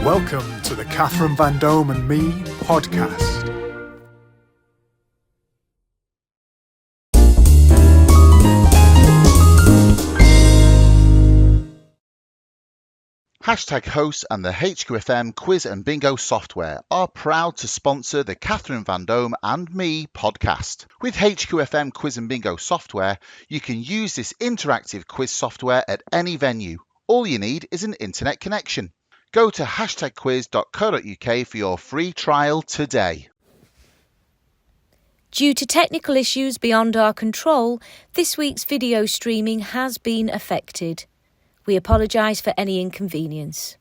Welcome to the Catherine Vandome and Me podcast. Hashtag hosts and the HQFM quiz and bingo software are proud to sponsor the Catherine Vandome and Me podcast. With HQFM quiz and bingo software, you can use this interactive quiz software at any venue. All you need is an internet connection. Go to hashtagquiz.co.uk for your free trial today. Due to technical issues beyond our control, this week's video streaming has been affected. We apologise for any inconvenience.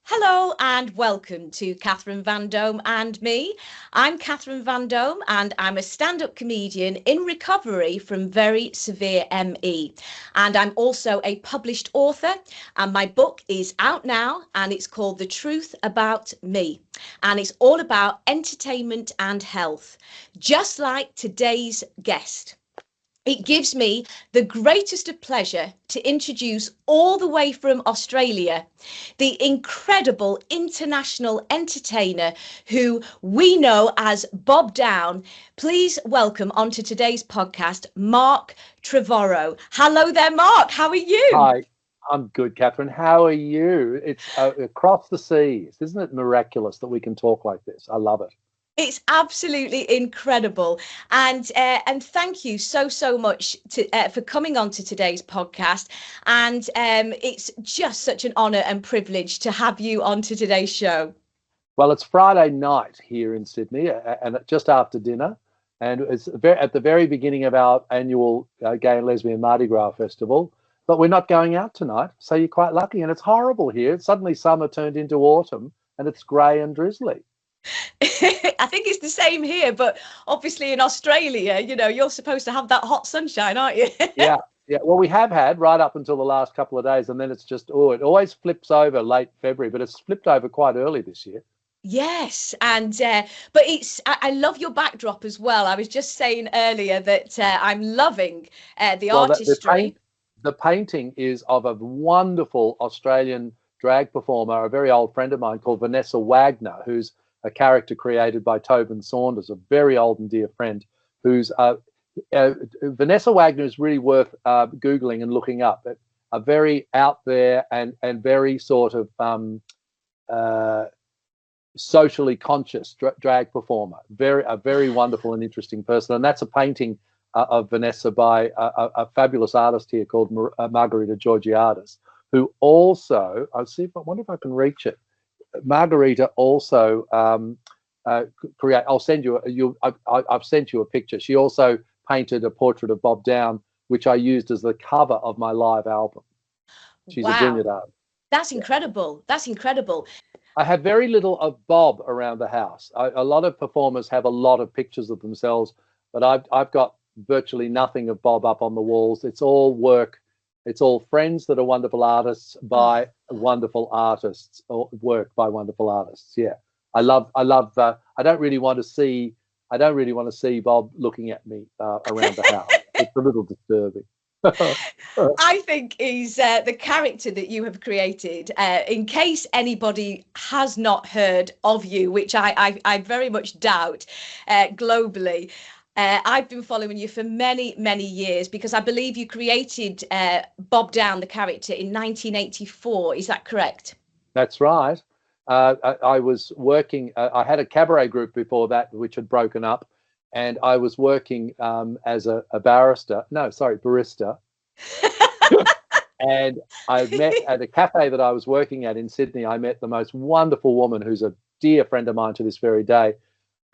Hello and welcome to Catherine Vandome and Me. I'm Catherine Vandome and I'm a stand-up comedian in recovery from very severe ME. And I'm also a published author, and my book is out now and it's called The Truth About Me. And it's all about entertainment and health, just like today's guest. It gives me the greatest of pleasure to introduce all the way from Australia, the incredible international entertainer who we know as Bob Downe. Please welcome onto today's podcast, Mark Trevorrow. Hello there, Mark. How are you? Hi, I'm good, Catherine. How are you? It's across the seas. Isn't it miraculous that we can talk like this? I love it. It's absolutely incredible, and thank you so much for coming on to today's podcast. And it's just such an honour and privilege to have you on to today's show. Well, it's Friday night here in Sydney, and just after dinner, and it's at the very beginning of our annual Gay and Lesbian Mardi Gras festival. But we're not going out tonight, so you're quite lucky. And it's horrible here. Suddenly, summer turned into autumn, and it's grey and drizzly. I think it's the same here, but obviously in Australia, you know, you're supposed to have that hot sunshine, aren't you? Yeah. Well, we have had right up until the last couple of days, and then it's just, it always flips over late February, but it's flipped over quite early this year. Yes, and but I love your backdrop as well. I was just saying earlier that I'm loving the artistry. The painting is of a wonderful Australian drag performer, a very old friend of mine called Vanessa Wagner, who's a character created by Tobin Saunders, a very old and dear friend, who's Vanessa Wagner is really worth Googling and looking up. A very out there and very sort of socially conscious drag performer, a very wonderful and interesting person. And that's a painting of Vanessa by a fabulous artist here called Margarita Georgiadis, who also, I wonder if I can reach it. Margarita also create. I'll send you. I've sent you a picture. She also painted a portrait of Bob Downe, which I used as the cover of my live album. She's a brilliant artist. That's incredible. That's incredible. I have very little of Bob around the house. A lot of performers have a lot of pictures of themselves, but I've got virtually nothing of Bob up on the walls. It's all work. It's all friends that are wonderful artists by wonderful artists, or work by wonderful artists. Yeah, I love. I don't really want to see Bob looking at me around the house. It's a little disturbing. I think he's the character that you have created. In case anybody has not heard of you, which I very much doubt, globally. I've been following you for many years because I believe you created Bob Downe, the character, in 1984. Is that correct? That's right. I was working. I had a cabaret group before that, which had broken up, and I was working as a barista. Barista. And I met at a cafe that I was working at in Sydney. I met the most wonderful woman who's a dear friend of mine to this very day.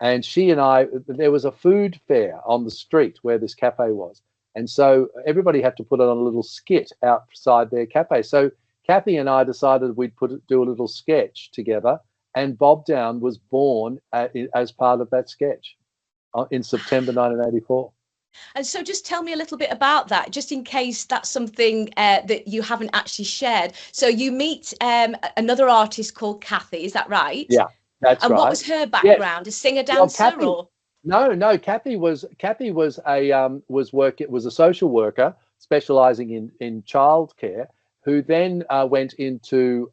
And she and I, there was a food fair on the street where this cafe was. And so everybody had to put on a little skit outside their cafe. So Cathy and I decided we'd do a little sketch together. And Bob Downe was born as part of that sketch in September 1984. And so just tell me a little bit about that, just in case that's something that you haven't actually shared. So you meet another artist called Cathy, is that right? Yeah. That's and right. What was her background? A singer dancer or? No. Cathy was a social worker specialising in childcare, who then went into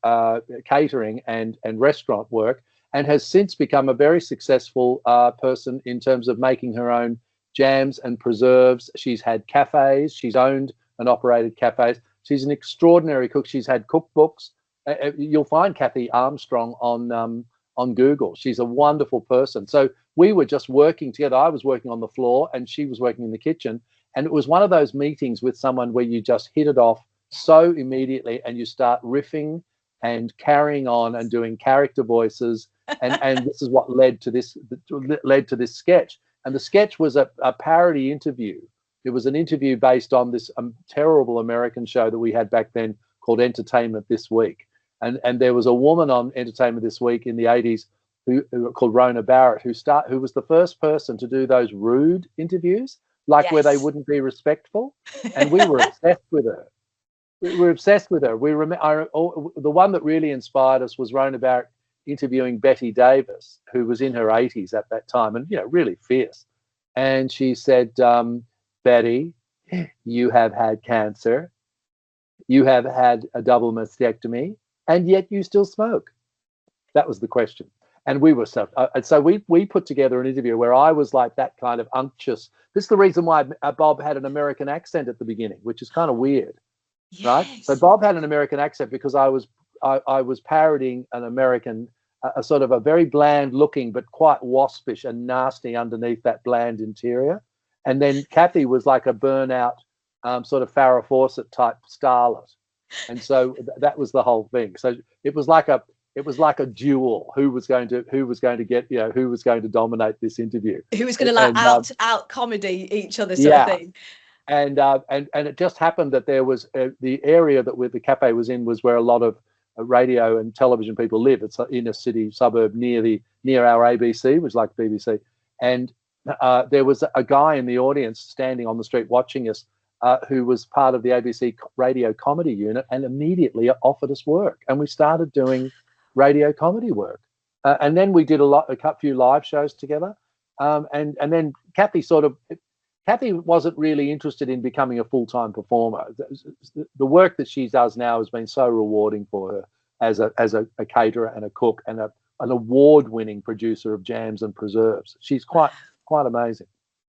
catering and restaurant work, and has since become a very successful person in terms of making her own jams and preserves. She's had cafes. She's owned and operated cafes. She's an extraordinary cook. She's had cookbooks. You'll find Cathy Armstrong on Google. She's a wonderful person. So we were just working together. I was working on the floor and she was working in the kitchen. And it was one of those meetings with someone where you just hit it off so immediately, and you start riffing and carrying on and doing character voices. And this is what led to this sketch. And the sketch was a parody interview. It was an interview based on this terrible American show that we had back then called Entertainment This Week. And there was a woman on Entertainment This Week in the 80s who called Rona Barrett, who was the first person to do those rude interviews, like where they wouldn't be respectful. And we were obsessed with her. We were obsessed with her. The one that really inspired us was Rona Barrett interviewing Betty Davis, who was in her 80s at that time, and really fierce. And she said, Betty, you have had cancer, you have had a double mastectomy, and yet you still smoke. That was the question. And we were so we put together an interview where I was like that kind of unctuous. This is the reason why Bob had an American accent at the beginning, which is kind of weird. Yes. Right? So Bob had an American accent because I was parodying an American, a sort of a very bland looking but quite waspish and nasty underneath that bland interior. And then Cathy was like a burnout sort of Farrah Fawcett type starlet. And so that was the whole thing. So it was like a duel. Who was going to dominate this interview? Who was going to out comedy each other sort of thing. And it just happened that there was the area that the cafe was in was where a lot of radio and television people live. It's in a city suburb near our ABC, which is like BBC. And there was a guy in the audience standing on the street watching us, who was part of the ABC radio comedy unit, and immediately offered us work. And we started doing radio comedy work. And then we did a few live shows together. And then Cathy wasn't really interested in becoming a full-time performer. The work that she does now has been so rewarding for her as a caterer and a cook and an award-winning producer of jams and preserves. She's quite amazing.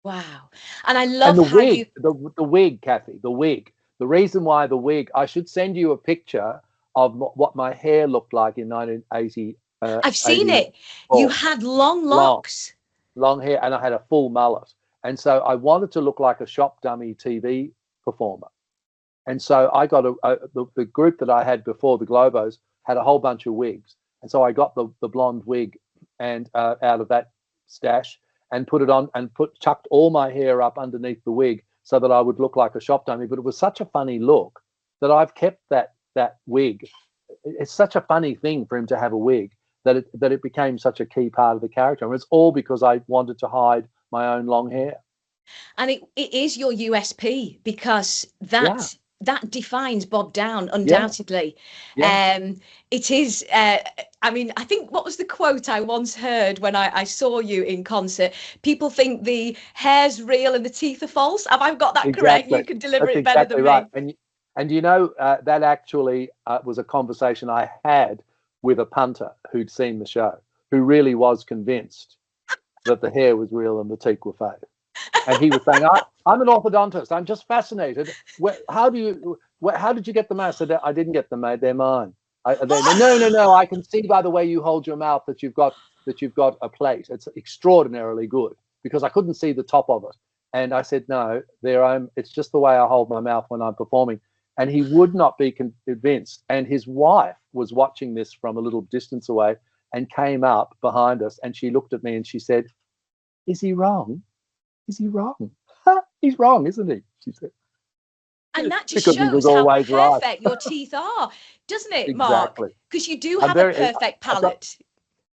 Wow. And I love the wig, Cathy, the wig. The reason why the wig, I should send you a picture of what my hair looked like in 1980. I've seen it. You had long locks. Long hair, and I had a full mullet. And so I wanted to look like a shop dummy TV performer. And so I got the group that I had before, the Globos, had a whole bunch of wigs. And so I got the blonde wig and out of that stash and put it on and chucked all my hair up underneath the wig so that I would look like a shop dummy. But it was such a funny look that I've kept that wig. It's such a funny thing for him to have a wig that it became such a key part of the character. And it's all because I wanted to hide my own long hair. And it is your USP, because that defines Bob Downe undoubtedly. It is I mean, I think, what was the quote I once heard when I saw you in concert? People think the hair's real and the teeth are false. Have I got that correct? You can deliver it better than me. And that actually was a conversation I had with a punter who'd seen the show, who really was convinced that the hair was real and the teeth were fake. And he was saying, I'm an orthodontist. I'm just fascinated. How did you get them out? I said, I didn't get them made. They're mine. No. I can see by the way you hold your mouth that you've got a plate. It's extraordinarily good, because I couldn't see the top of it. And I said, no, it's just the way I hold my mouth when I'm performing. And he would not be convinced. And his wife was watching this from a little distance away and came up behind us, and she looked at me and she said, is he wrong? Is he wrong? He's wrong, isn't he? She said. And that just shows how perfect your teeth are, doesn't it, Mark? Because you do have a perfect palate.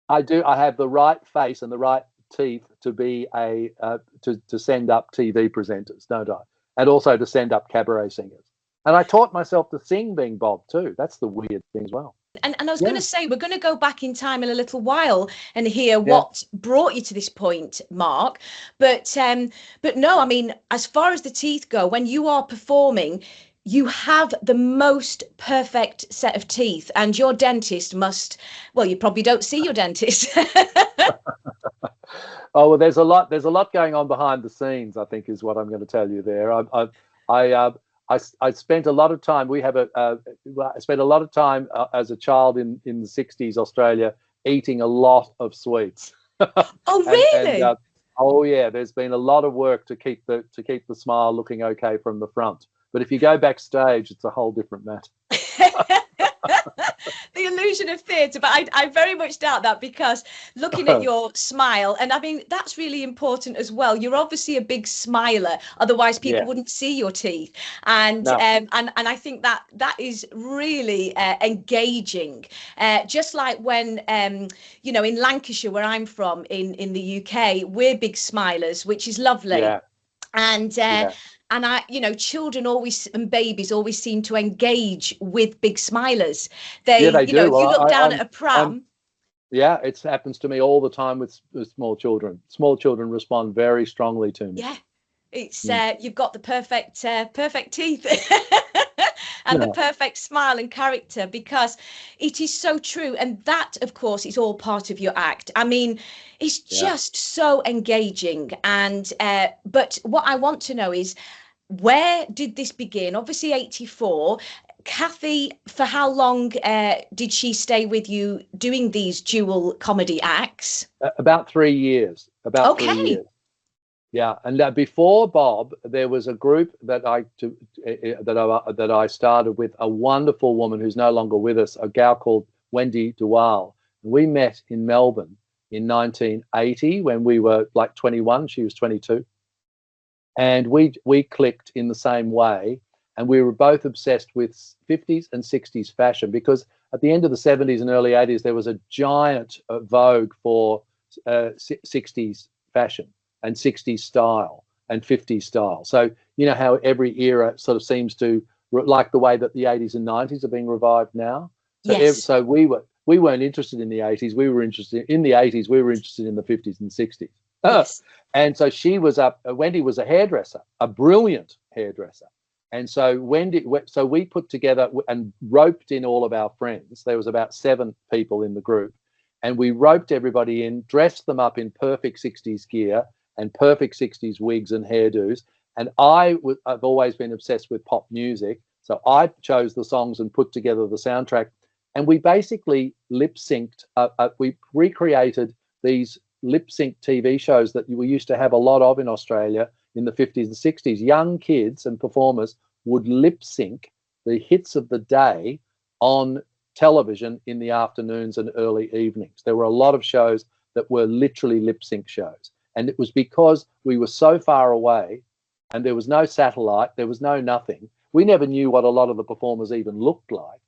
I do. I have the right face and the right teeth to be to send up TV presenters, don't I? And also to send up cabaret singers. And I taught myself to sing being Bob too. That's the weird thing as well. And I was going to say, we're going to go back in time in a little while and hear what brought you to this point, Mark. But no, I mean, as far as the teeth go, when you are performing, you have the most perfect set of teeth, and your dentist must, well, you probably don't see your dentist. Oh, well, there's a lot going on behind the scenes, I think, is what I'm going to tell you there. I spent a lot of time. I spent a lot of time as a child in the '60s Australia eating a lot of sweets. Oh, really? Oh yeah, there's been a lot of work to keep the smile looking okay from the front. But if you go backstage, it's a whole different matter. The illusion of theatre, but I very much doubt that, because looking at your smile, and I mean that's really important as well. You're obviously a big smiler, otherwise people wouldn't see your teeth. And No. and I think that is really engaging. Just like when you know, in Lancashire, where I'm from, in the UK, we're big smilers, which is lovely. Yeah. And I, you know, children always, and babies always seem to engage with big smilers. They do. You know, Well, you look down at a pram. Yeah, it happens to me all the time with small children. Small children respond very strongly to me. Yeah, it's you've got the perfect teeth. And the perfect smile and character, because it is so true. And that, of course, is all part of your act. I mean, it's just so engaging. And but what I want to know is, where did this begin? Obviously, '84. Cathy, for how long did she stay with you doing these dual comedy acts? About 3 years. About 3 years. Yeah, and before Bob, there was a group that I started with, a wonderful woman who's no longer with us, a gal called Wendy Duval. We met in Melbourne in 1980 when we were like 21. She was 22, and we clicked in the same way. And we were both obsessed with 50s and 60s fashion, because at the end of the 70s and early 80s, there was a giant vogue for 60s fashion and 60s style and 50s style. So you know how every era sort of seems to, like the way that the 80s and 90s are being revived now. So, yes. So we weren't interested in the 80s. We were interested in the 80s. We were interested in the 50s and 60s. Yes. And so Wendy was a hairdresser, a brilliant hairdresser. And so we put together and roped in all of our friends. There was about 7 people in the group, and we roped everybody in, dressed them up in perfect 60s gear and perfect 60s wigs and hairdos. And I've always been obsessed with pop music, so I chose the songs and put together the soundtrack. And we basically lip synced. We recreated these lip sync TV shows that we used to have a lot of in Australia in the 50s and 60s. Young kids and performers would lip sync the hits of the day on television in the afternoons and early evenings. There were a lot of shows that were literally lip sync shows. And it was because we were so far away and there was no satellite, there was no nothing. We never knew what a lot of the performers even looked like.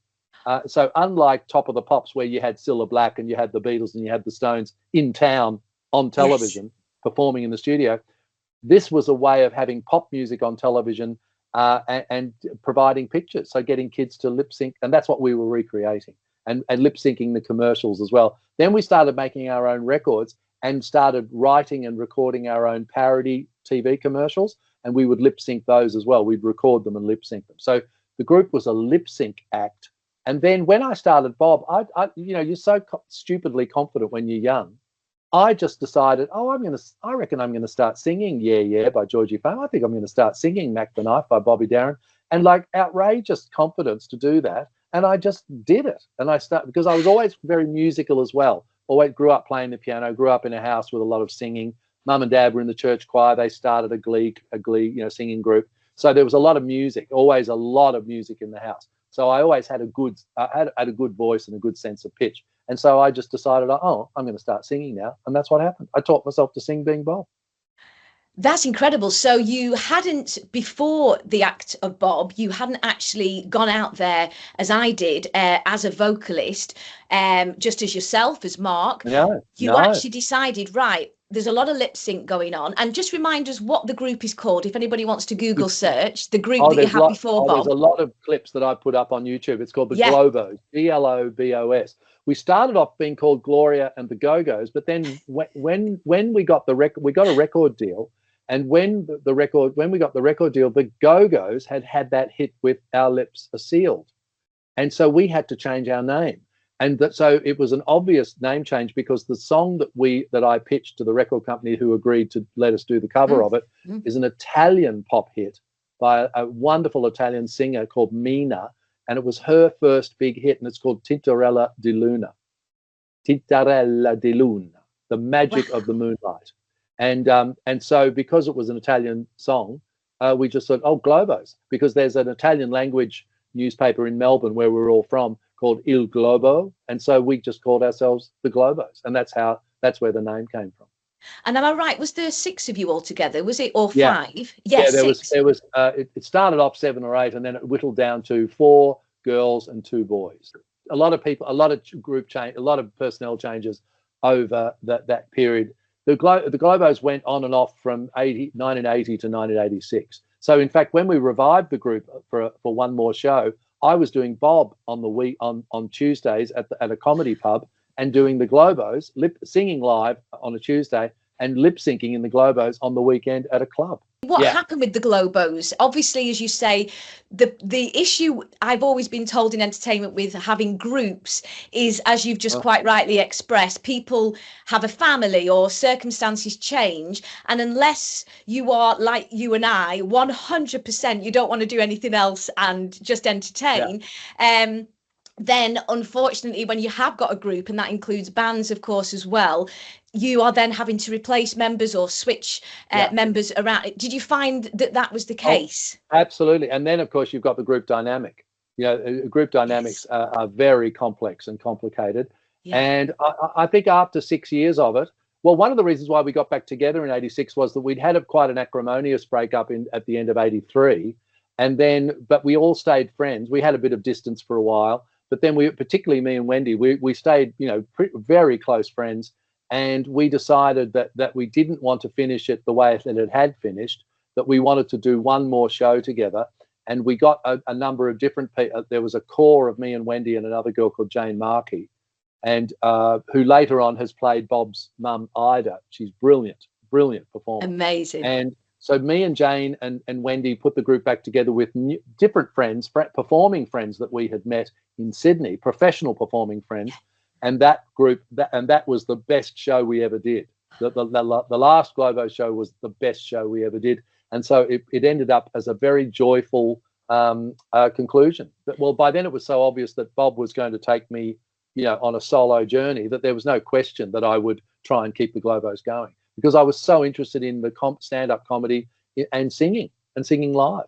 So unlike Top of the Pops, where you had Cilla Black and you had the Beatles and you had the Stones in town on television performing in the studio, this was a way of having pop music on television and providing pictures. So getting kids to lip sync, and that's what we were recreating, and lip syncing the commercials as well. Then we started making our own records and started writing and recording our own parody TV commercials, and we would lip sync those as well. We'd record them and lip sync them. So the group was a lip sync act. And then when I started Bob, you're so stupidly confident when you're young. I just decided, I reckon I'm gonna start singing Yeah Yeah by Georgie Fame. I think I'm gonna start singing Mac the Knife by Bobby Darin, and like outrageous confidence to do that. And I just did it. And because I was always very musical as well. Always grew up playing the piano, grew up in a house with a lot of singing. Mum and Dad were in the church choir. They started a glee, singing group. So there was a lot of music, always a lot of music in the house. So I always had a good voice and a good sense of pitch. And so I just decided, I'm going to start singing now. And that's what happened. I taught myself to sing being Bob. That's incredible. So you hadn't, before the act of Bob, you hadn't actually gone out there as I did as a vocalist, just as yourself, as Mark. No. Actually decided, right, there's a lot of lip sync going on. And just remind us what the group is called, if anybody wants to Google search the group that you had before Bob. There's a lot of clips that I put up on YouTube. It's called the Globos, Globos. We started off being called Gloria and the Go-Go's, but then when we got we got a record deal, And when when we got the record deal, the Go-Go's had that hit with Our Lips Are Sealed. And so we had to change our name. And so it was an obvious name change, because the song that I pitched to the record company who agreed to let us do the cover of it is an Italian pop hit by a wonderful Italian singer called Mina. And it was her first big hit, and it's called Tintorella di Luna. Tintarella di Luna, the magic of the moonlight. And so because it was an Italian song, we just thought, oh, Globos, because there's an Italian language newspaper in Melbourne where we're all from called Il Globo, and so we just called ourselves the Globos, and that's where the name came from. And am I right? Was there 6 of you all together? Was it, or 5? Yeah. Yes, yeah, six. It started off 7 or 8, and then it whittled down to 4 girls and 2 boys. A lot of people, a lot of group change, a lot of personnel changes over that period. The Globos went on and off from 1980 to 1986. So in fact, when we revived the group for one more show, I was doing Bob on Tuesdays at a comedy pub, and doing the Globos, singing live on a Tuesday, and lip syncing in the Globos on the weekend at a club. What happened with the Globos? Obviously, as you say, the issue I've always been told in entertainment with having groups is, as you've just quite rightly expressed, people have a family or circumstances change, and unless you are like you and I, 100%, you don't want to do anything else and just entertain. Yeah. Then unfortunately, when you have got a group, and that includes bands, of course, as well, you are then having to replace members or switch members around. Did you find that was the case? Oh, absolutely. And then, of course, you've got the group dynamic. Group dynamics are very complex and complicated. Yeah. And I think after 6 years of it, well, one of the reasons why we got back together in 86 was that we'd had quite an acrimonious breakup at the end of 83. But we all stayed friends. We had a bit of distance for a while. But then particularly me and Wendy, we stayed, very close friends, and we decided that we didn't want to finish it the way that it had finished, that we wanted to do one more show together. And we got a number of different people. There was a core of me and Wendy and another girl called Jane Markey, and who later on has played Bob's mum, Ida. She's brilliant performer. Amazing. And so me and Jane and Wendy put the group back together with different friends, performing friends that we had met in Sydney, professional performing friends, and that group, that was the best show we ever did. The last Globo show was the best show we ever did, and so it ended up as a very joyful conclusion. Well, by then it was so obvious that Bob was going to take me, on a solo journey, that there was no question that I would try and keep the Globos going, because I was so interested in the stand-up comedy and singing live.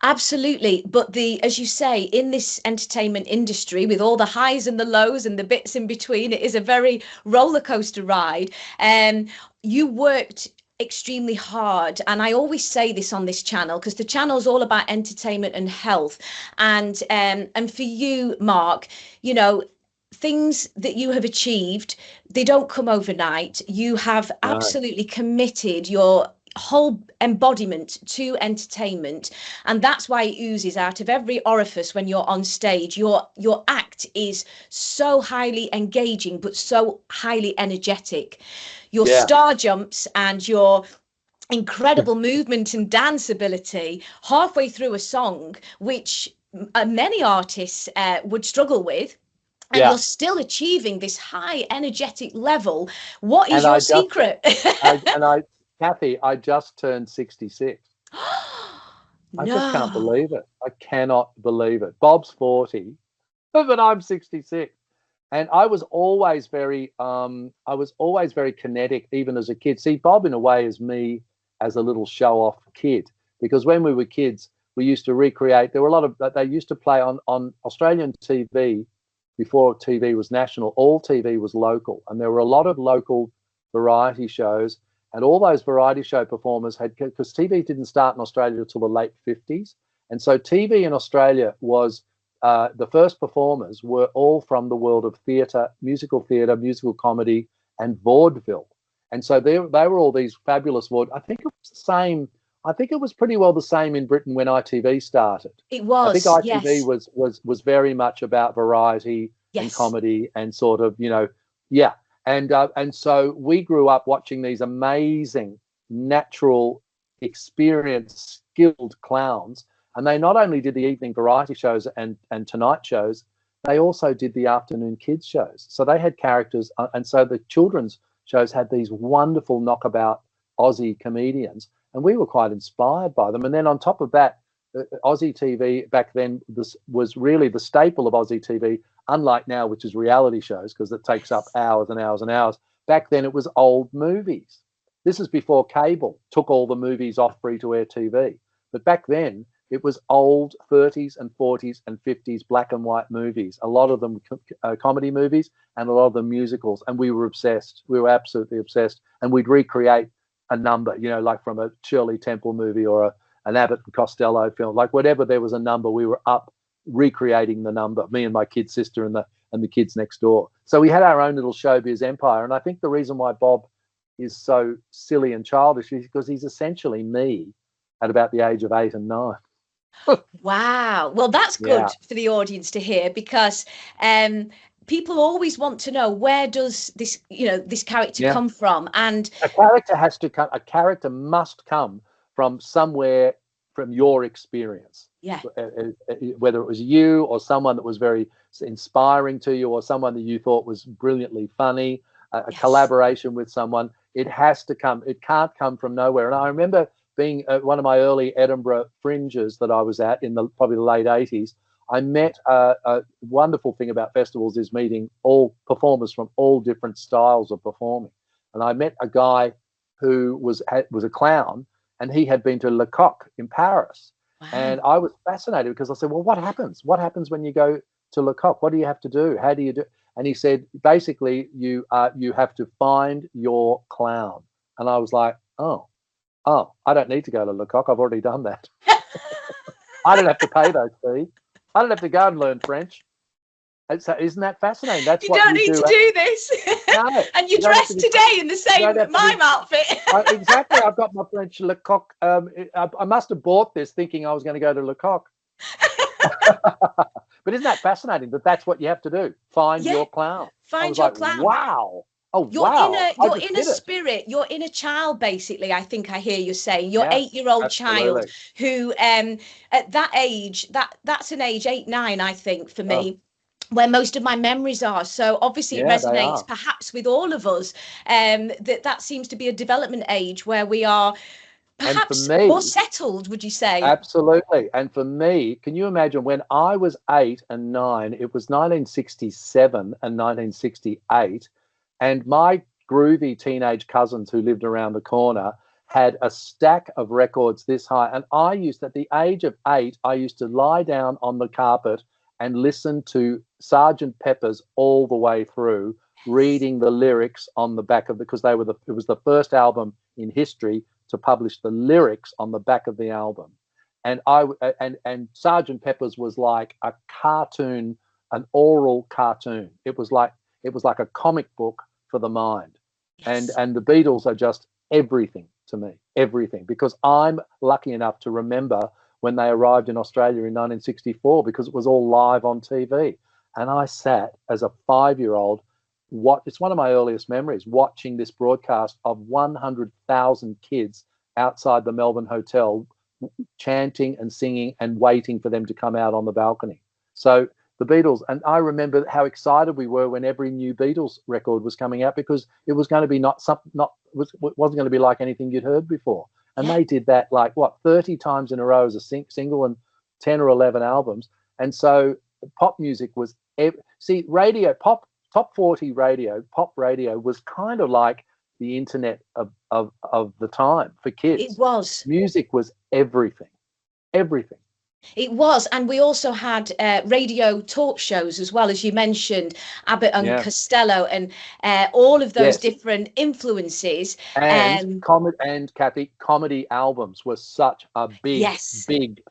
Absolutely. But as you say, in this entertainment industry, with all the highs and the lows and the bits in between, it is a very roller coaster ride. You worked extremely hard, and I always say this on this channel, because the channel is all about entertainment and health, and for you, Mark, things that you have achieved, they don't come overnight. You have absolutely committed your whole embodiment to entertainment, and that's why it oozes out of every orifice when you're on stage. Your act is so highly engaging but so highly energetic. Your star jumps and your incredible movement and dance ability halfway through a song, which many artists would struggle with, and you're still achieving this high energetic level. What is your secret? Cathy, I just turned 66. I just can't believe it. I cannot believe it. Bob's 40, but I'm 66. And I was always very kinetic, even as a kid. See, Bob in a way is me as a little show-off kid, because when we were kids, we used to recreate. There were a lot of, they used to play on Australian TV before TV was national. All TV was local, and there were a lot of local variety shows. And all those variety show performers because TV didn't start in Australia until the late 50s. And so TV in Australia was, the first performers were all from the world of theatre, musical comedy, and vaudeville. And so they were all these fabulous vaudeville. I think it was the same. I think it was pretty well the same in Britain when ITV started. It was. I think ITV was very much about variety and comedy and sort of, And so we grew up watching these amazing natural, experienced, skilled clowns. And they not only did the evening variety shows and tonight shows, they also did the afternoon kids shows. So they had characters, and so the children's shows had these wonderful knockabout Aussie comedians, and we were quite inspired by them. And then on top of that, Aussie TV back then was really the staple of Aussie TV, unlike now, which is reality shows, because it takes up hours and hours and hours. Back then it was old movies. This is before cable took all the movies off free-to-air TV. But back then it was old 30s and 40s and 50s black and white movies, a lot of them comedy movies and a lot of them musicals. And we were obsessed. We were absolutely obsessed. And we'd recreate a number, you know, like from a Shirley Temple movie or an Abbott and Costello film, like whatever there was a number, we were up recreating the number, me and my kid sister and the kids next door. So we had our own little showbiz empire. And I think the reason why Bob is so silly and childish is because he's essentially me at about the age of 8 and 9. Wow. Well, that's good for the audience to hear, because people always want to know, where does this, this character come from? And a character has to come. A character must come from somewhere, from your experience. Yeah. Whether it was you or someone that was very inspiring to you, or someone that you thought was brilliantly funny, a collaboration with someone. It has to come. It can't come from nowhere. And I remember being at one of my early Edinburgh fringes that I was at in probably the late 80s. I met a wonderful thing about festivals is meeting all performers from all different styles of performing. And I met a guy who was a clown, and he had been to Le Coq in Paris. Wow. And I was fascinated because I said, well, what happens? What happens when you go to Le Coq? What do you have to do? How do you do? And he said, basically, you have to find your clown. And I was like, oh, I don't need to go to Le Coq. I've already done that. I don't have to pay those fees. I don't have to go and learn French. And so, isn't that fascinating? That's you don't need to do this. No, and you're dressed today in the same mime outfit. Exactly. I've got my French Le Coq. I must have bought this thinking I was going to go to Le Coq. But isn't that fascinating that that's what you have to do? Find your clown. Find your clown. Wow. Oh, your inner spirit, your inner child, basically. I think I hear you saying your 8-year-old child who, at that age, that's an age 8, 9, I think, for me. Where most of my memories are. So obviously it resonates perhaps with all of us. That seems to be a development age where we are perhaps more settled, would you say? Absolutely. And for me, can you imagine when I was 8 and 9, it was 1967 and 1968, and my groovy teenage cousins who lived around the corner had a stack of records this high. And I used, at the age of 8, I used to lie down on the carpet and listen to Sgt. Pepper's all the way through, reading the lyrics on the back of because it was the first album in history to publish the lyrics on the back of the album. And and Sgt. Pepper's was like a cartoon, an oral cartoon. It was like a comic book for the mind. Yes. And the Beatles are just everything to me, everything, because I'm lucky enough to remember when they arrived in Australia in 1964, because it was all live on TV. And I sat as a 5-year-old, it's one of my earliest memories, watching this broadcast of 100,000 kids outside the Melbourne Hotel, chanting and singing and waiting for them to come out on the balcony. So the Beatles, and I remember how excited we were when every new Beatles record was coming out, because it was going to be wasn't going to be like anything you'd heard before. And they did that 30 times in a row as a single, and 10 or 11 albums. And so pop music was radio, top 40 radio, pop radio was kind of like the internet of the time for kids. It was. Music was everything. It was. And we also had radio talk shows as well, as you mentioned, Abbott and Costello, and all of those different influences. And Cathy, comedy albums were such a big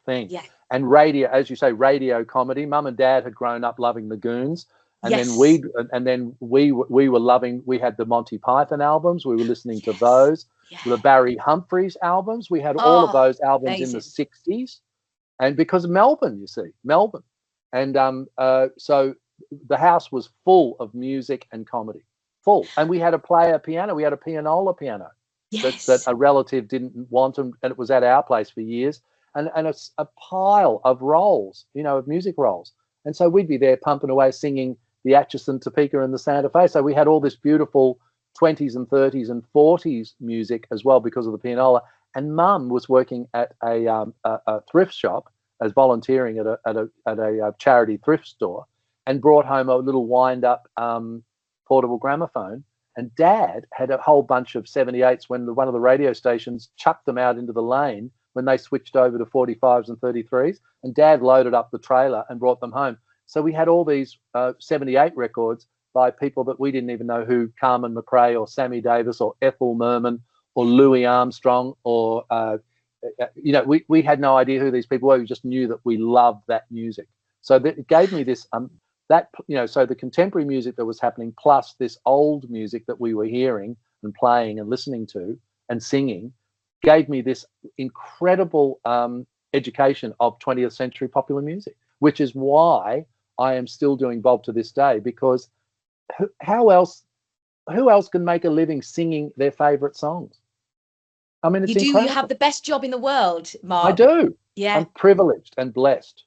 thing. Yeah. And radio, as you say, radio comedy. Mum and Dad had grown up loving the Goons. And then we were loving, we had the Monty Python albums. We were listening to those. Yeah. The Barry Humphries albums. We had all of those albums in the 60s. And because of Melbourne, you see, Melbourne. And so the house was full of music and comedy, full. And we had a player piano. We had a pianola piano. that a relative didn't want, and it was at our place for years, and a pile of rolls, of music rolls. And so we'd be there pumping away, singing the Atchison, Topeka, and the Santa Fe. So we had all this beautiful 20s and 30s and 40s music as well because of the pianola. And Mum was working at a thrift shop as volunteering at a charity thrift store, and brought home a little wind-up portable gramophone. And Dad had a whole bunch of 78s when one of the radio stations chucked them out into the lane when they switched over to 45s and 33s. And Dad loaded up the trailer and brought them home. So we had all these 78 records by people that we didn't even know who, Carmen McRae or Sammy Davis or Ethel Merman or Louis Armstrong or, we had no idea who these people were. We just knew that we loved that music. So it gave me this, so the contemporary music that was happening plus this old music that we were hearing and playing and listening to and singing gave me this incredible education of 20th century popular music, which is why I am still doing Bob to this day, because who else can make a living singing their favorite songs? I mean, it's incredible. You have the best job in the world, Mark. I do. Yeah. I'm privileged and blessed.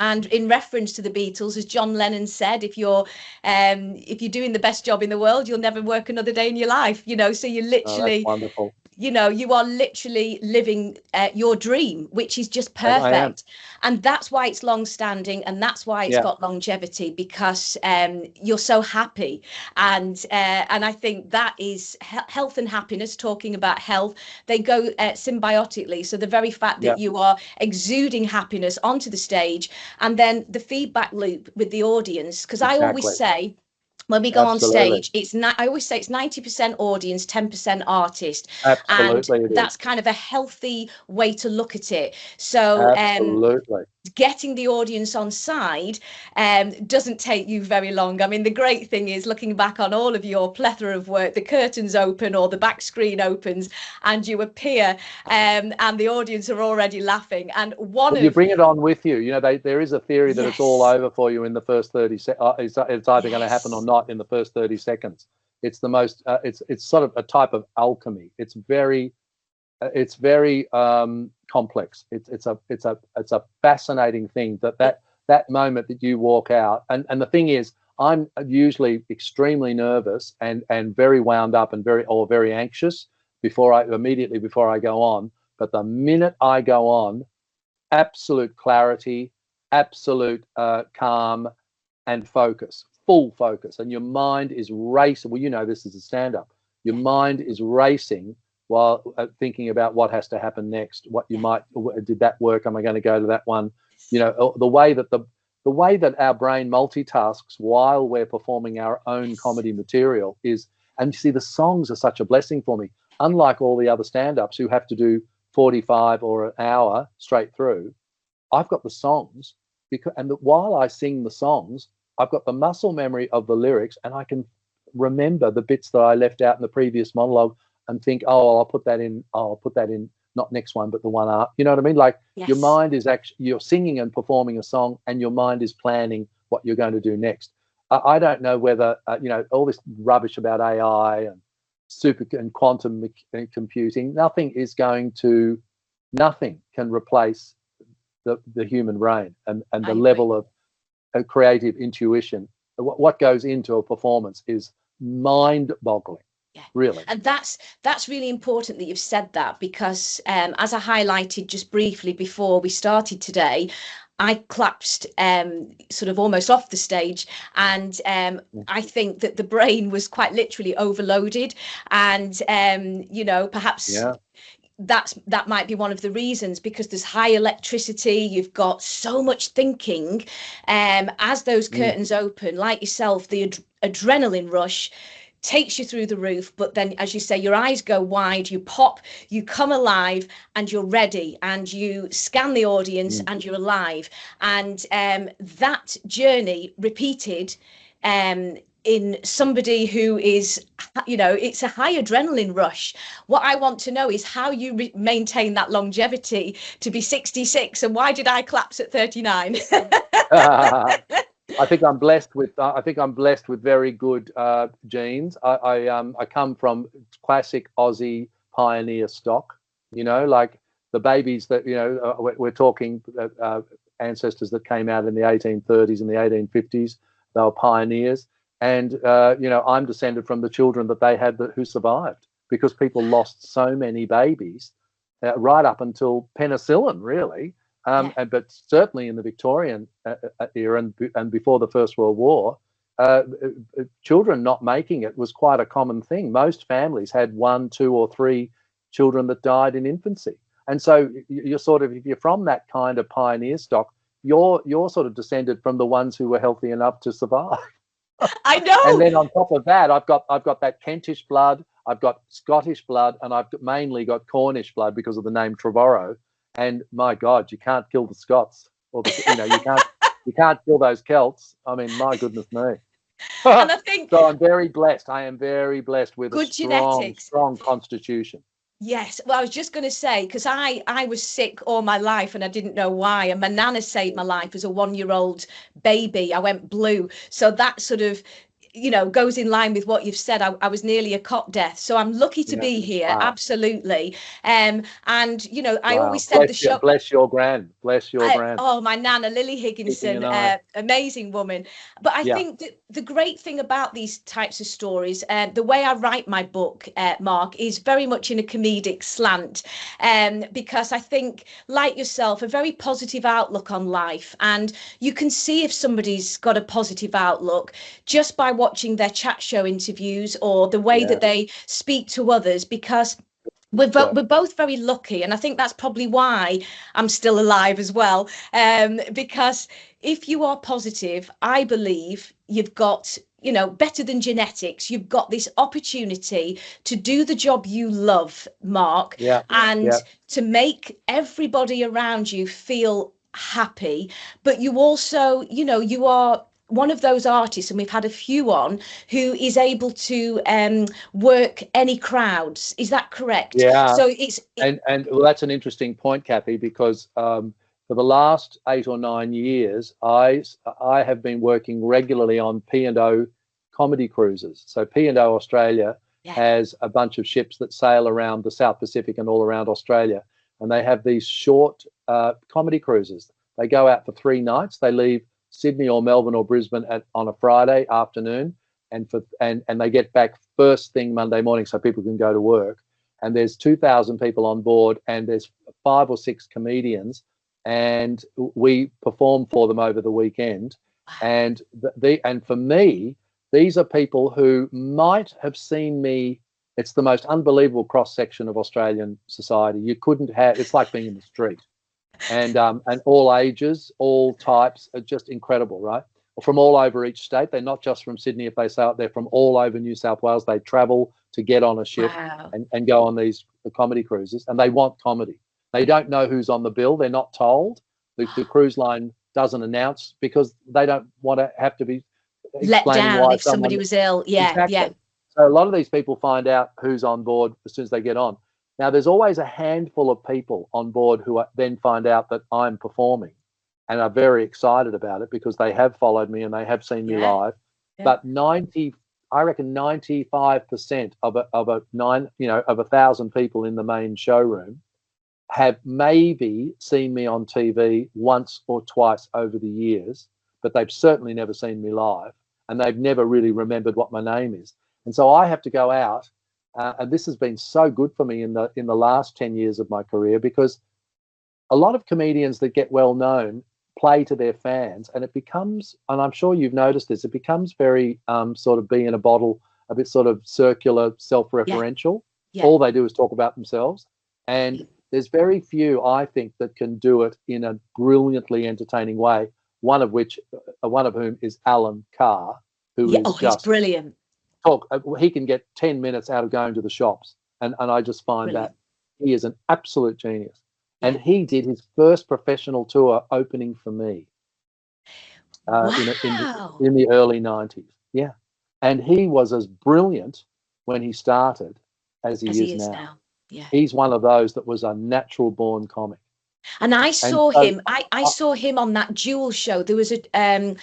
And in reference to the Beatles, as John Lennon said, if you're doing the best job in the world, you'll never work another day in your life. So you literally, that's wonderful. You are literally living your dream, which is just perfect. And that's why it's long standing, and that's why it's got longevity, because you're so happy. And I think that is health and happiness. Talking about health, they go symbiotically. So the very fact that you are exuding happiness onto the stage, and then the feedback loop with the audience, because I always say, when we go on stage, I always say it's 90% audience, 10% artist. Absolutely. And that's kind of a healthy way to look at it. So getting the audience on side doesn't take you very long. I mean, the great thing is, looking back on all of your plethora of work, the curtains open or the back screen opens and you appear and the audience are already laughing. And you bring it on with you. There is a theory that it's all over for you in the first 30 seconds. It's either going to happen or not in the first 30 seconds. It's the most it's sort of a type of alchemy. It's very complex. It's a fascinating thing that moment that you walk out, and the thing is, I'm usually extremely nervous and very wound up and very anxious before I go on. But the minute I go on, absolute clarity, absolute calm and focus, full focus, and your mind is racing. Well, this is a stand-up. Your mind is racing while thinking about what has to happen next. Did that work? Am I going to go to that one? The way that our brain multitasks while we're performing our own comedy material is, and you see, the songs are such a blessing for me. Unlike all the other stand-ups who have to do 45 or an hour straight through, I've got the songs, while I sing the songs, I've got the muscle memory of the lyrics, and I can remember the bits that I left out in the previous monologue and think, I'll put that in, not next one, but the one after. You know what I mean? Like, your mind is you're singing and performing a song, and your mind is planning what you're going to do next. I don't know whether, all this rubbish about AI and and quantum computing, nothing can replace the human brain and the level of creative intuition. What goes into a performance is mind-boggling. Yeah, really. And that's really important that you've said that, because as I highlighted just briefly before we started today, I collapsed sort of almost off the stage, and I think that the brain was quite literally overloaded, and perhaps that might be one of the reasons, because there's high electricity, you've got so much thinking, as those curtains open, like yourself, the adrenaline rush takes you through the roof. But then, as you say, your eyes go wide, you pop, you come alive, and you're ready, and you scan the audience and you're alive. And that journey repeated in somebody who is, it's a high adrenaline rush. What I want to know is how you maintain that longevity to be 66, and why did I collapse at 39? I think I'm blessed with very good genes. I come from classic Aussie pioneer stock. Like the babies that we're talking ancestors that came out in the 1830s and the 1850s. They were pioneers, and I'm descended from the children that they had who survived, because people lost so many babies right up until penicillin, really. But certainly in the Victorian era and before the First World War, children not making it was quite a common thing. Most families had 1, 2, or 3 children that died in infancy. And so you're sort of, if you're from that kind of pioneer stock, you're sort of descended from the ones who were healthy enough to survive. I know. And then on top of that, I've got that Kentish blood, I've got Scottish blood, and I've mainly got Cornish blood because of the name Trevorrow. And my God, you can't kill the Scots, or you can't kill those Celts. I mean, my goodness me. And I think so. I'm very blessed. I am very blessed with good a strong constitution. Yes, well, I was just going to say, because I was sick all my life and I didn't know why. And my nana saved my life as a 1-year-old baby. I went blue. So that sort of, goes in line with what you've said. I was nearly a cot death. So I'm lucky to be here. Wow. Absolutely. And, I always said the show. Bless your gran. Bless your gran. Oh, my nana, Lily Higginson, amazing woman. But I think that the great thing about these types of stories, the way I write my book, Mark, is very much in a comedic slant, because I think, like yourself, a very positive outlook on life. And you can see if somebody's got a positive outlook just by watching their chat show interviews or the way that they speak to others, because we're both very lucky, and I think that's probably why I'm still alive as well, because if you are positive, I believe you've got, better than genetics, you've got this opportunity to do the job you love, Mark, and to make everybody around you feel happy. But you also, you are one of those artists, and we've had a few on, who is able to work any crowds. Is that correct? Yeah. So it's and well, that's an interesting point, Cathy, because for the last 8 or 9 years, I have been working regularly on P&O comedy cruises. So P&O Australia has a bunch of ships that sail around the South Pacific and all around Australia, and they have these short comedy cruises. They go out for 3 nights. They leave Sydney or Melbourne or Brisbane on a Friday afternoon, and they get back first thing Monday morning, so people can go to work. And there's 2,000 people on board, and there's 5 or 6 comedians, and we perform for them over the weekend. And and for me, these are people who might have seen me. It's the most unbelievable cross section of Australian society. You couldn't have. It's like being in the street. And all ages, all types, are just incredible, right? From all over each state. They're not just from Sydney if they sail. They're from all over New South Wales. They travel to get on a ship and go on these comedy cruises, and they want comedy. They don't know who's on the bill. They're not told. The cruise line doesn't announce, because they don't want to have to be let down if somebody was ill. Exactly. So a lot of these people find out who's on board as soon as they get on. Now, there's always a handful of people on board who then find out that I'm performing and are very excited about it, because they have followed me and they have seen me live. But 95% of 1,000 people in the main showroom have maybe seen me on TV once or twice over the years, but they've certainly never seen me live, and they've never really remembered what my name is. And so I have to go out. And this has been so good for me in the last 10 years of my career, because a lot of comedians that get well known play to their fans, and it becomes, and I'm sure you've noticed this, it becomes very sort of bee in a bottle, a bit sort of circular, self-referential. All they do is talk about themselves, and there's very few, I think, that can do it in a brilliantly entertaining way. One of whom is Alan Carr, who is he's brilliant. He can get 10 minutes out of going to the shops, and I just find that he is an absolute genius. And he did his first professional tour opening for me in the early 90s. Yeah, and he was as brilliant when he started as he is now. Yeah, he's one of those that was a natural born comic. And I saw him. I saw him on that Jewel show. There was a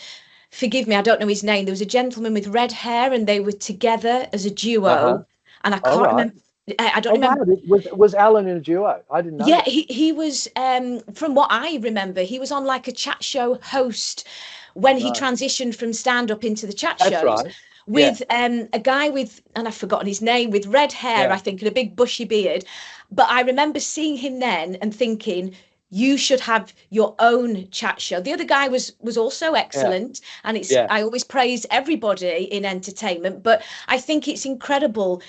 forgive me, I don't know his name. There was a gentleman with red hair, and they were together as a duo. And I can't remember. I don't Oh wow! remember. Was Alan in a duo? I didn't know Yeah, that. he was, from what I remember, he was on like a chat show host when he Right. transitioned from stand-up into the chat That's shows right. Yeah. with a guy with, and I've forgotten his name, with red hair, Yeah. I think, and a big bushy beard. But I remember seeing him then and thinking, you should have your own chat show. The other guy was also Yeah. excellent, and Yeah. I always praise everybody in entertainment, but I think it's incredible.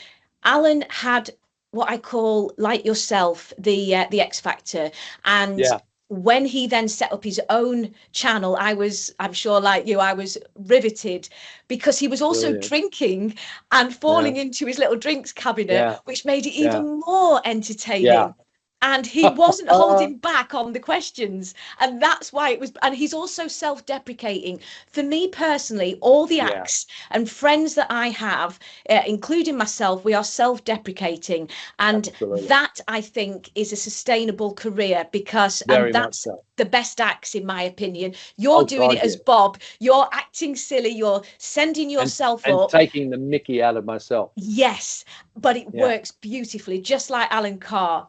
Alan had what I call, like yourself, the X Factor. And Yeah. when he then set up his own channel, I'm sure like you, I was riveted, because he was also Brilliant. drinking and Yeah. falling into his little drinks cabinet, Yeah. which made it Yeah. even more Yeah. entertaining. And he wasn't holding back on the questions, and that's why it was. And he's also self-deprecating. For me personally, all the Yeah. acts and friends that I have, including myself, we are self-deprecating, and Absolutely. that, I think, is a sustainable career, because Very and much that's so. the best acts, in my opinion. You're Oh doing God, it as yeah. Bob. You're acting silly. You're sending And yourself and up. taking the mickey out of myself. Yes, but it Yeah. works beautifully, just like Alan Carr.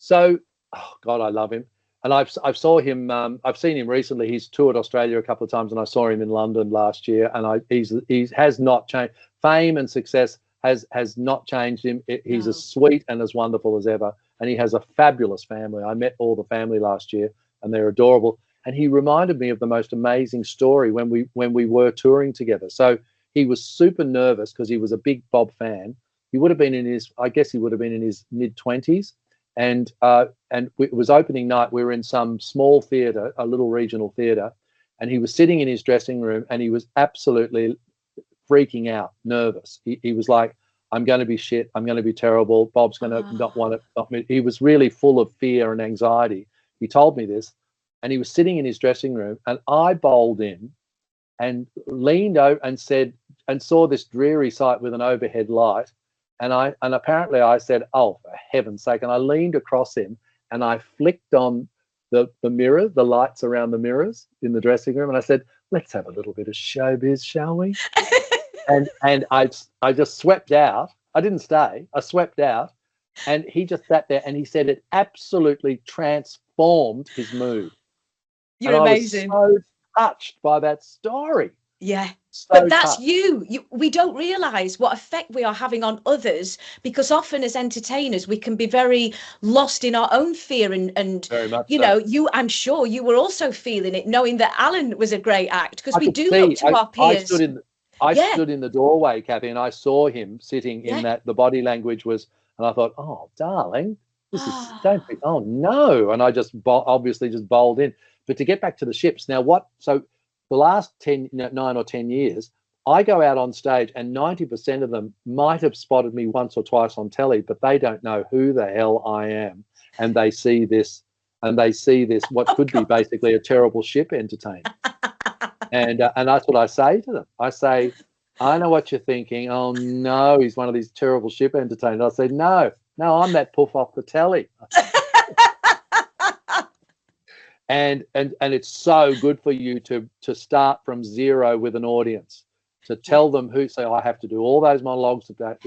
So, oh God, I love him, and I've saw him. I've seen him recently. He's toured Australia a couple of times, and I saw him in London last year. And he has not changed. Fame and success has not changed him. He's No. as sweet and as wonderful as ever, and he has a fabulous family. I met all the family last year, and they're adorable. And he reminded me of the most amazing story when we were touring together. So he was super nervous because he was a big Bob fan. He would have been in his, I guess he would have been in his mid-20s. And it was opening night. We were in some small theatre, a little regional theatre, and he was sitting in his dressing room, and he was absolutely freaking out, nervous. He was like, "I'm going to be shit. I'm going to be terrible. Bob's going to not want to." He was really full of fear and anxiety. He told me this, and he was sitting in his dressing room, and I bowled in and leaned out and said, and saw this dreary sight with an overhead light. And apparently I said, "Oh, for heaven's sake!" And I leaned across him and I flicked on the mirror, the lights around the mirrors in the dressing room, and I said, "Let's have a little bit of showbiz, shall we?" and I just swept out. I didn't stay. I swept out, and he just sat there, and he said it absolutely transformed his mood. You're and amazing. I was so touched by that story. Yeah. So But that's touched. we don't realize what effect we are having on others, because often as entertainers we can be very lost in our own fear, and Very much you so. know, I'm sure you were also feeling it, knowing that Alan was a great act, because I we could do see. look to our I peers. stood in the doorway, Cathy, and I saw him sitting in Yeah. that. The body language was, and I thought, "Oh, darling, this is don't be. Oh no!" And I just obviously just bowled in. But to get back to the ships now, so the last 9 or 10 years, I go out on stage, and 90% of them might have spotted me once or twice on telly, but they don't know who the hell I am, and they see this, what could be basically a terrible ship entertainer. And that's what I say to them. I say, "I know what you're thinking. Oh no, he's one of these terrible ship entertainers." I say, no, I'm that poof off the telly." And it's so good for you to start from zero with an audience, to tell them who. Say, I have to do all those monologues about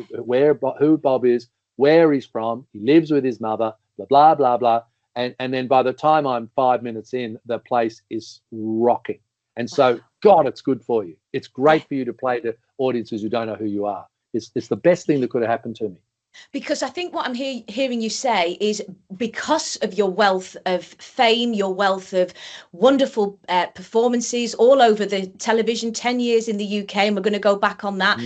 who Bob is, where he's from, he lives with his mother, blah blah blah blah. And then by the time I'm 5 minutes in, the place is rocking. And so, God, it's good for you. It's great for you to play to audiences who don't know who you are. It's the best thing that could have happened to me. Because I think what I'm hearing you say is, because of your wealth of fame, your wealth of wonderful performances all over the television, 10 years in the UK, and we're going to go back on that,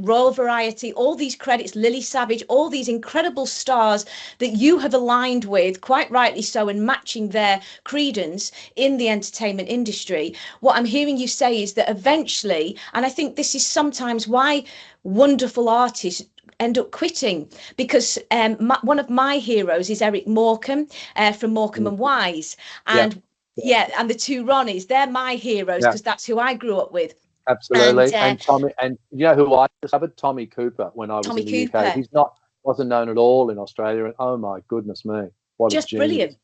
Royal Variety, all these credits, Lily Savage, all these incredible stars that you have aligned with, quite rightly so, and matching their credence in the entertainment industry. What I'm hearing you say is that eventually, and I think this is sometimes why wonderful artists end up quitting, because one of my heroes is Eric Morecambe from Morecambe and Wise, and and the two Ronnies, they're my heroes, because that's who I grew up with. Absolutely. And Tommy, and you know who I discovered? Tommy Cooper, when I was in the UK. He's wasn't known at all in Australia, and oh my goodness me, what just a genius.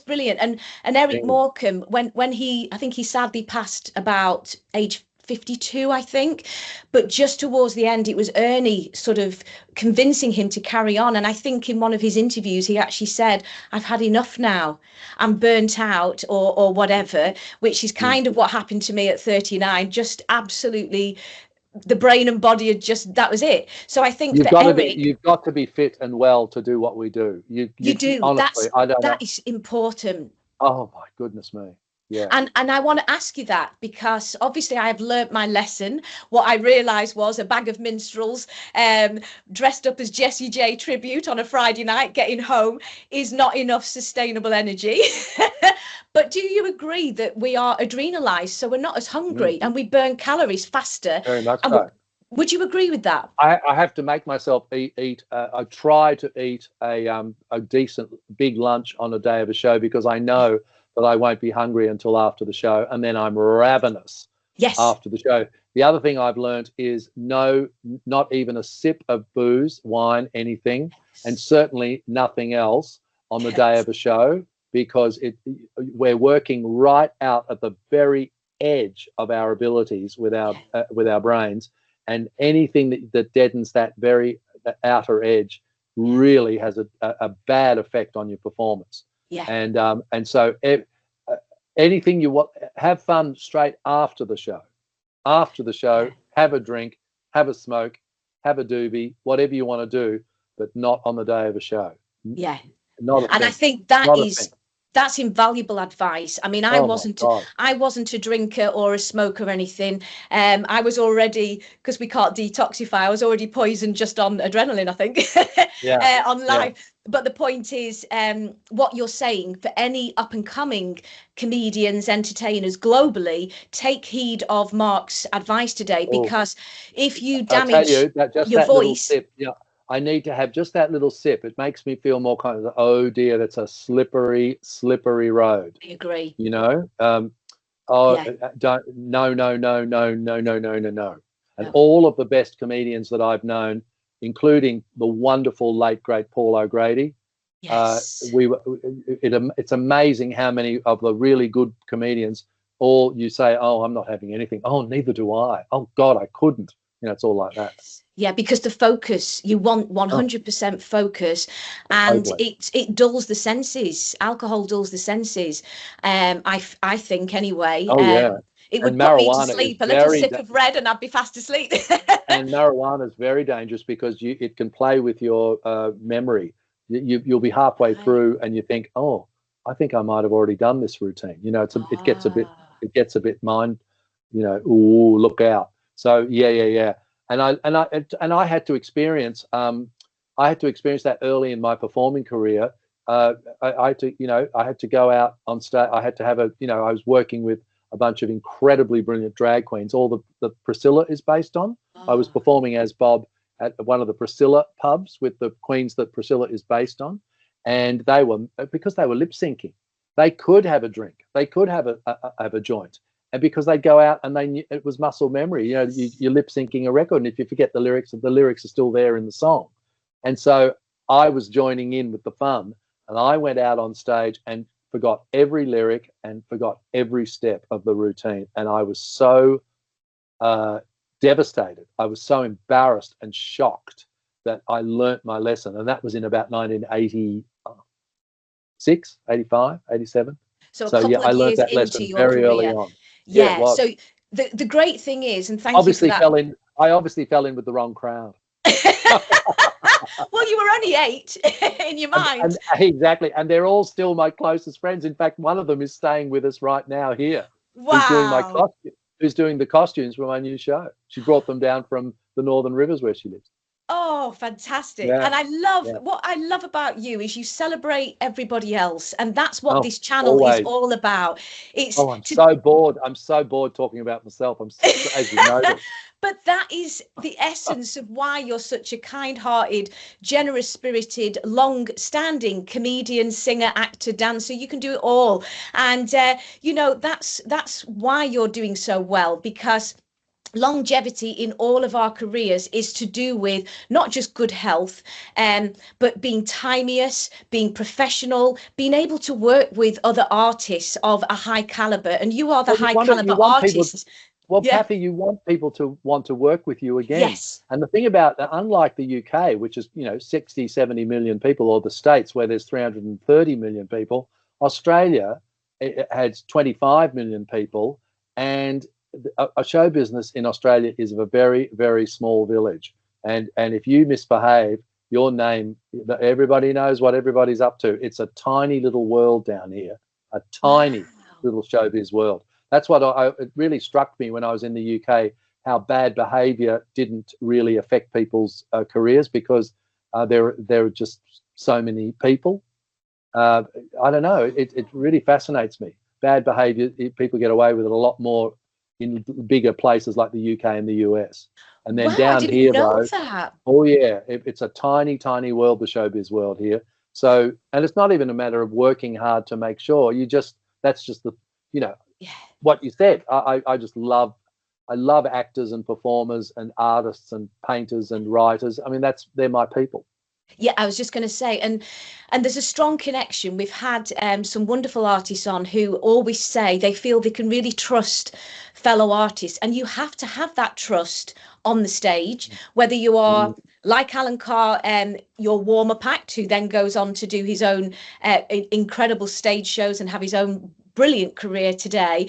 Brilliant. And Eric Morecambe, when he, I think he sadly passed about age 52, I think. But just towards the end, it was Ernie sort of convincing him to carry on. And I think in one of his interviews, he actually said, I've had enough now. I'm burnt out or whatever, which is kind of what happened to me at 39. Just absolutely, the brain and body had just, that was it. So I think You've got to be fit and well to do what we do. You do. Honestly, that is important. Oh my goodness me. Yeah. And I want to ask you that because obviously I have learnt my lesson. What I realised was a bag of minstrels dressed up as Jessie J tribute on a Friday night getting home is not enough sustainable energy. But do you agree that we are adrenalised, so we're not as hungry and we burn calories faster? Very much so. Would you agree with that? I have to make myself eat. I try to eat a decent big lunch on a day of a show because I know that I won't be hungry until after the show, and then I'm ravenous after the show. The other thing I've learned is not even a sip of booze, wine, anything, and certainly nothing else on the day of a show, because we're working right out at the very edge of our abilities with our brains, and anything that deadens that very outer edge really has a bad effect on your performance. Yeah. And so anything you want, have fun straight after the show. After the show, have a drink, have a smoke, have a doobie, whatever you want to do, but not on the day of a show. Yeah. Not a thing. And I think that's invaluable advice. I mean, I wasn't a drinker or a smoker or anything. I was already, because we can't detoxify, I was already poisoned just on adrenaline, I think, on live. Yeah. But the point is, what you're saying for any up and coming comedians, entertainers globally, take heed of Mark's advice today, because if you damage your voice. I need to have just that little sip. It makes me feel more kind of, oh dear, that's a slippery, slippery road. I agree. You know, no. And all of the best comedians that I've known, including the wonderful late great Paul O'Grady. It's amazing how many of the really good comedians, all you say, oh, I'm not having anything. Oh, neither do I. Oh God, I couldn't. You know, it's all like that. Yeah, because the focus, you want 100% focus, and it dulls the senses. Alcohol dulls the senses. I think anyway. It would put me to sleep. A little sip of red and I'd be fast asleep. And marijuana is very dangerous because it can play with your memory. You'll be halfway through and you think, oh, I think I might have already done this routine. You know, it gets a bit mind, you know, ooh, look out. So yeah. And I had to experience that early in my performing career. I had to go out on stage. I had to have I was working with a bunch of incredibly brilliant drag queens. All the Priscilla is based on. I was performing as Bob at one of the Priscilla pubs with the queens that Priscilla is based on, and because they were lip syncing, they could have a drink, they could have a joint. And because they'd go out and it was muscle memory, you know, you're lip syncing a record, and if you forget the lyrics are still there in the song. And so I was joining in with the fun, and I went out on stage and forgot every lyric and forgot every step of the routine. And I was so devastated. I was so embarrassed and shocked that I learnt my lesson. And that was in about 1986, 85, 87. So a couple of I learnt years that lesson into your very career. early on. Yeah. So the great thing is, and thank you for that. I obviously fell in with the wrong crowd. Well, you were only 8 in your mind. And exactly. And they're all still my closest friends. In fact, one of them is staying with us right now here. Wow. Who's doing the costumes for my new show. She brought them down from the Northern Rivers where she lives. Oh, fantastic. Yeah. And what I love about you is you celebrate everybody else. And that's what this channel is all about. I'm so bored. I'm so bored talking about myself. As you know. But that is the essence of why you're such a kind-hearted, generous-spirited, long-standing comedian, singer, actor, dancer. You can do it all. And, that's why you're doing so well, because longevity in all of our careers is to do with not just good health, but being timeous, being professional, being able to work with other artists of a high caliber. And you are the high caliber artist. Well, Yeah. Cathy, you want people to want to work with you again. Yes. And the thing about, unlike the UK, which is, 60, 70 million people, or the States where there's 330 million people, Australia it has 25 million people, and a show business in Australia is a very, very small village. And if you misbehave, your name, everybody knows what everybody's up to. It's a tiny little world down here, a tiny little showbiz world. That's what it really struck me when I was in the UK, how bad behaviour didn't really affect people's careers, because there are just so many people. I don't know. It really fascinates me. Bad behaviour, people get away with it a lot more in bigger places like the UK and the US. And then Wow, I down didn't here, know though, that. oh yeah, it's a tiny, tiny world, the showbiz world here. So, and it's not even a matter of working hard to make sure. That's just the, Yeah. what you said. I just love, I love actors and performers and artists and painters and writers. I mean, they're my people. Yeah, I was just going to say, and there's a strong connection. We've had some wonderful artists on who always say they feel they can really trust fellow artists, and you have to have that trust on the stage, whether you are like Alan Carr, your warm-up act, who then goes on to do his own incredible stage shows and have his own brilliant career today,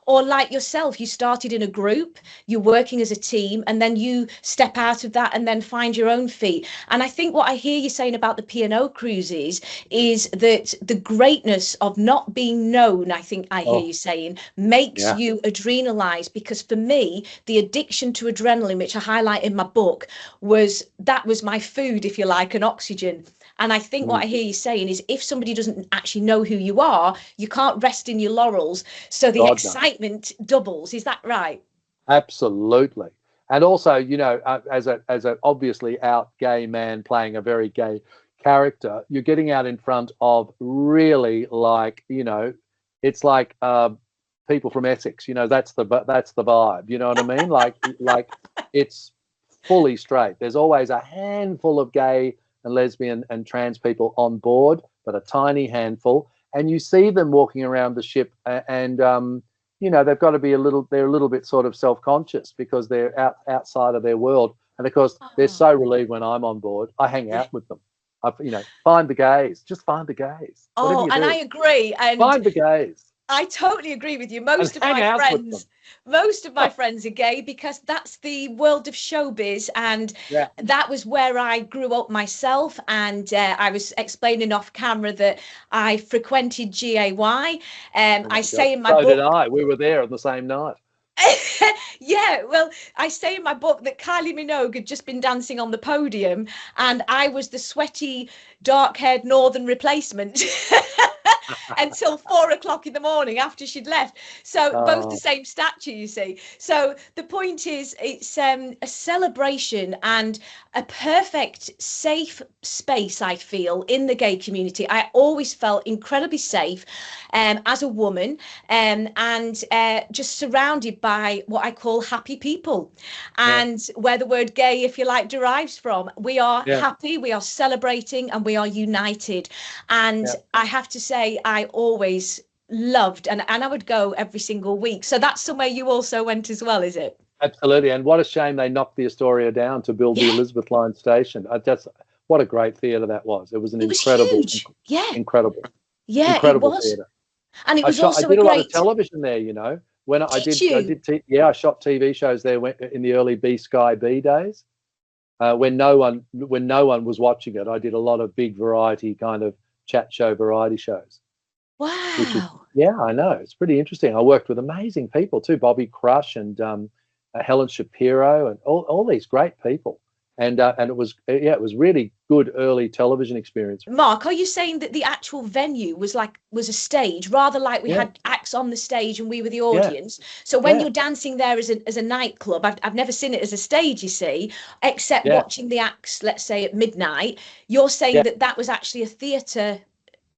or like yourself, you started in a group, you're working as a team, and then you step out of that and then find your own feet. And I think what I hear you saying about the P&O cruises is that the greatness of not being known, I think I hear you saying, makes you adrenalize. Because for me, the addiction to adrenaline, which I highlight in my book, was my food, if you like, and oxygen. And I think what I hear you saying is, if somebody doesn't actually know who you are, you can't rest in your laurels. So the excitement doubles. Is that right? Absolutely. And also, as a obviously out gay man playing a very gay character, you're getting out in front of really, like, it's like people from Essex. That's the vibe. You know what I mean? Like it's fully straight. There's always a handful of gay and lesbian and trans people on board, but a tiny handful. And you see them walking around the ship, and they've got to be they're a little bit sort of self-conscious, because they're outside of their world. And of course, they're so relieved when I'm on board. I hang out with them. Find the gays. Just find the gays. Oh, and I agree. And find the gays. I totally agree with you. Most of my friends are gay, because that's the world of showbiz, and that was where I grew up myself. And I was explaining off camera that I frequented GAY. I say in my book. So did I. We were there on the same night. Yeah, well, I say in my book that Kylie Minogue had just been dancing on the podium, and I was the sweaty, dark-haired northern replacement until 4 o'clock in the morning after she'd left. So both the same stature, you see. So the point is, it's a celebration and a perfect safe space, I feel, in the gay community. I always felt incredibly safe as a woman, and just surrounded by what I call happy people, and where the word gay, if you like, derives from. We are happy, we are celebrating, and we are united. And I have to say, I always loved, and I would go every single week. So that's somewhere you also went as well, is it? Absolutely. And what a shame they knocked the Astoria down to build the Elizabeth Line station. What a great theatre that was. It was incredible. Huge. Incredible. Yeah, incredible it was. theatre. And it was I also did a lot great of television there, when I shot TV shows there in the early B Sky B days, when no one was watching it. I did a lot of big variety kind of chat show variety shows. Wow. I know, it's pretty interesting. I worked with amazing people too, Bobby Crush and Helen Shapiro and all these great people. And it was really good early television experience. Mark, are you saying that the actual venue was a stage, rather like we had acts on the stage and we were the audience? So when you're dancing there as a nightclub, I've never seen it as a stage, you see, except watching the acts, let's say at midnight. You're saying that was actually a theatre.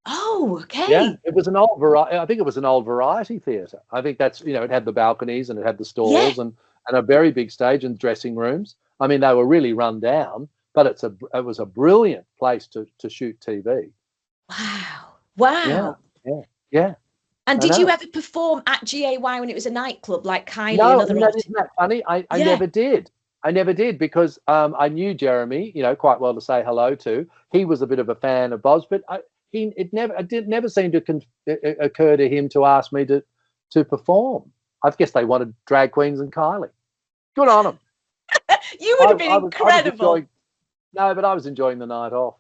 Oh, okay. Yeah, it was an old variety. I think it was an old variety theatre. I think that's it had the balconies and it had the stalls and a very big stage and dressing rooms. I mean, they were really run down, but it was a brilliant place to shoot TV. Wow. Yeah. And I did you know. ever perform at GAY when it was a nightclub like Kylie and No, other and that, artists? isn't that funny? I Yeah. never did. I never did because I knew Jeremy, quite well to say hello to. He was a bit of a fan of Bob's, but it never seemed to occur to him to ask me to perform. I guess they wanted drag queens and Kylie. Good on them. You would have been I was incredible. enjoying. No, but I was enjoying the night off.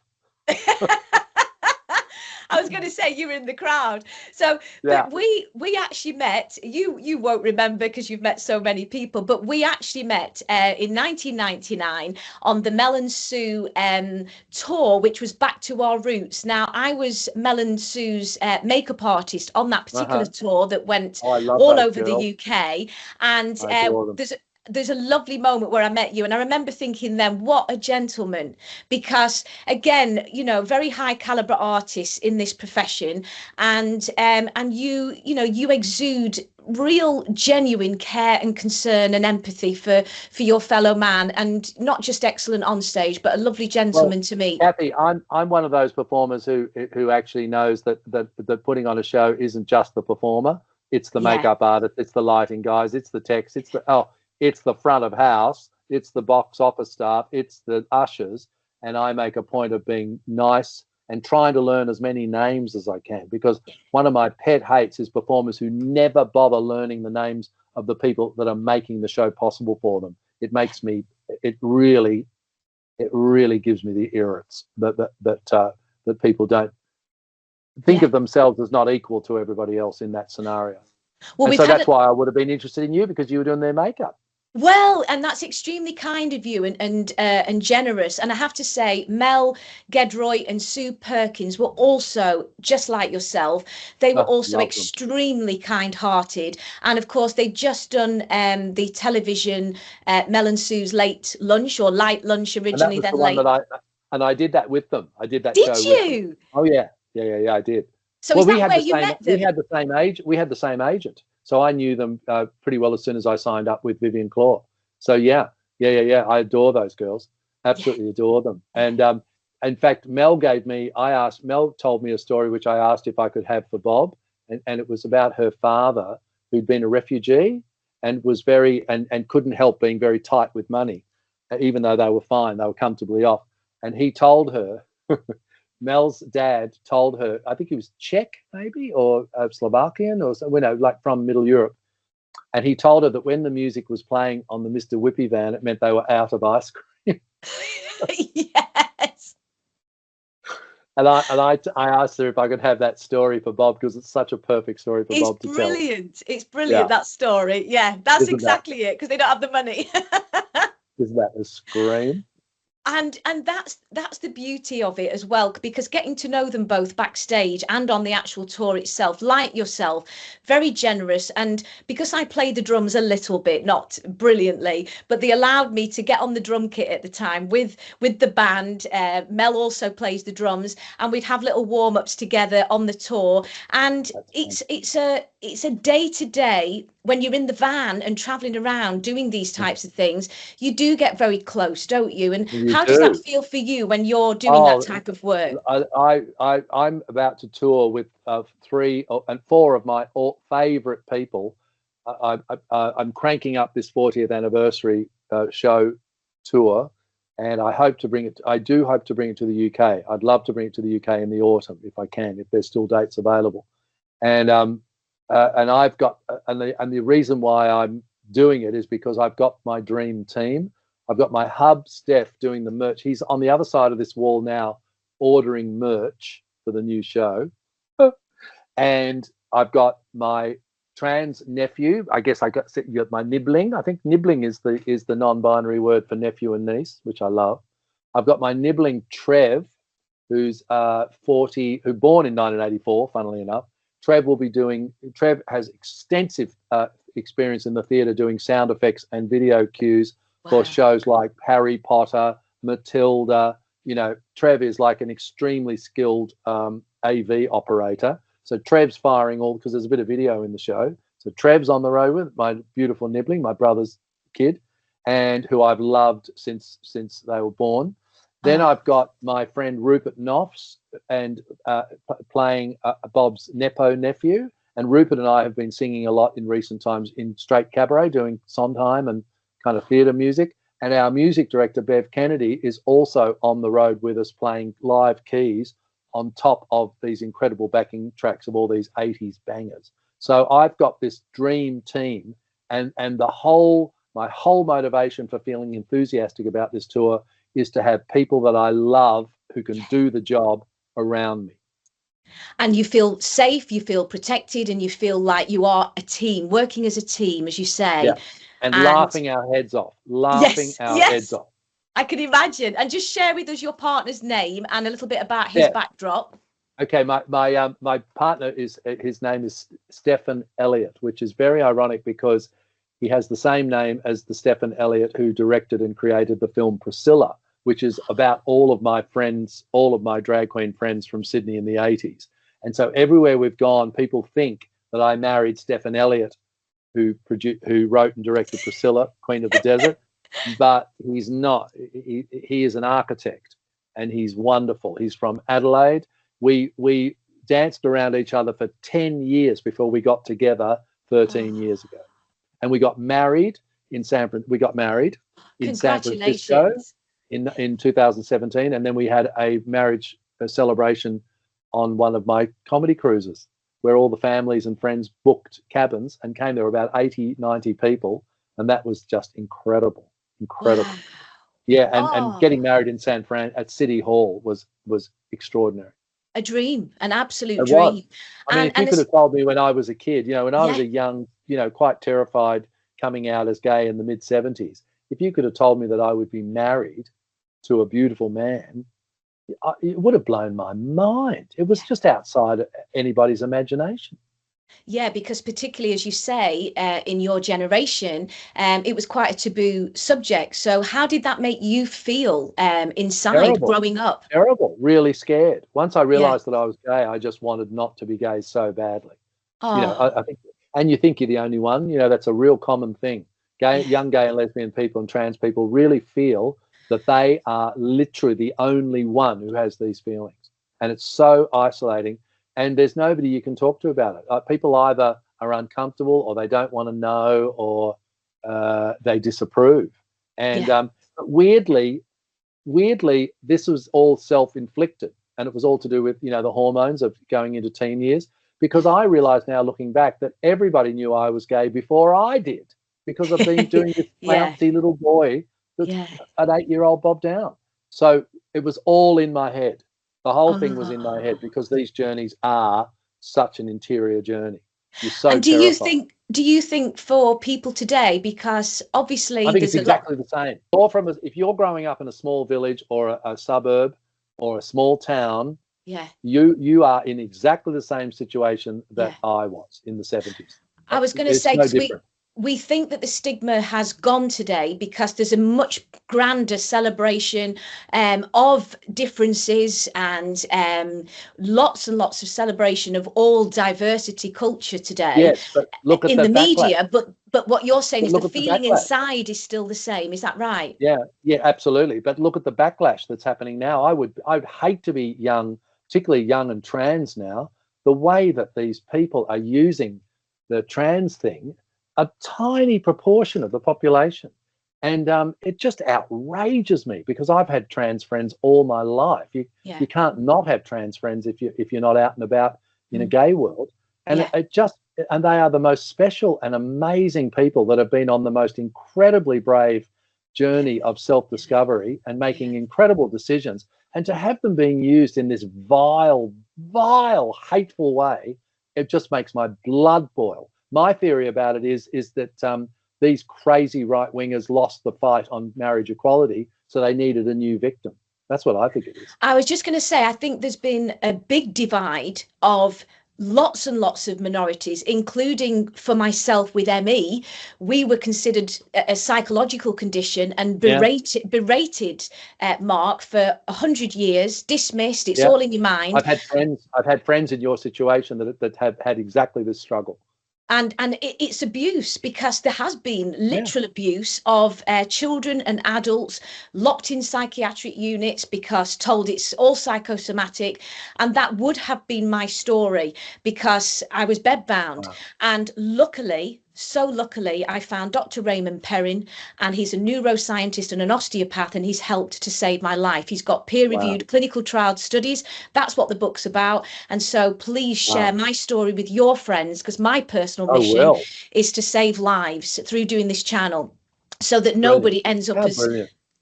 I was going to say you were in the crowd. So, Yeah. but we actually met. You won't remember because you've met so many people. But we actually met in 1999 on the Mel and Sue tour, which was Back to Our Roots. Now, I was Mel and Sue's makeup artist on that particular tour that went Oh, I love all those over girls. the UK. And I adore them. there's a lovely moment where I met you, and I remember thinking then, what a gentleman, because again, very high caliber artists in this profession, and you exude real genuine care and concern and empathy for your fellow man, and not just excellent on stage, but a lovely gentleman to meet. Cathy, I'm one of those performers who actually knows that putting on a show isn't just the performer. It's the makeup artist, it's the lighting guys, it's the text, it's the front of house, it's the box office staff, it's the ushers, and I make a point of being nice and trying to learn as many names as I can, because one of my pet hates is performers who never bother learning the names of the people that are making the show possible for them. It really gives me the irrits that people don't think of themselves as not equal to everybody else in that scenario. Well, so that's why I would have been interested in you, because you were doing their makeup. Well, and that's extremely kind of you and generous. And I have to say, Mel Gedroy and Sue Perkins were also just like yourself. They were also extremely kind-hearted. And of course, they'd just done the television Mel and Sue's Late Lunch, or Light Lunch originally, and that was then the Late. And I did that with them. I did that show with them. Did you? Oh yeah, I did. So is that where you met them? We had the same age. We had the same agent. So I knew them pretty well as soon as I signed up with Vivian Claw. So yeah. I adore those girls. Absolutely adore them. And in fact, Mel told me a story which I asked if I could have for Bob, and it was about her father who'd been a refugee and was and couldn't help being very tight with money, even though they were fine, they were comfortably off. And he told her, Mel's dad told her, I think he was Czech maybe, or Slovakian, or like from Middle Europe. And he told her that when the music was playing on the Mr. Whippy van, it meant they were out of ice cream. Yes. And I asked her if I could have that story for Bob, because it's such a perfect story for Bob to tell. It's brilliant, that story. Yeah, that's exactly it, because they don't have the money. Isn't that a scream? And that's the beauty of it as well, because getting to know them both backstage and on the actual tour itself, like yourself, very generous. And because I played the drums a little bit, not brilliantly, but they allowed me to get on the drum kit at the time with the band. Mel also plays the drums, and we'd have little warm-ups together on the tour. And it's a day-to-day, when you're in the van and traveling around doing these types of things, you do get very close, don't you? And how does that feel for you when you're doing that type of work? I'm about to tour with 3 and 4 of my favorite people. I'm cranking up this 40th anniversary show tour, and I hope to bring it. I do hope to bring it to the UK. I'd love to bring it to the UK in the autumn if I can, if there's still dates available. And I've got and the reason why I'm doing it is because I've got my dream team. I've got my hub, Steph, doing the merch. He's on the other side of this wall now, ordering merch for the new show. And I've got my trans nephew. I guess you got my nibbling. I think nibbling is the non-binary word for nephew and niece, which I love. I've got my nibbling Trev, who's 40, who born in 1984, funnily enough. Trev has extensive experience in the theatre doing sound effects and video cues for shows like Harry Potter, Matilda. Trev is like an extremely skilled AV operator. So Trev's firing all, because there's a bit of video in the show. So Trev's on the road with my beautiful nibbling, my brother's kid, and who I've loved since they were born. Then I've got my friend Rupert Knopfs and playing Bob's Nepo nephew, And Rupert and I have been singing a lot in recent times in straight cabaret, doing Sondheim and kind of theatre music. And our music director, Bev Kennedy, is also on the road with us playing live keys on top of these incredible backing tracks of all these 80s bangers. So I've got this dream team, and my whole motivation for feeling enthusiastic about this tour is to have people that I love who can do the job around me. And you feel safe, you feel protected, and you feel like you are a team, working as a team, as you say. Yeah. And laughing our heads off, heads off. I can imagine. And just share with us your partner's name and a little bit about his backdrop. Okay, my partner his name is Stephen Elliott, which is very ironic because he has the same name as the Stephen Elliott who directed and created the film Priscilla, which is about all of my drag queen friends from Sydney in the 80s. And so everywhere we've gone, people think that I married Stephen Elliott, who wrote and directed Priscilla, Queen of the Desert, but he's not. He is an architect, and he's wonderful. He's from Adelaide. We danced around each other for 10 years before we got together 13 years ago, and we got married in San Francisco in 2017, and then we had a marriage celebration on one of my comedy cruises, where all the families and friends booked cabins and came. There were about 80, 90 people, and that was just incredible. Wow. Yeah, and getting married in San Fran at City Hall was extraordinary. A dream, an absolute dream. I mean, if you could have told me when I was a kid, when I was a young, quite terrified, coming out as gay in the mid-70s, if you could have told me that I would be married to a beautiful man, it would have blown my mind. It was just outside anybody's imagination. Yeah, because particularly, as you say, in your generation, it was quite a taboo subject. So how did that make you feel inside growing up? Terrible, really scared. Once I realised that I was gay, I just wanted not to be gay so badly. I think, and you think you're the only one. That's a real common thing. Young gay and lesbian people and trans people really feel that they are literally the only one who has these feelings. And it's so isolating. And there's nobody you can talk to about it. People either are uncomfortable, or they don't want to know, or they disapprove. And weirdly, this was all self-inflicted, and it was all to do with the hormones of going into teen years. Because I realise now, looking back, that everybody knew I was gay before I did, because I've been doing this bouncy little boy that's an 8-year-old Bob Downe. So it was all in my head. The whole thing was in my head, because these journeys are such an interior journey. You're so and terrified. Do you think for people today, because obviously I think it's exactly the same. If you're growing up in a small village or a suburb or a small town, you are in exactly the same situation that I was in the 70s. I was going to say, we think that the stigma has gone today because there's a much grander celebration of differences, and lots and lots of celebration of all diversity culture today. Yes, but look at in the media. But what you're saying is the feeling inside is still the same. Is that right? Yeah, absolutely. But look at the backlash that's happening now. I'd hate to be young, particularly young and trans now. The way that these people are using the trans thing, a tiny proportion of the population, and it just outrages me, because I've had trans friends all my life. You can't not have trans friends if you're not out and about in a gay world, and and they are the most special and amazing people that have been on the most incredibly brave journey of self-discovery and making incredible decisions, and to have them being used in this vile, hateful way, it just makes my blood boil. My theory about it is that these crazy right-wingers lost the fight on marriage equality, so they needed a new victim. That's what I think it is. I was just going to say, I think there's been a big divide of lots and lots of minorities, including for myself with ME. We were considered a psychological condition and berated Mark, for 100 years, dismissed. It's all in your mind. I've had friends in your situation that have had exactly this struggle. and it's abuse, because there has been Yeah. literal abuse of children and adults locked in psychiatric units because told it's all psychosomatic. And that would have been my story, because I was bedbound. Wow. And luckily, so luckily, I found Dr. Raymond Perrin, and he's a neuroscientist and an osteopath, and he's helped to save my life. He's got peer-reviewed clinical trial studies. That's what the book's about. And so please share my story with your friends, because my personal mission is to save lives through doing this channel, so that nobody ends up as,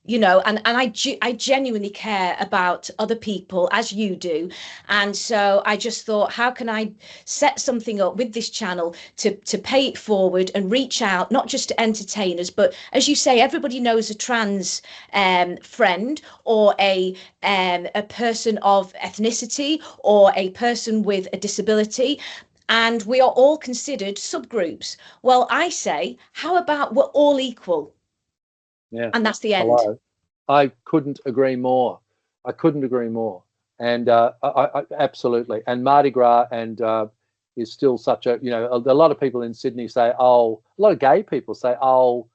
you know, and I genuinely care about other people, as you do. And so I just thought, how can I set something up with this channel to pay it forward and reach out, not just to entertainers, but as you say, everybody knows a trans friend, or a person of ethnicity, or a person with a disability. And we are all considered subgroups. Well, I say, how about we're all equal? Yeah. And that's the end. Hello. I couldn't agree more. I couldn't agree more. And I absolutely. And Mardi Gras is still such a, you know, a lot of people in Sydney say, oh, a lot of gay people say, oh,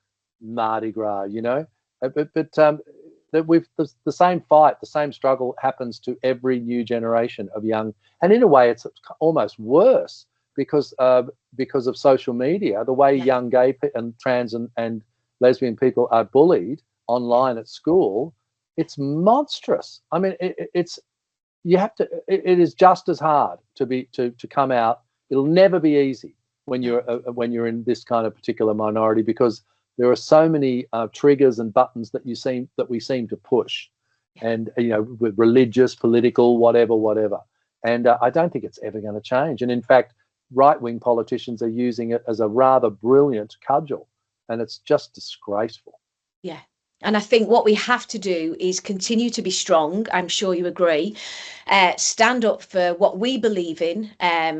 Mardi Gras, you know. But the same fight, the same struggle happens to every new generation of young. And in a way, it's almost worse because of social media, the way young gay and trans and lesbian people are bullied online at school. It's monstrous. I mean, it is just as hard to come out. It'll never be easy when you're in this kind of particular minority, because there are so many triggers and buttons that we seem to push, and you know, with religious, political, whatever. And I don't think it's ever going to change. And in fact, right-wing politicians are using it as a rather brilliant cudgel, and it's just disgraceful. Yeah. And I think what we have to do is continue to be strong. I'm sure you agree. Stand up for what we believe in,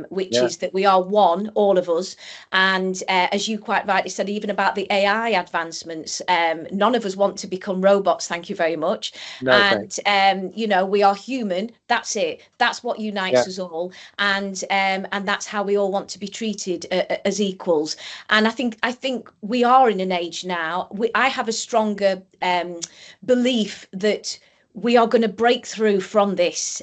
which is that we are one, all of us. And as you quite rightly said, even about the AI advancements, none of us want to become robots. Thank you very much. No, and you know, we are human. That's it. That's what unites us all. And that's how we all want to be treated as equals. And I think we are in an age now. I have a stronger belief that we are going to break through from this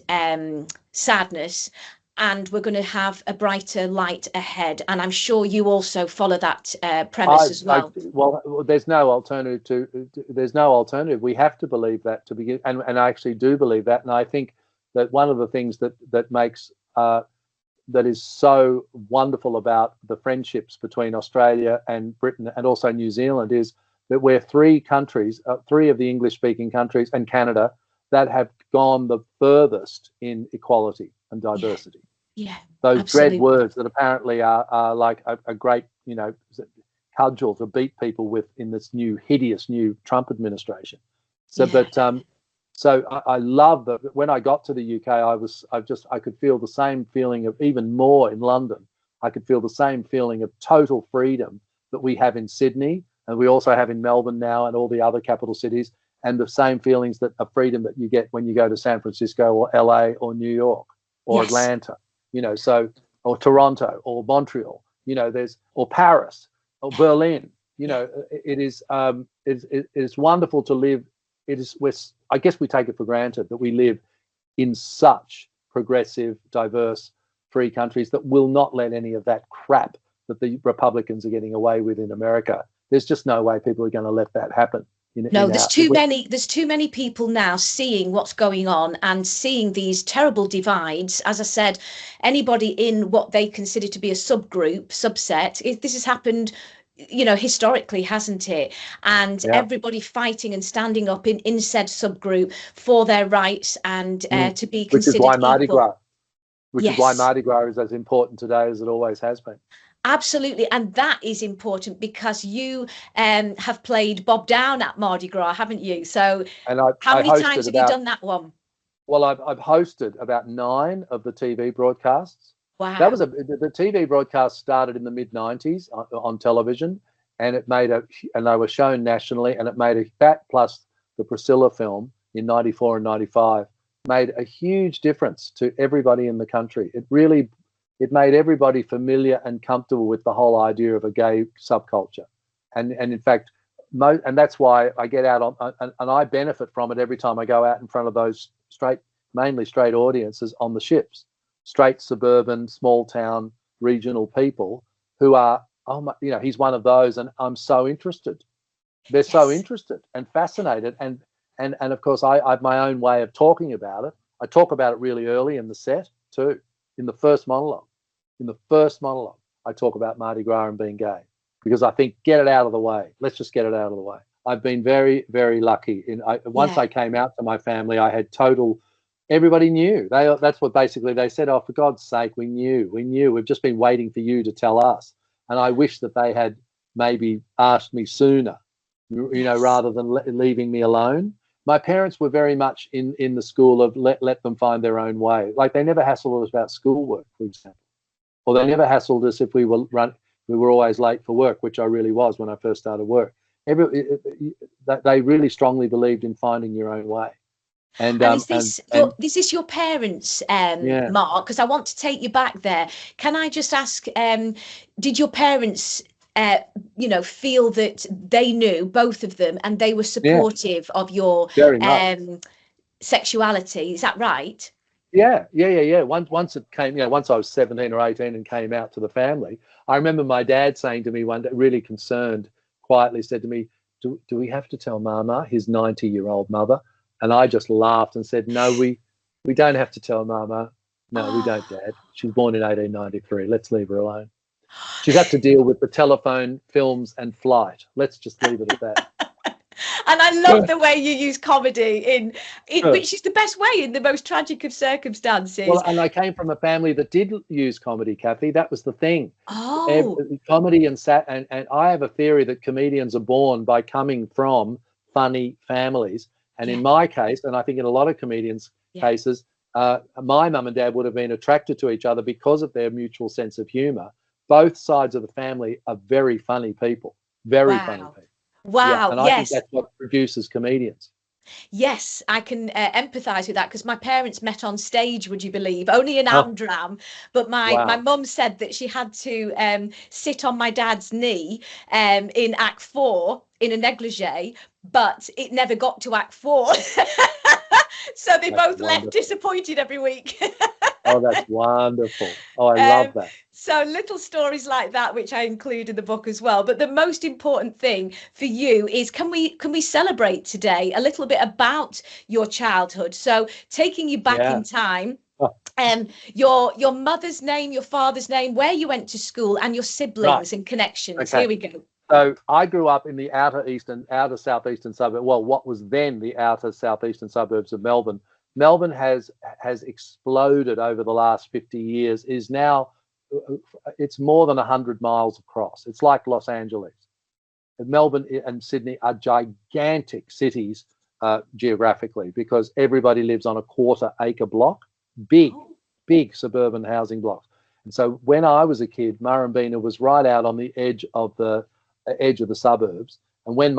sadness, and we're going to have a brighter light ahead. And I'm sure you also follow that premise as well. Well, there's no alternative. We have to believe that to begin, and I actually do believe that. And I think that one of the things that makes that is so wonderful about the friendships between Australia and Britain and also New Zealand is that we're three countries, three of the English-speaking countries and Canada, that have gone the furthest in equality and diversity. Yeah, those absolutely. dread words that apparently are like a great, you know, cudgel to beat people with in this hideous new Trump administration. So, so I love that. When I got to the UK, I could feel the same feeling of, even more in London, I could feel the same feeling of total freedom that we have in Sydney, and we also have in Melbourne now and all the other capital cities, and the same feelings of freedom that you get when you go to San Francisco or LA or New York or Atlanta, you know, so, or Toronto or Montreal, you know, or Paris or Berlin, you know, it's wonderful to live. I guess we take it for granted that we live in such progressive, diverse, free countries that will not let any of that crap that the Republicans are getting away with in America. There's just no way people are going to let that happen. There's too many people now seeing what's going on and seeing these terrible divides. As I said, anybody in what they consider to be a subset, this has happened, you know, historically, hasn't it? And everybody fighting and standing up in said subgroup for their rights and to be considered equal. Which is why Mardi Gras is as important today as it always has been. Absolutely. And that is important because you have played Bob Downe at Mardi Gras, haven't you? So how many times have you done that one? Well, I've hosted about 9 of the TV broadcasts. Wow. That was the TV broadcast started in the mid-90s on television, and and they were shown nationally, and it made that plus the Priscilla film in 94 and 95 made a huge difference to everybody in the country. it made everybody familiar and comfortable with the whole idea of a gay subculture. And in fact, and that's why I get out on, and I benefit from it every time I go out in front of those mainly straight audiences on the ships, straight suburban, small town, regional people who are, oh my, he's one of those, and I'm so interested. They're so interested and fascinated, and of course I have my own way of talking about it. I talk about it really early in the set too. In the first monologue, I talk about Mardi Gras and being gay, because I think, get it out of the way. Let's just get it out of the way. I've been very, very lucky. Once I came out to my family, I had total. Everybody knew. That's what basically they said. Oh, for God's sake, we knew. We've just been waiting for you to tell us. And I wish that they had maybe asked me sooner, rather than leaving me alone. My parents were very much in the school of let them find their own way. Like, they never hassled us about schoolwork, for example, or they never hassled us if we were always late for work, which I really was when I first started work. They really strongly believed in finding your own way. And is this your parents, Mark? Because I want to take you back there. Can I just ask, did your parents feel that they knew, both of them, and they were supportive of your sexuality? Is that right? Yeah. Once it came, once I was 17 or 18 and came out to the family, I remember my dad saying to me one day, really concerned, quietly said to me, do we have to tell Mama, his 90-year-old mother? And I just laughed and said, no, we don't have to tell Mama. No, we don't, Dad. She was born in 1893. Let's leave her alone. She's had to deal with the telephone, films, and flight. Let's just leave it at that. And I love the way you use comedy in which is the best way in the most tragic of circumstances. Well, and I came from a family that did use comedy, Cathy. That was the thing. Oh. Comedy and I have a theory that comedians are born by coming from funny families. And in my case, and I think in a lot of comedians' cases, my mum and dad would have been attracted to each other because of their mutual sense of humour. Both sides of the family are very funny people, funny people. Wow, and I think that's what produces comedians. Yes, I can empathise with that, because my parents met on stage, would you believe, only in Amdram. But my mum said that she had to sit on my dad's knee in Act 4 in a negligee, but it never got to Act 4. So they both left disappointed every week. Oh, that's wonderful. Oh, I love that. So little stories like that, which I include in the book as well. But the most important thing for you is, can we celebrate today a little bit about your childhood? So taking you back in time, your mother's name, your father's name, where you went to school, and your siblings and connections. Okay. Here we go. So I grew up in the outer southeastern suburb. Well, what was then the outer southeastern suburbs of Melbourne. Melbourne has exploded over the last 50 years. Is now, it's more than 100 miles across. It's like Los Angeles. Melbourne and Sydney are gigantic cities geographically, because everybody lives on a quarter-acre block, big suburban housing blocks. And so when I was a kid, Murrumbeena was right out on the edge of the suburbs. And when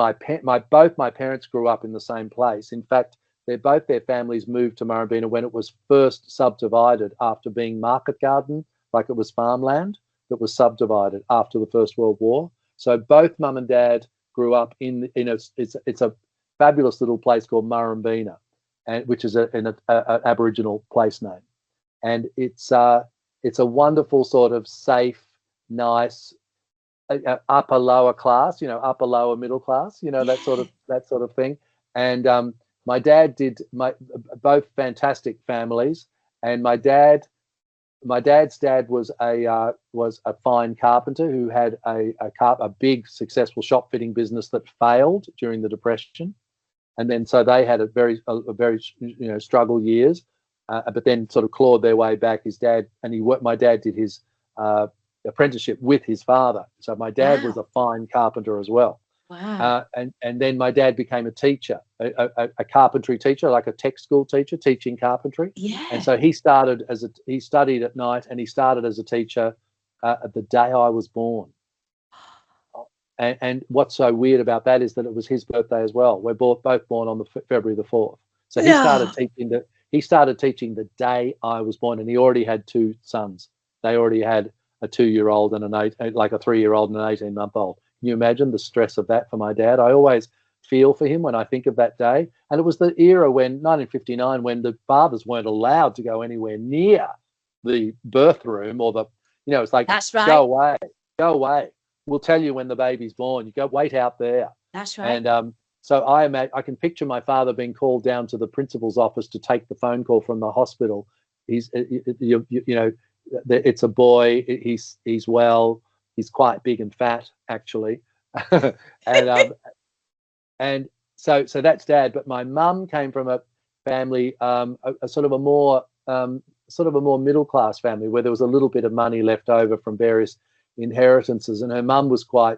both my parents grew up in the same place, in fact, both their families moved to Murrumbeena when it was first subdivided after being market garden, like it was farmland that was subdivided after the First World War. So both mum and dad grew up in it's a fabulous little place called Murrumbeena, which is an Aboriginal place name, and it's a wonderful sort of safe, nice, upper lower class, upper lower middle class, that sort of thing. And my dad did both fantastic families, and my dad's dad was a fine carpenter who had a big successful shop fitting business that failed during the Depression, and then so they had a very struggle years, but then sort of clawed their way back. His dad my dad did his apprenticeship with his father, so my dad was a fine carpenter as well. Wow. And then my dad became a teacher, a carpentry teacher, like a tech school teacher, teaching carpentry. Yeah. And so he studied at night, and he started as a teacher the day I was born. And what's so weird about that is that it was his birthday as well. We're both born on February the 4th. So he started teaching the day I was born, and he already had 2 sons they already had a 2-year-old and like a 3-year-old and an 18-month-old. Can you imagine the stress of that for my dad? I always feel for him when I think of that day. And it was the era when 1959, when the fathers weren't allowed to go anywhere near the birth room or the, it's like, that's right. Go away. We'll tell you when the baby's born. You go wait out there. That's right. And so I can picture my father being called down to the principal's office to take the phone call from the hospital. It's a boy. He's well. He's quite big and fat, actually. And so that's Dad. But my mum came from a family, a sort of a more middle class family, where there was a little bit of money left over from various inheritances, and her mum was quite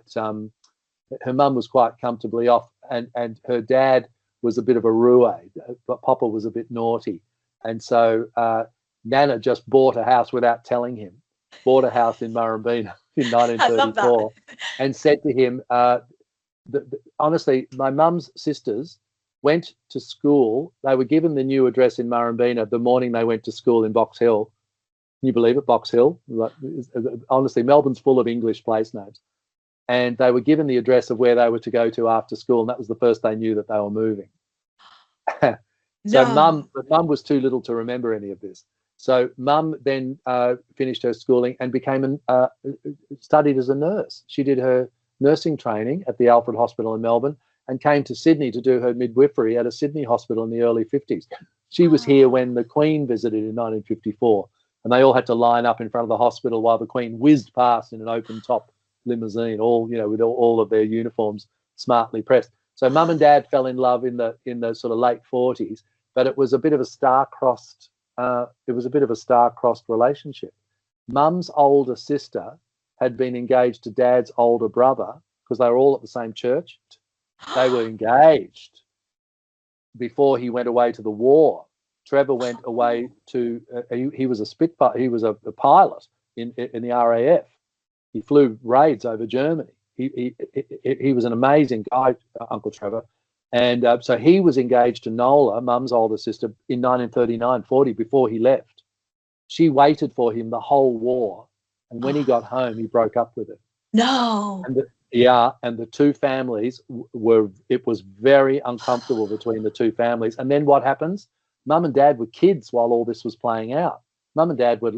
comfortably off, and her dad was a bit of a roue, but Papa was a bit naughty, and so Nana just bought a house without telling him. Bought a house in Murrumbeena in 1934, and said to him, honestly, my mum's sisters went to school. They were given the new address in Murrumbeena the morning they went to school in Box Hill. Can you believe it? Box Hill. Honestly, Melbourne's full of English place names. And they were given the address of where they were to go to after school, and that was the first they knew that they were moving. So Mum was too little to remember any of this. So Mum then finished her schooling and studied as a nurse. She did her nursing training at the Alfred Hospital in Melbourne and came to Sydney to do her midwifery at a Sydney hospital in the early 50s. She was here when the Queen visited in 1954, and they all had to line up in front of the hospital while the Queen whizzed past in an open-top limousine, all with all of their uniforms smartly pressed. So Mum and Dad fell in love in the sort of late 40s, but it was a bit of a star-crossed relationship. Mum's older sister had been engaged to Dad's older brother because they were all at the same church. They were engaged before he went away to the war. Trevor went away to he was a Spitfire. He was a pilot in the RAF. He flew raids over Germany. He was an amazing guy, Uncle Trevor. And so he was engaged to Nola, Mum's older sister, in 1939-40 before he left. She waited for him the whole war. And when he got home, he broke up with her. No. And the two families it was very uncomfortable between the two families. And then what happens? Mum and Dad were kids while all this was playing out. Mum and Dad were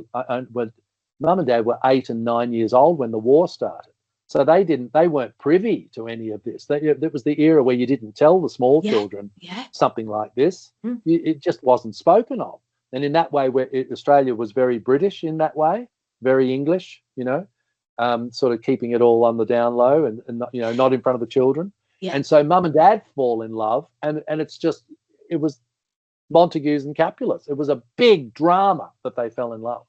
8 and 9 years old when the war started. So they weren't privy to any of this. That was the era where you didn't tell the small children something like this. It just wasn't spoken of. And in that way, Australia was very British in that way, very English, sort of keeping it all on the down low and not in front of the children. Yeah. And so Mum and Dad fall in love, and it was Montagues and Capulets. It was a big drama that they fell in love.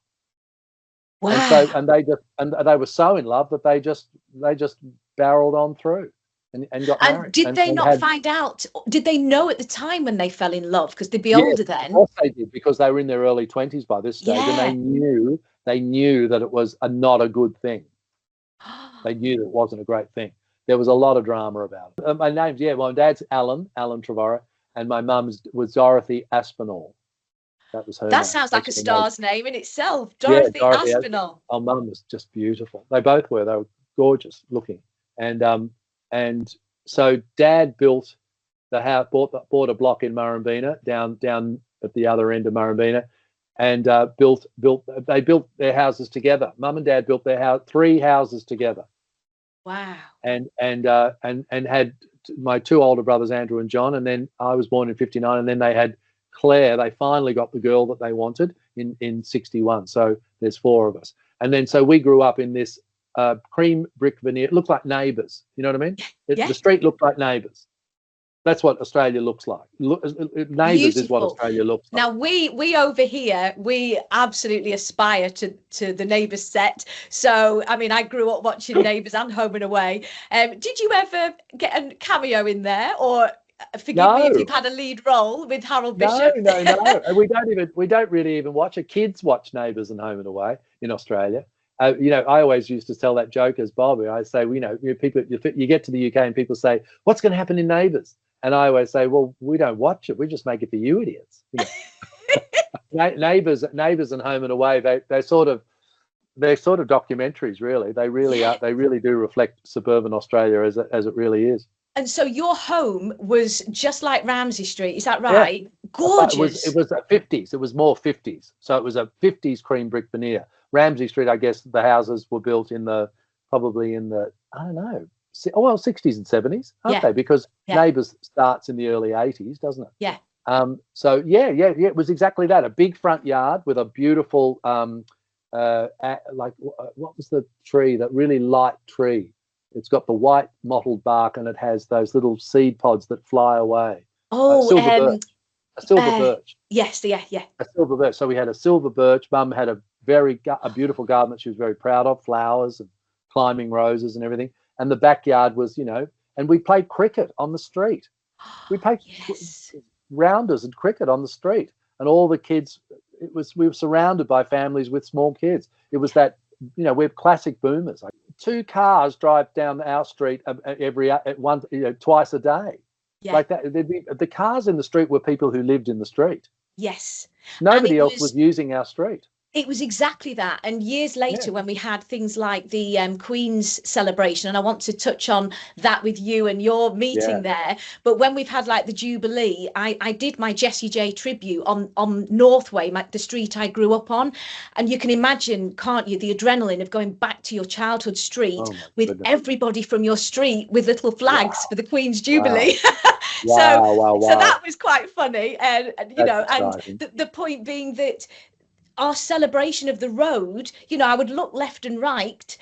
Wow. And they were so in love that they just barreled on through and got married. And did they not find out? Did they know at the time when they fell in love? Because they'd be older then. Of course they did, because they were in their early 20s by this stage, and they knew that it was not a good thing. They knew that it wasn't a great thing. There was a lot of drama about it. My name's my dad's Alan Trevorrow, and my mum's was Dorothy Aspinall. That was her. That sounds like a star's name in itself. Dorothy Aspinall. Our mum was just beautiful. They both were. They were gorgeous looking. And so Dad built the house, bought a block in Murrumbeena, down at the other end of Murrumbeena, and they built their houses together. Mum and Dad built their house, 3 houses together. Wow. And had my 2 older brothers, Andrew and John, and then I was born in 59, and then they had Claire. They finally got the girl that they wanted in 61. So there's 4 of us. And then so we grew up in this cream brick veneer. It looked like Neighbours. You know what I mean? The street looked like Neighbours. That's what Australia looks like. Neighbours is what Australia looks like. Now we over here, we absolutely aspire to the Neighbours set. So I mean, I grew up watching Neighbours and Home and Away. Did you ever get a cameo in there, or forgive me if you've had a lead role with Harold Bishop? No. We don't really even watch it. Kids watch Neighbours and Home and Away in Australia. I always used to tell that joke as Bobby. I say, people, you get to the UK and people say, what's going to happen in Neighbours? And I always say, well, we don't watch it. We just make it for you idiots. Neighbours and Home and Away, they sort of, they're sort of documentaries, really. They really are. They really do reflect suburban Australia as it really is. And so your home was just like Ramsay Street, is that Yeah. right? Gorgeous. It was a 50s. It was more 50s. So it was a 50s cream brick veneer. Ramsay Street, I guess the houses were built probably in the, I don't know, 60s and 70s, aren't they? Because Neighbours starts in the early 80s, doesn't it? Yeah. So it was exactly that. A big front yard with a beautiful, what was the tree? That really light tree. It's got the white mottled bark and it has those little seed pods that fly away. Oh, a silver birch. Yes, yeah. A silver birch. So we had a silver birch. Mum had a beautiful garden that she was very proud of, flowers and climbing roses and everything. And the backyard was, and we played cricket on the street. We played rounders and cricket on the street. And all the kids, we were surrounded by families with small kids. It was that, we're classic boomers. Like 2 cars drive down our street twice a day. Yeah. Like that. The cars in the street were people who lived in the street. Yes. Nobody else was using our street. It was exactly that. And years later, when we had things like the Queen's celebration, and I want to touch on that with you and your meeting there. But when we've had like the Jubilee, I did my Jessie J tribute on Northway, the street I grew up on. And you can imagine, can't you, the adrenaline of going back to your childhood street with everybody from your street with little flags for the Queen's Jubilee. Wow. So that was quite funny. And the point being that our celebration of the road, I would look left and right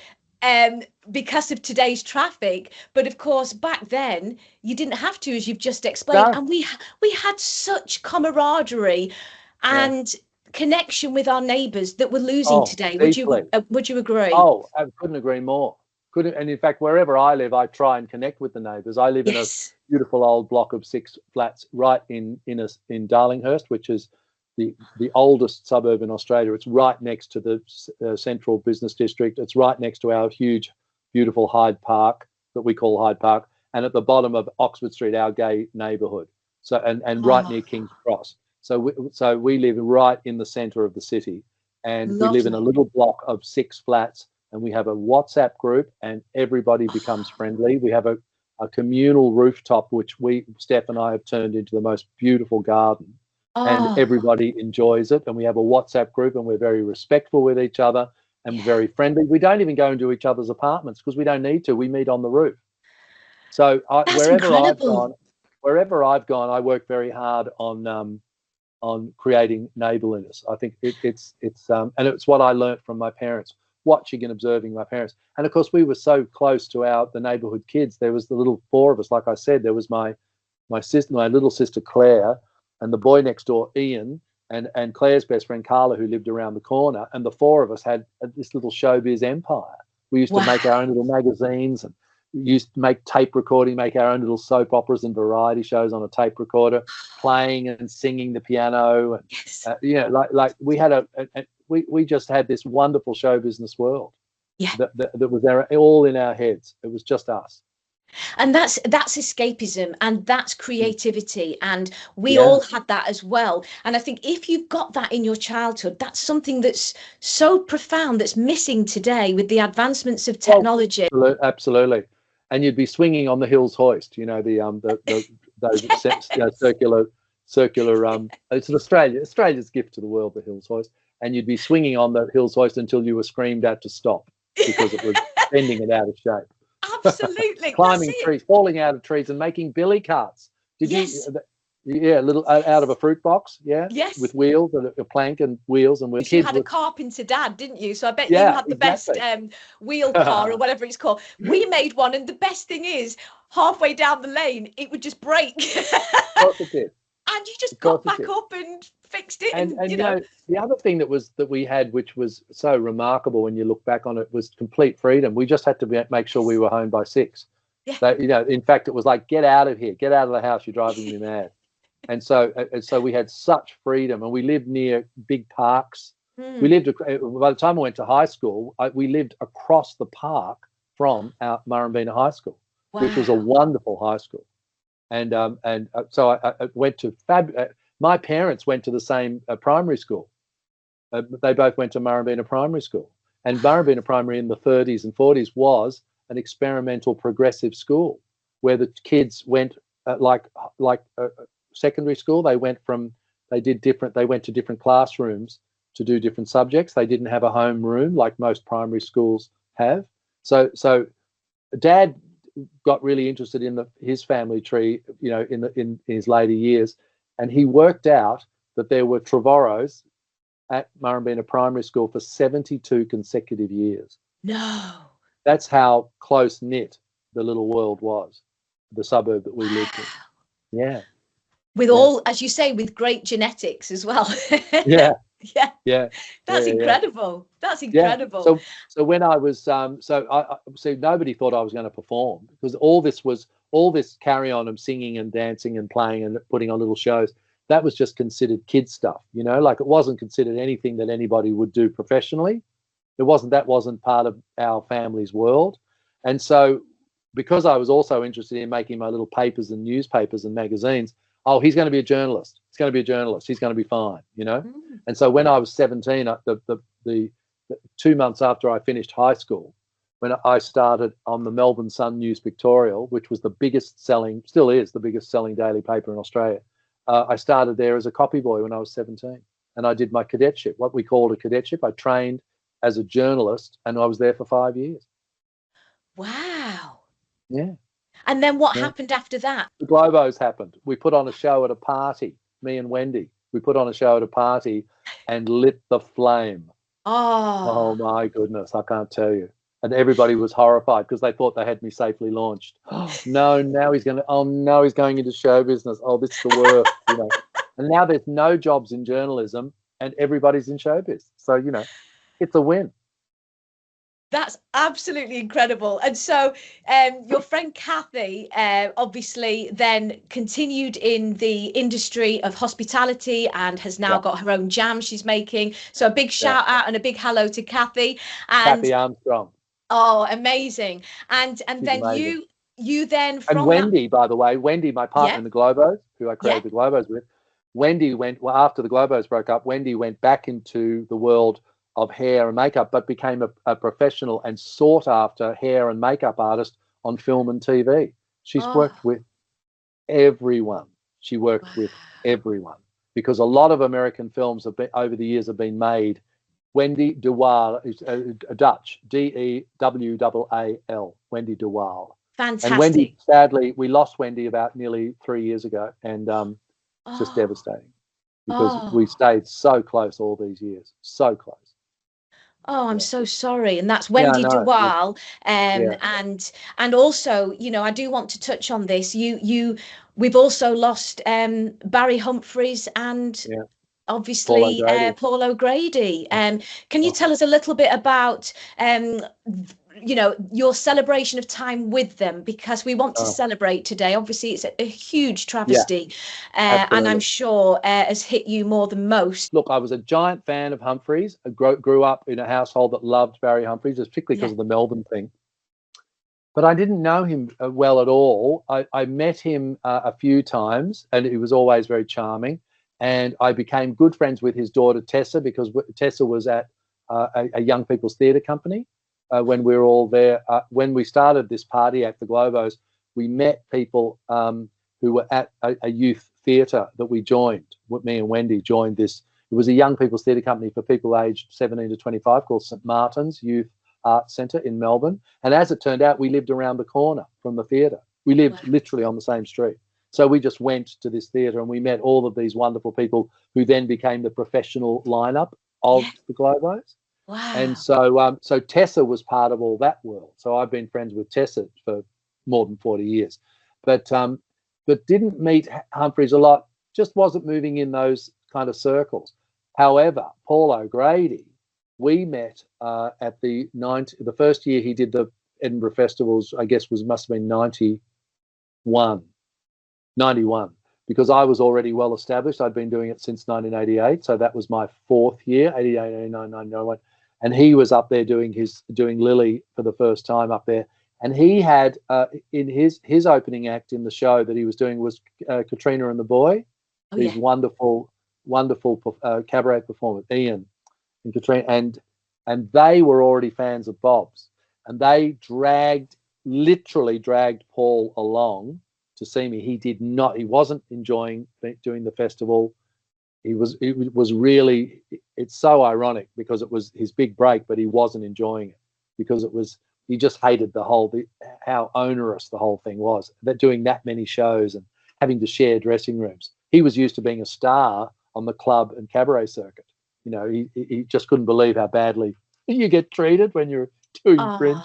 because of today's traffic. But of course, back then, you didn't have to, as you've just explained. No. And we had such camaraderie and connection with our neighbours that we're losing today. Would you agree? Oh, I couldn't agree more. And in fact, wherever I live, I try and connect with the neighbours. I live in a beautiful old block of 6 flats right in Darlinghurst, which is the oldest suburb in Australia. It's right next to the central business district. It's right next to our huge, beautiful Hyde Park that we call Hyde Park, and at the bottom of Oxford Street, our gay neighbourhood. So and right near King's Cross. So we live right in the centre of the city, and we live in a little block of 6 flats, and we have a WhatsApp group, and everybody becomes friendly. We have a communal rooftop, which Steph and I have turned into the most beautiful garden. And everybody enjoys it. And we have a WhatsApp group, and we're very respectful with each other and very friendly. We don't even go into each other's apartments because we don't need to. We meet on the roof. So wherever I've gone, I work very hard on creating neighbourliness. I think it's and it's what I learnt from my parents, watching and observing my parents. And of course, we were so close to the neighbourhood kids. There was the little 4 of us. Like I said, there was my sister, my little sister Claire, and the boy next door, Ian, and Claire's best friend, Carla, who lived around the corner. And the 4 of us had this little showbiz empire. We used to make our own little magazines, and we used to make tape recording, make our own little soap operas and variety shows on a tape recorder, playing and singing the piano. And, like we had we just had this wonderful show business world that was there, all in our heads. It was just us. And that's escapism, and that's creativity, and we all had that as well. And I think if you've got that in your childhood, that's something that's so profound that's missing today with the advancements of technology. Absolutely. And you'd be swinging on the Hills hoist, those circular. It's Australia's gift to the world, the Hills hoist. And you'd be swinging on the Hills hoist until you were screamed at to stop because it was bending it out of shape. Absolutely. Climbing trees, falling out of trees, and making billy carts. Did you? Yeah, little out of a fruit box. Yeah. Yes. With wheels and a plank and wheels and wheels. You had a carpenter dad, didn't you? So I bet you had the best wheel car or whatever it's called. We made one, and the best thing is, halfway down the lane, it would just break. Of course it did. And you just got back up and fixed it. And the other thing that we had, which was so remarkable when you look back on it, was complete freedom. We just had to make sure we were home by 6. Yeah. So, in fact, it was like, get out of here, get out of the house, you're driving me mad. And so we had such freedom, and we lived near big parks. We lived, by the time I went to high school, we lived across the park from our Murrumbina High School, which was a wonderful high school. And so I went to my parents went to the same primary school. They both went to Murrumbina Primary School, And Murrumbeena Primary in the 30s and 40s was an experimental progressive school where the kids went like secondary school. They went to different classrooms to do different subjects. They didn't have a home room like most primary schools have. So Dad got really interested in his family tree, in his later years, and he worked out that there were Trevorrows at Murrumbeena Primary School for 72 consecutive years. No. That's how close-knit the little world was, the suburb that we lived in. Yeah. With all, as you say, with great genetics as well. Yeah. Yeah. That's incredible. That's incredible. Yeah. So when I was nobody thought I was going to perform, because all this carry on of singing and dancing and playing and putting on little shows, that was just considered kid stuff, like it wasn't considered anything that anybody would do professionally. That wasn't part of our family's world. And so because I was also interested in making my little papers and newspapers and magazines, he's going to be a journalist. He's going to be a journalist. He's going to be fine, And so when I was 17, the 2 months after I finished high school, when I started on the Melbourne Sun News Pictorial, which was still is the biggest selling daily paper in Australia. I started there as a copy boy when I was 17, and I did my cadetship, what we called a cadetship. I trained as a journalist, and I was there for 5 years. Wow. Yeah. And then what happened after that? The Globos happened. We put on a show at a party, me and Wendy. We put on a show at a party and lit the flame. Oh my goodness, I can't tell you. And everybody was horrified because they thought they had me safely launched. No, now he's going into show business. Oh, this is the worst, And now there's no jobs in journalism and everybody's in showbiz. So, it's a win. That's absolutely incredible. And so your friend Cathy obviously then continued in the industry of hospitality and has now got her own jam she's making. So a big shout out and a big hello to Cathy. And Cathy Armstrong. Oh, amazing. And then amazing. you then from and Wendy, by the way, my partner in the Globos, who I created the Globos with, Wendy after the Globos broke up, Wendy went back into the world of hair and makeup, but became a professional and sought after hair and makeup artist on film and TV. She's worked with everyone. She worked with everyone because a lot of American films over the years have been made. Wendy de Waal is Dutch, Dewwaal, Wendy de Waal. Fantastic. And Wendy, sadly, we lost Wendy about nearly 3 years ago, and it's just devastating because we stayed so close all these years, so close. Oh, I'm so sorry. And that's Wendy de Waal. And also, I do want to touch on this. We've also lost Barry Humphries and obviously Paul O'Grady. Can you tell us a little bit about your celebration of time with them, because we want to celebrate today. Obviously it's a huge travesty, and I'm sure has hit you more than most. Look, I was a giant fan of Humphries. I grew up in a household that loved Barry Humphries, particularly because of the Melbourne thing, but I didn't know him well at all. I met him a few times and he was always very charming, and I became good friends with his daughter Tessa, because Tessa was at a young people's theatre company. When we were all there, when we started this party at the Globos, we met people who were at a youth theatre that we joined. Me and Wendy joined this. It was a young people's theatre company for people aged 17 to 25 called St Martin's Youth Arts Centre in Melbourne. And as it turned out, we lived around the corner from the theatre. We lived literally on the same street. So we just went to this theatre and we met all of these wonderful people who then became the professional lineup of the Globos. Wow. And so Tessa was part of all that world. So I've been friends with Tessa for more than 40 years, but didn't meet Humphries a lot, just wasn't moving in those kind of circles. However, Paul O'Grady, we met at the first year he did the Edinburgh Festivals, I guess must have been 91, because I was already well established. I'd been doing it since 1988. So that was my fourth year, 88, 89, 91. And he was up there doing Lily for the first time up there. And he had in his opening act in the show that he was doing was Katrina and the Boy, these wonderful cabaret performers, Ian and Katrina. and they were already fans of Bob's, and they literally dragged Paul along to see me. He wasn't enjoying doing the festival. It was really, it's so ironic because it was his big break, but he wasn't enjoying it because he just hated how onerous the whole thing was, that doing that many shows and having to share dressing rooms. He was used to being a star on the club and cabaret circuit. You know, he just couldn't believe how badly you get treated when you're doing Fringe.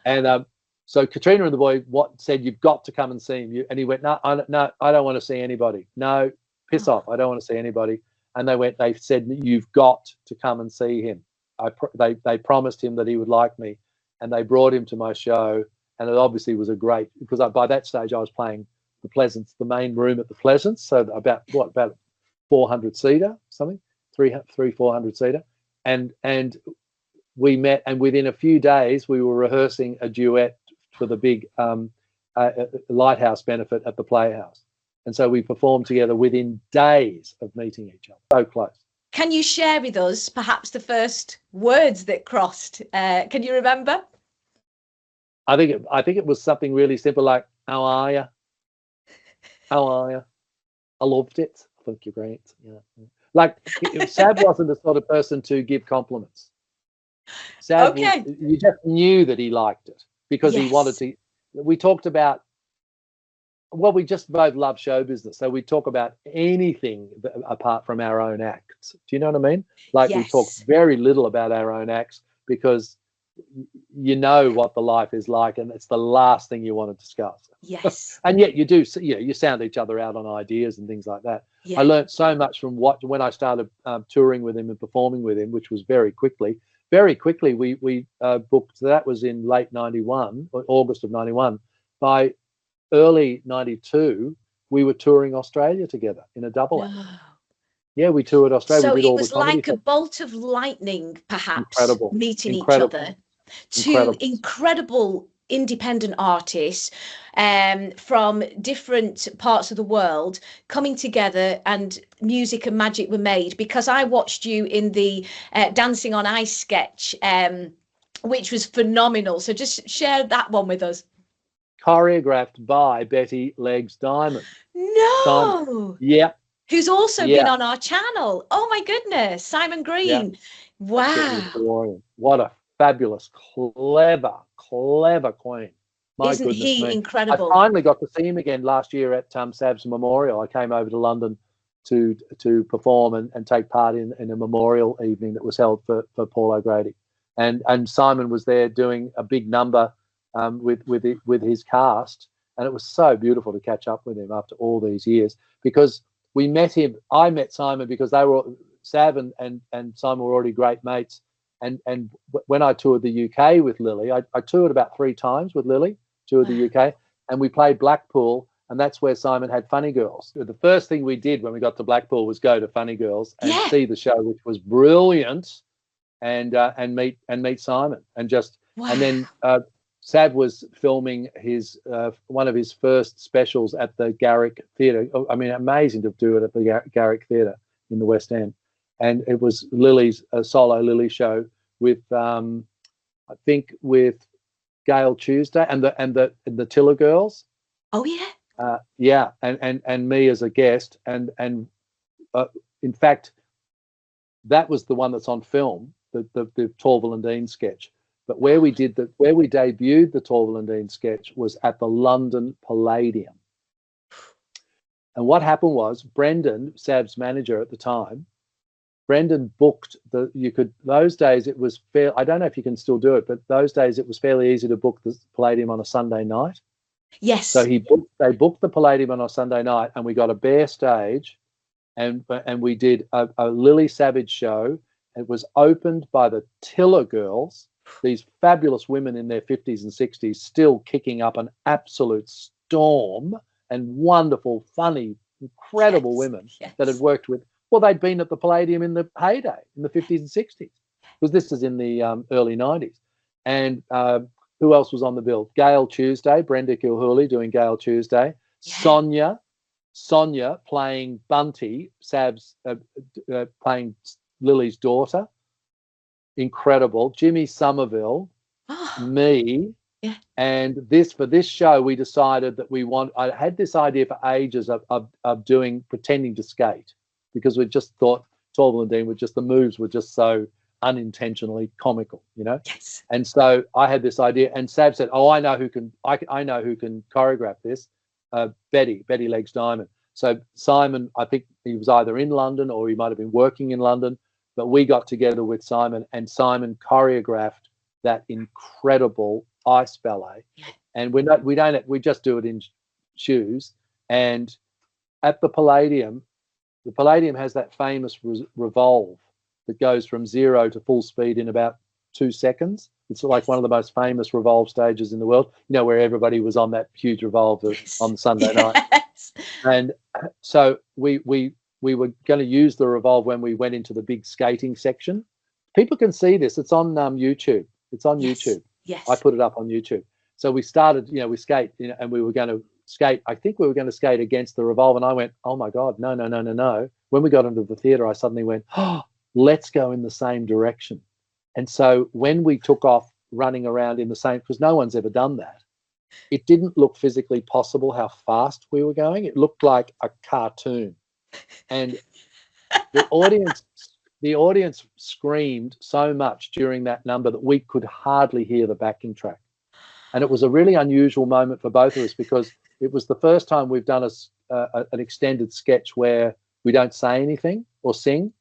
And so Katrina and the boy said, "You've got to come and see him." And he went, "No, I don't want to see anybody. No, piss off. I don't want to see anybody." And they said, "You've got to come and see him." They promised him that he would like me, and they brought him to my show. And it obviously was because by that stage I was playing the Pleasance, the main room at the Pleasance, so about 400 seater, something, 400 seater, and we met, and within a few days we were rehearsing a duet for the big Lighthouse benefit at the Playhouse. And so we performed together within days of meeting each other. So close. Can you share with us perhaps the first words that crossed? Can you remember? I think it was something really simple like, "How are you? How are you? I loved it. I think you're great." Yeah. Like, Sab wasn't the sort of person to give compliments. Sab, you just knew that he liked it because he wanted to. We talked about, we just both love show business, so we talk about anything apart from our own acts. Do you know what I mean? Like, we talk very little about our own acts because you know what the life is like, and it's the last thing you want to discuss. Yes. And yet you sound each other out on ideas and things like that. I learned so much from when I started touring with him and performing with him, which was very quickly. Very quickly, we booked. That was in late '91, or August of '91. By early '92, we were touring Australia together in a double act. Yeah, we toured Australia. So we did it all was the comedy like a bolt of lightning, perhaps, meeting each Incredible. other. Two incredible independent artists from different parts of the world coming together, and music and magic were made. Because I watched you in the Dancing on Ice sketch, which was phenomenal. So just share that one with us. Choreographed by Betty Legs Diamond. No. Yeah. Who's also been on our channel. Oh my goodness, Simon Green. Yeah. Wow. What a fabulous, clever queen. My Isn't goodness he me. incredible? I finally got to see him again last year at Sab's memorial. I came over to London to perform and take part in a memorial evening that was held for Paul O'Grady. And Simon was there doing a big number with his cast. And it was so beautiful to catch up with him after all these years, because we met him. I met Simon because Sav and Simon were already great mates. And when I toured the UK with Lily, I toured about 3 times with Lily, toured the UK, and we played Blackpool, and that's where Simon had Funny Girls. The first thing we did when we got to Blackpool was go to Funny Girls and see the show, which was brilliant, and meet Simon, and then Sav was filming his one of his first specials at the Garrick Theatre. I mean, amazing to do it at the Garrick Theatre in the West End. And it was Lily's solo Lily show with I think with Gail Tuesday and the Tiller Girls. Oh yeah. Yeah, and me as a guest, and in fact, that was the one that's on film, the Torval and Dean sketch. But where we debuted the Torval and Dean sketch was at the London Palladium. And what happened was, Brendan, Sav's manager at the time, Brendan booked those days it was fair. I don't know if you can still do it, but those days it was fairly easy to book the Palladium on a Sunday night. Yes. So they booked the Palladium on a Sunday night, and we got a bare stage, and we did a Lily Savage show. It was opened by the Tiller Girls, these fabulous women in their 50s and 60s, still kicking up an absolute storm, and wonderful, funny, incredible women that had worked with. Well, they'd been at the Palladium in the heyday, in the 50s and 60s, because this is in the early 90s. And who else was on the bill? Gail Tuesday, Brenda Kilhooly doing Gail Tuesday, Sonia playing Bunty, Sav's playing Lily's daughter, incredible. Jimmy Somerville, me, Yeah. and for this show we decided that I had this idea for ages of doing pretending to skate, because we just thought Torval and Dean the moves were just so unintentionally comical, you know. Yes. And so I had this idea, and Sab said, "Oh, I know who can choreograph this." Betty Legs Diamond. So Simon, I think he was either in London or he might have been working in London, but we got together with Simon, and Simon choreographed that incredible ice ballet. Yeah. And we just do it in shoes. And at the Palladium has that famous revolve that goes from 0 to full speed in about 2 seconds. It's like one of the most famous revolve stages in the world, you know, where everybody was on that huge revolve on Sunday night. And so we were going to use the revolve when we went into the big skating section. People can see this. It's on YouTube. It's on YouTube. Yes. I put it up on YouTube. So we started, you know, we skate, you know, and we were going to skate. I think we were going to skate against the revolve. And I went, oh my God, no. When we got into the theatre, I suddenly went, oh, let's go in the same direction. And so when we took off running around in the same, because no one's ever done that, it didn't look physically possible how fast we were going. It looked like a cartoon. And the audience screamed so much during that number that we could hardly hear the backing track. And it was a really unusual moment for both of us, because it was the first time we've done an extended sketch where we don't say anything or sing.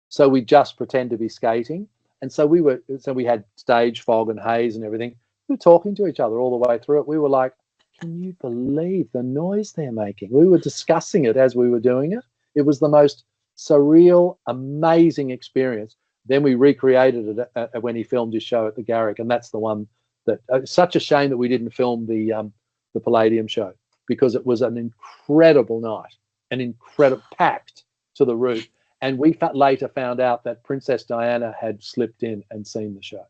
So we just pretend to be skating. And so we had stage fog and haze and everything. We were talking to each other all the way through it. We were like, can you believe the noise they're making? We were discussing it as we were doing it. It was the most surreal, amazing experience. Then we recreated it when he filmed his show at the Garrick, and that's the one that such a shame that we didn't film the Palladium show, because it was an incredible night, an incredible packed to the roof. And we later found out that Princess Diana had slipped in and seen the show.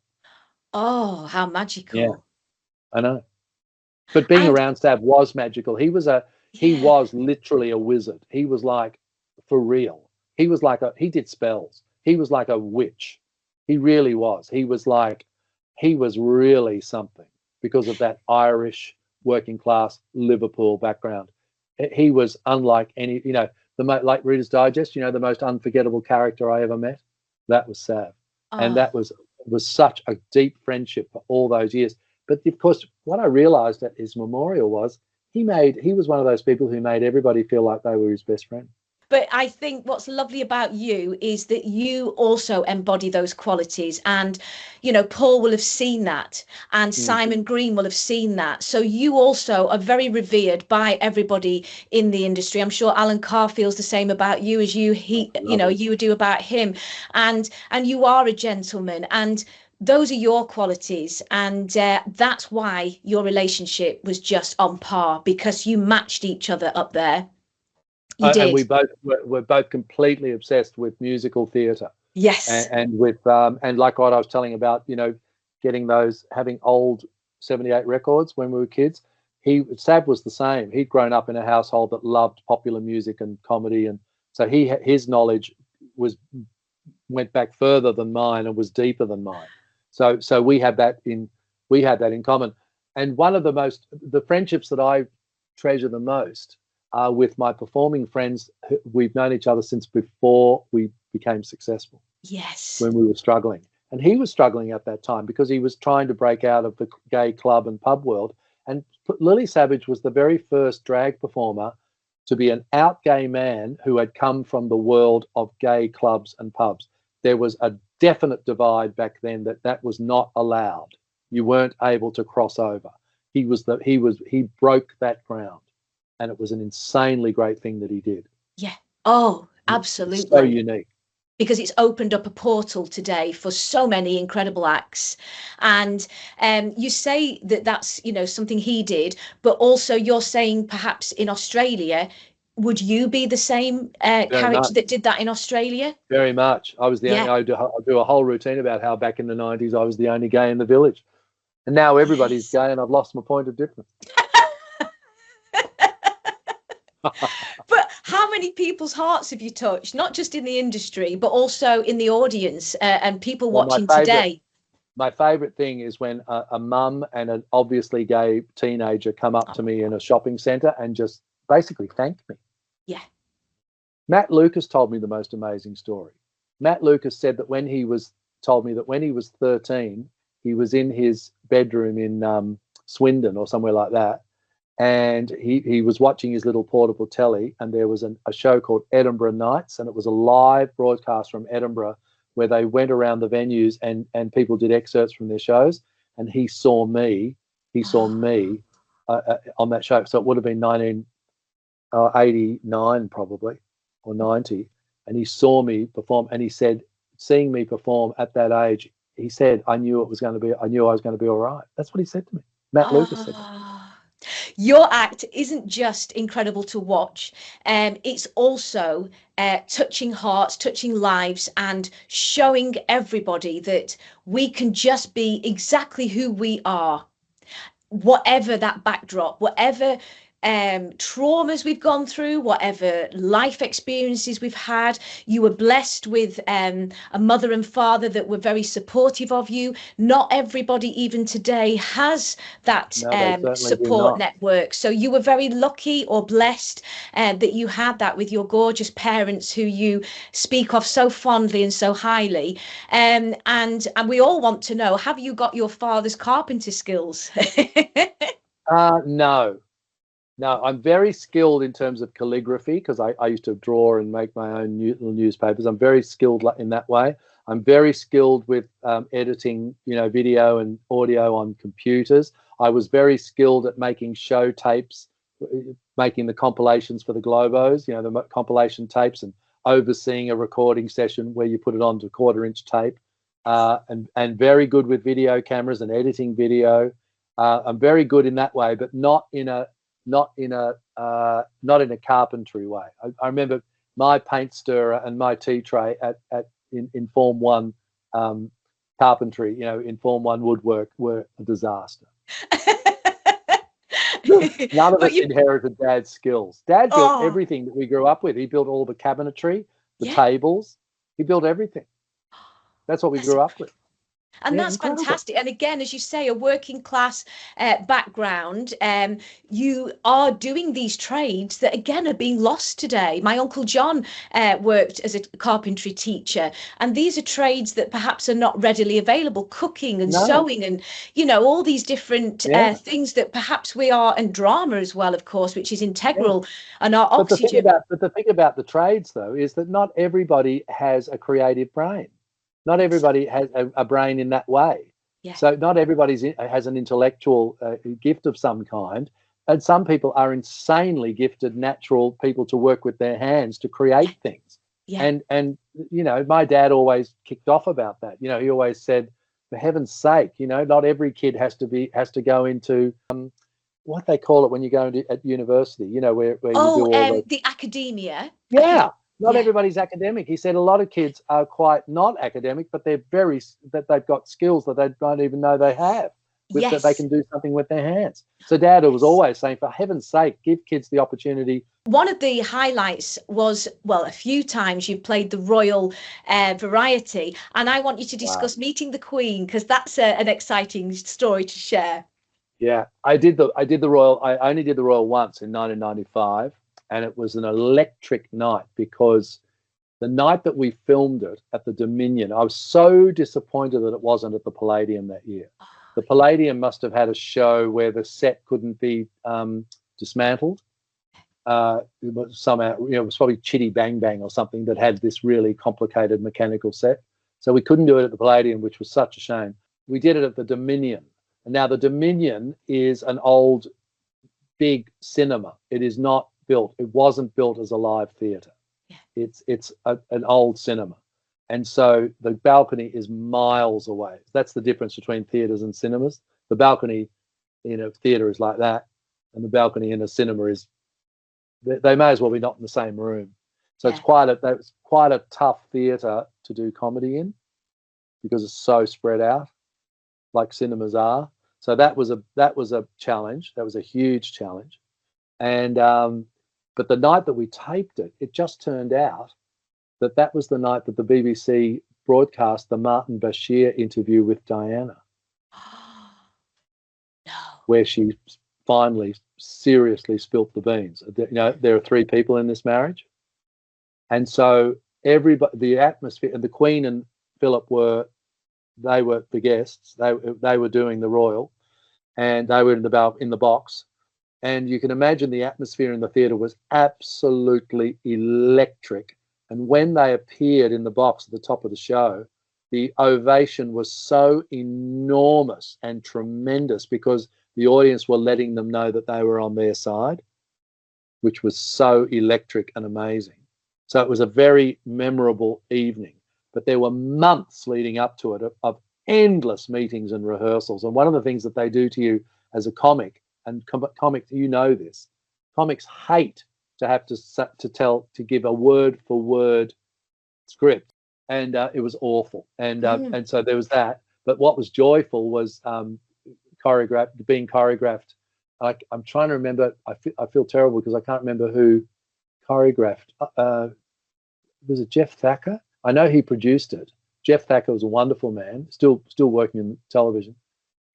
Oh, how magical. Yeah, I know. But being around Sab was magical. He was literally a wizard. He was like, for real. He was like he did spells. He was like a witch. He really was. He was really something because of that Irish working class Liverpool background. He was unlike any, you know, like Reader's Digest, you know, the most unforgettable character I ever met. That was Sav. Oh. And that was such a deep friendship for all those years. But of course, what I realized at his memorial was he was one of those people who made everybody feel like they were his best friend. But I think what's lovely about you is that you also embody those qualities, and, you know, Paul will have seen that, and Simon Green will have seen that. So you also are very revered by everybody in the industry. I'm sure Alan Carr feels the same about you as you do about him, and you are a gentleman, and those are your qualities, and that's why your relationship was just on par, because you matched each other up there. And we're both completely obsessed with musical theatre. Yes. And with and like what I was telling about, you know, having old 78 records when we were kids. Sab was the same. He'd grown up in a household that loved popular music and comedy, and so his knowledge went back further than mine and was deeper than mine. So we had that in common. And one of the friendships that I treasure the most are with my performing friends. We've known each other since before we became successful. Yes. When we were struggling. And he was struggling at that time because he was trying to break out of the gay club and pub world. And Lily Savage was the very first drag performer to be an out gay man who had come from the world of gay clubs and pubs. There was a definite divide back then that was not allowed. You weren't able to cross over. He broke that ground. And it was an insanely great thing that he did. Yeah. Oh, absolutely. It's so unique. Because it's opened up a portal today for so many incredible acts. And you say that that's, you know, something he did, but also you're saying perhaps in Australia, would you be the same character that did that in Australia? Very much. I was I do a whole routine about how back in the 90s I was the only gay in the village. And now everybody's gay and I've lost my point of difference. But how how many people's hearts have you touched, not just in the industry, but also in the audience and people Well, watching today? My favourite thing is when a mum and an obviously gay teenager come up to me in a shopping centre and just basically thank me. Yeah. Matt Lucas told me the most amazing story. Matt Lucas said that told me that when he was 13, he was in his bedroom in Swindon or somewhere like that, and he was watching his little portable telly, and there was a show called Edinburgh Nights, and it was a live broadcast from Edinburgh where they went around the venues and people did excerpts from their shows, and he saw me on that show. So it would have been 1989 probably, or 90, and he saw me perform, and he said, seeing me perform at that age, he said, I knew I was going to be all right. That's what he said to me. Matt Lucas said that. Your act isn't just incredible to watch, it's also touching hearts, touching lives, and showing everybody that we can just be exactly who we are, whatever that backdrop, whatever traumas we've gone through, whatever life experiences we've had. You were blessed with a mother and father that were very supportive of you. Not everybody even today has that No, they certainly do support not. network, so you were very lucky or blessed that you had that with your gorgeous parents who you speak of so fondly and so highly, and we all want to know, have you got your father's carpenter skills? No, I'm very skilled in terms of calligraphy because I used to draw and make my own little newspapers. I'm very skilled in that way. I'm very skilled with editing, video and audio on computers. I was very skilled at making show tapes, making the compilations for the Globos, the compilation tapes, and overseeing a recording session where you put it onto quarter-inch tape, and very good with video cameras and editing video. I'm very good in that way, but not in a carpentry way. I remember my paint stirrer and my tea tray in Form 1 carpentry, in Form 1 woodwork, were a disaster. None of us inherited Dad's skills. Dad built everything that we grew up with. He built all the cabinetry, the tables. He built everything. That's what we grew up with. And that's incredible. Fantastic. And again, as you say, a working class background, you are doing these trades that again are being lost today. My uncle John worked as a carpentry teacher, and these are trades that perhaps are not readily available, cooking and sewing and all these different things that perhaps we are, and drama as well, of course, which is integral and our oxygen. But the thing about the trades though is that not everybody has a creative brain. Not everybody has a brain in that way. Yeah. So not everybody has an intellectual gift of some kind. And some people are insanely gifted, natural people to work with their hands to create things. Yeah. And my dad always kicked off about that. He always said, for heaven's sake, not every kid has to go into what they call it when you go into at university, where you do all the academia. Yeah. Not everybody's academic. He said a lot of kids are quite not academic, but they've got skills that they don't even know they have, that they can do something with their hands. So Dad was always saying, for heaven's sake, give kids the opportunity. One of the highlights was, a few times you played the Royal Variety, and I want you to discuss meeting the Queen, because that's an exciting story to share. Yeah, I only did the Royal once in 1995. And it was an electric night because the night that we filmed it at the Dominion, I was so disappointed that it wasn't at the Palladium that year. The Palladium must have had a show where the set couldn't be dismantled. It was somehow, it was probably Chitty Bang Bang or something that had this really complicated mechanical set. So we couldn't do it at the Palladium, which was such a shame. We did it at the Dominion. And now the Dominion is an old, big cinema. It is not built. It wasn't built as a live theatre. Yeah. It's an old cinema, and so the balcony is miles away. That's the difference between theatres and cinemas. The balcony in a theatre is like that, and the balcony in a cinema is. They may as well be not in the same room. So it's quite a tough theatre to do comedy in because it's so spread out, like cinemas are. So that was a challenge. That was a huge challenge, and But the night that we taped it, it just turned out that that was the night that the BBC broadcast the Martin Bashir interview with Diana, No. where she finally seriously spilt the beans. You know, there are 3 people in this marriage. And so everybody, the atmosphere, and the Queen and Philip were the guests. They were doing the royal, and they were in the box. And you can imagine the atmosphere in the theatre was absolutely electric. And when they appeared in the box at the top of the show, the ovation was so enormous and tremendous because the audience were letting them know that they were on their side, which was so electric and amazing. So it was a very memorable evening. But there were months leading up to it of endless meetings and rehearsals. And one of the things that they do to you as a comic, and comics, you know this, comics hate to have to give a word for word script, and it was awful. And so there was that. But what was joyful was being choreographed. I'm trying to remember. I feel terrible because I can't remember who choreographed. Was it Jeff Thacker? I know he produced it. Jeff Thacker was a wonderful man, still working in television.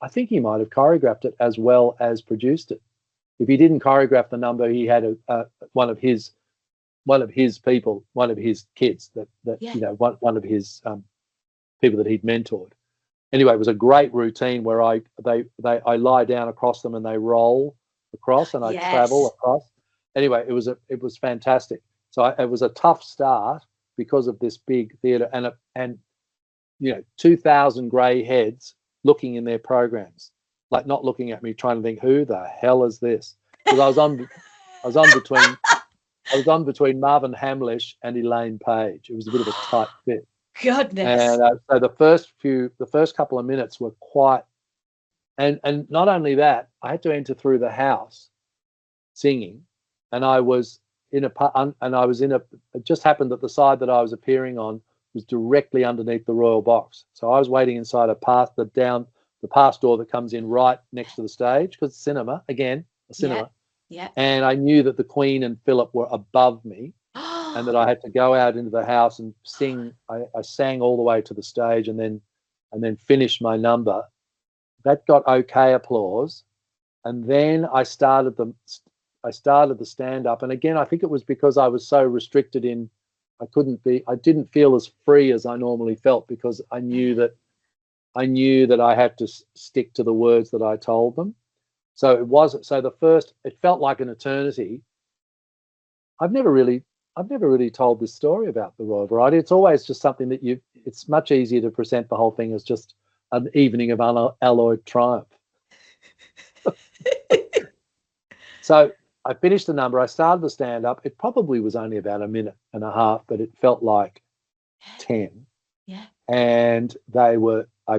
I think he might have choreographed it as well as produced it. If he didn't choreograph the number, he had one of his people, one of his kids you know, one of his people that he'd mentored. Anyway, it was a great routine where I lie down across them and they roll across, and I travel across. Anyway, it was fantastic. So it was a tough start because of this big theatre and you know, 2,000 grey heads looking in their programs, like not looking at me, trying to think, who the hell is this? Because I was on between Marvin Hamlish and Elaine Page. It was a bit of a tight fit. Goodness. And so the first couple of minutes were quite, and not only that, I had to enter through the house singing, and it just happened that the side that I was appearing on was directly underneath the royal box. So I was waiting inside the pass door that comes in right next to the stage, because it's cinema, again, a cinema. Yeah. And I knew that the Queen and Philip were above me, and that I had to go out into the house and sing. I sang all the way to the stage and then finished my number. That got okay applause. And then I started the stand-up. And again, I think it was because I was so restricted I didn't feel as free as I normally felt, because I knew that I had to stick to the words that I told them. So it felt like an eternity. I've never really told this story about the Royal Variety. It's always just something that it's much easier to present the whole thing as just an evening of unalloyed triumph. So I finished the number. I started the stand-up. It probably was only about a minute and a half, but it felt like 10. Yeah. And I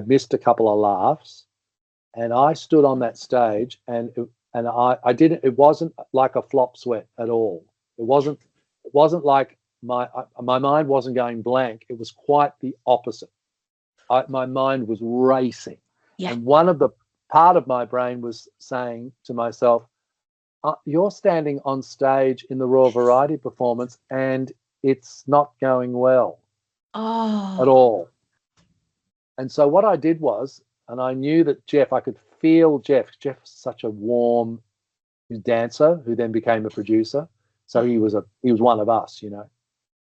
missed a couple of laughs, and I stood on that stage, and it wasn't like a flop sweat at all. It wasn't like my mind wasn't going blank. It was quite the opposite. My mind was racing. Yeah. And part of my brain was saying to myself, you're standing on stage in the Royal Variety performance and it's not going well at all. And so what I did was, and I knew that I could feel Jeff. Jeff was such a warm dancer who then became a producer. So he was one of us, you know.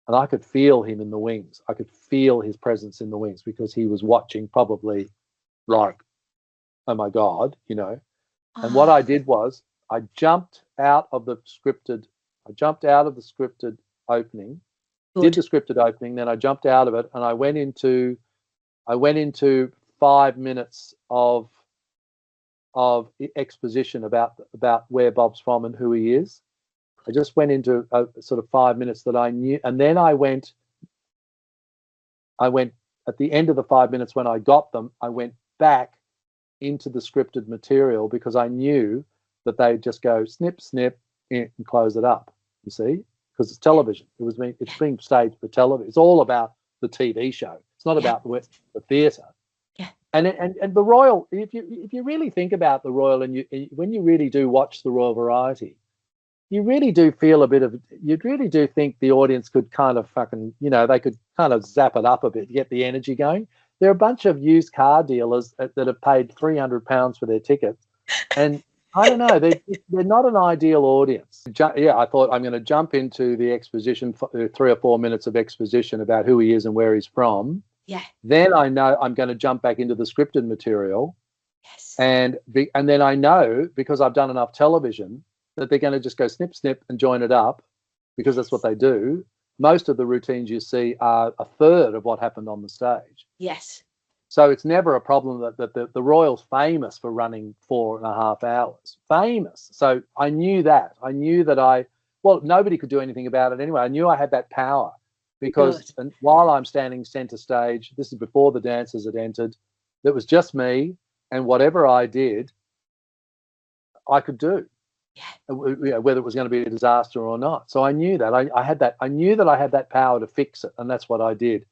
And I could feel him in the wings. I could feel his presence in the wings, because he was watching, probably like, oh my God, you know. And what I did was, I jumped out of the scripted opening, did the scripted opening, then I jumped out of it, and I went into 5 minutes of exposition about where Bob's from and who he is. I just went into a sort of 5 minutes that I knew, and then I went at the end of the 5 minutes when I got them, I went back into the scripted material, because I knew that they'd just go snip, snip, and close it up, you see, because it's television. It's being staged for television. It's all about the TV show. It's not about the theatre. Yeah. And the Royal, if you really think about the Royal, and when you really do watch the Royal Variety, you really do feel a bit of, you really do think the audience could kind of fucking, they could kind of zap it up a bit, get the energy going. There are a bunch of used car dealers that have paid £300 for their tickets, and I don't know, they're not an ideal audience. Yeah, I thought I'm going to jump into the exposition, 3 or 4 minutes of exposition about who he is and where he's from. Yeah. Then I know I'm going to jump back into the scripted material. Yes. And then I know, because I've done enough television, that they're going to just go snip, snip and join it up, because that's what they do. Most of the routines you see are a third of what happened on the stage. Yes. So it's never a problem that the Royal's famous for running 4.5 hours. Famous. So I knew that. I knew that nobody could do anything about it anyway. I knew I had that power, because while I'm standing centre stage, this is before the dancers had entered, it was just me, and whatever I did, I could do. Yeah. Whether it was going to be a disaster or not. So I knew that. I had that. I knew that I had that power to fix it, and that's what I did.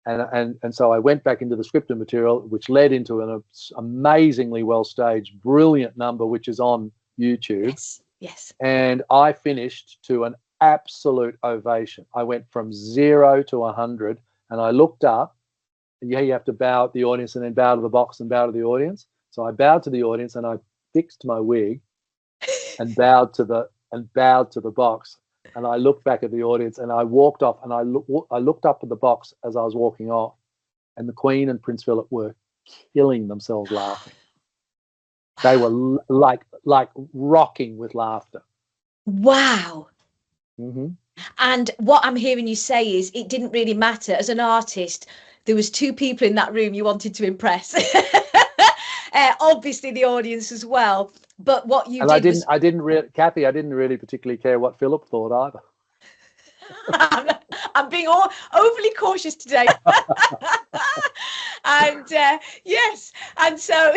And so I went back into the scripted material, which led into an amazingly well staged, brilliant number, which is on YouTube. Yes. Yes. And I finished to an absolute ovation. I went from 0 to 100, and I looked up. And you have to bow at the audience, and then bow to the box, and bow to the audience. So I bowed to the audience, and I fixed my wig, and bowed to the box. And I looked back at the audience, and I walked off, and I looked up at the box as I was walking off, and the Queen and Prince Philip were killing themselves laughing. They were like rocking with laughter. Wow. Mm-hmm. And what I'm hearing you say is, it didn't really matter. As an artist, there was 2 people in that room you wanted to impress. Obviously the audience as well. But what you did, was... Cathy, I didn't really particularly care what Philip thought either. I'm being overly cautious today. And yes, and so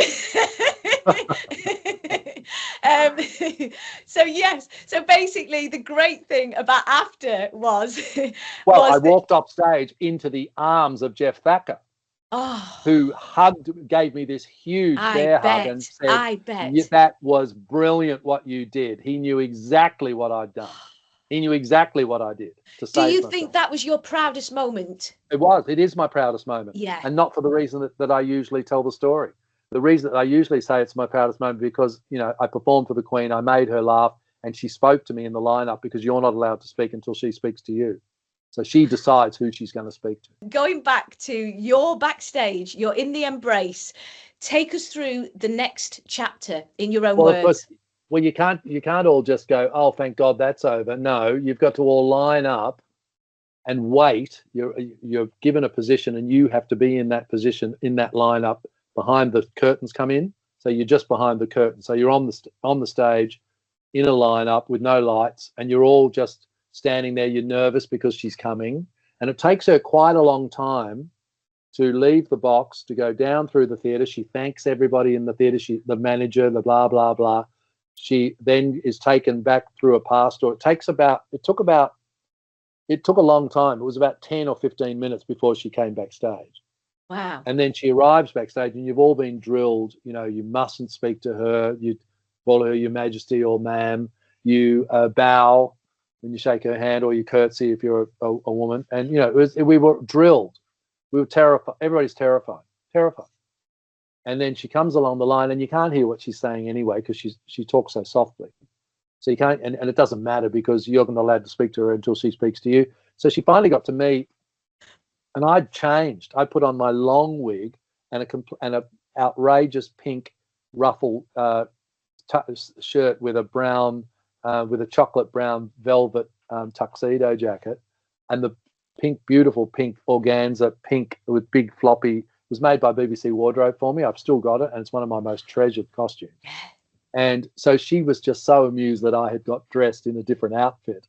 so basically the great thing about after was I walked off stage into the arms of Jeff Thacker. Oh, who gave me this huge bear hug and said, I bet. That was brilliant what you did. He knew exactly what I'd done. He knew exactly what I did to save myself. Do you think that was your proudest moment? It was. It is my proudest moment. Yeah. And not for the reason that I usually tell the story. The reason that I usually say it's my proudest moment, because, I performed for the Queen, I made her laugh, and she spoke to me in the lineup, because you're not allowed to speak until she speaks to you. So she decides who she's going to speak to. Going back to your backstage, you're in the embrace. Take us through the next chapter in your own words. Of course, you can't all just go, oh, thank God that's over. No, you've got to all line up and wait. You're given a position, and you have to be in that position, in that lineup, behind the curtains come in. So you're just behind the curtain. So you're on the stage in a lineup with no lights, and you're all just standing there. You're nervous because she's coming, and it takes her quite a long time to leave the box, to go down through the theatre. She thanks everybody in the theatre, the manager, the blah blah blah. She then is taken back through a pass door. It took a long time. It was about 10 or 15 minutes before she came backstage. Wow. And then she arrives backstage, and you've all been drilled. You mustn't speak to her. You call her Your Majesty or Ma'am. You bow when you shake her hand, or you curtsy if you're a woman. And we were drilled. We were terrified. Everybody's terrified. And then she comes along the line, and you can't hear what she's saying anyway, because she talks so softly. So you can't, and it doesn't matter, because you're not allowed to speak to her until she speaks to you. So she finally got to me, and I'd changed. I put on my long wig and a outrageous pink ruffle shirt with a brown. With a chocolate brown velvet tuxedo jacket, and the beautiful pink organza, pink with big floppy. It was made by BBC Wardrobe for me. I've still got it, and it's one of my most treasured costumes. And so she was just so amused that I had got dressed in a different outfit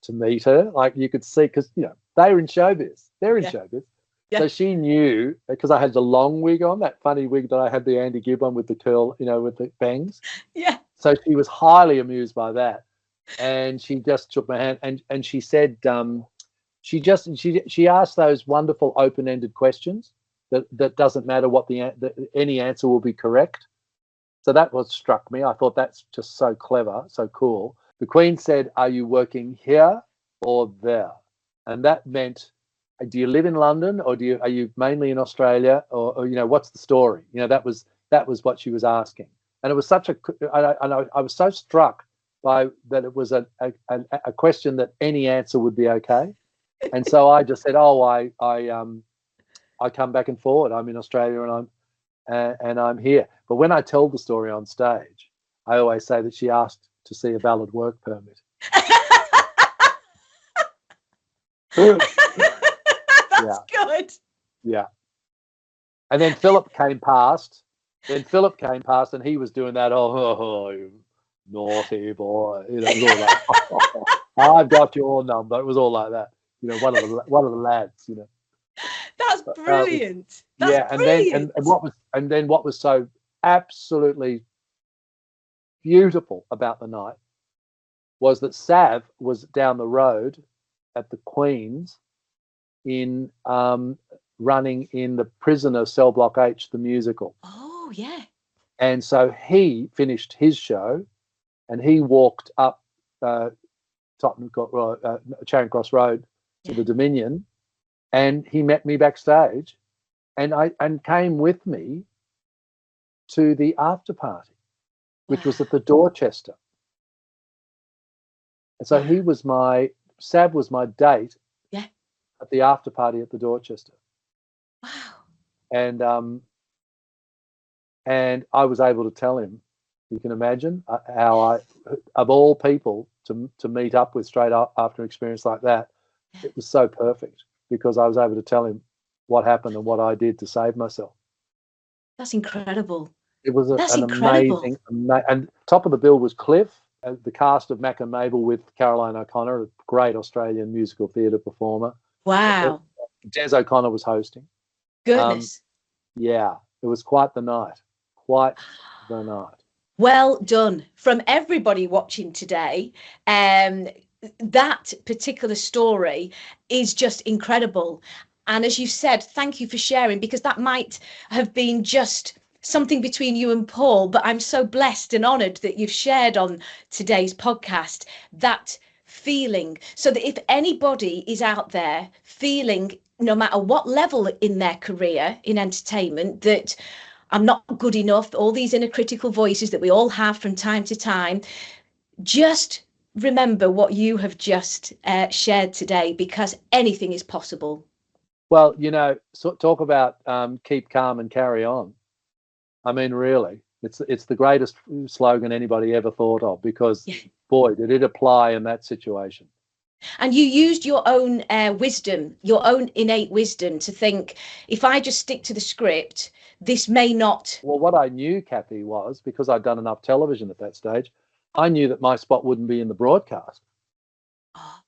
to meet her. Like, you could see, because they're in showbiz. They're in showbiz. Yeah. So she knew, because I had the long wig on, that funny wig that I had the Andy Gibb on with the curl, with the bangs. Yeah. So she was highly amused by that, and she just took my hand, and she said, she asked those wonderful open-ended questions that doesn't matter what any answer will be correct. So that struck me. I thought that's just so clever, so cool. The Queen said, "Are you working here or there?" And that meant, do you live in London, or are you mainly in Australia, or what's the story? That was what she was asking. And it was such I was so struck by that. It was a question that any answer would be okay. And so I just said, "Oh, I come back and forward. I'm in Australia and I'm here." But when I tell the story on stage, I always say that she asked to see a valid work permit. That's good. Yeah. And then Philip came past. And he was doing that. Oh, you naughty boy. It was all like, I've got your number. It was all like that. One of the lads. That's brilliant. That's brilliant. And then what was so absolutely beautiful about the night was that Sav was down the road at the Queen's in running in the Prisoner Cell Block H, the musical. Oh, yeah. And so he finished his show and he walked up Charing Cross Road to the Dominion, and he met me backstage and came with me to the after party, which was at the Dorchester. And so Sav was my date at the after party at the Dorchester. Wow. And I was able to tell him, you can imagine how I, of all people to meet up with straight up after an experience like that, it was so perfect because I was able to tell him what happened and what I did to save myself. That's incredible. It was incredible. amazing, and top of the bill was Cliff, the cast of Mac and Mabel with Caroline O'Connor, a great Australian musical theatre performer. Wow. Des O'Connor was hosting. Goodness. It was quite the night. Quite the night. Well done. From everybody watching today, that particular story is just incredible. And as you said, thank you for sharing, because that might have been just something between you and Paul, but I'm so blessed and honoured that you've shared on today's podcast that feeling, so that if anybody is out there feeling, no matter what level in their career in entertainment, that I'm not good enough, all these inner critical voices that we all have from time to time, just remember what you have just shared today, because anything is possible. Well, talk about keep calm and carry on. I mean, really, it's the greatest slogan anybody ever thought of, because boy, did it apply in that situation. And you used your own wisdom, your own innate wisdom, to think, if I just stick to the script, this may not. Well, what I knew, Cathy, was, because I'd done enough television at that stage, I knew that my spot wouldn't be in the broadcast. Oh,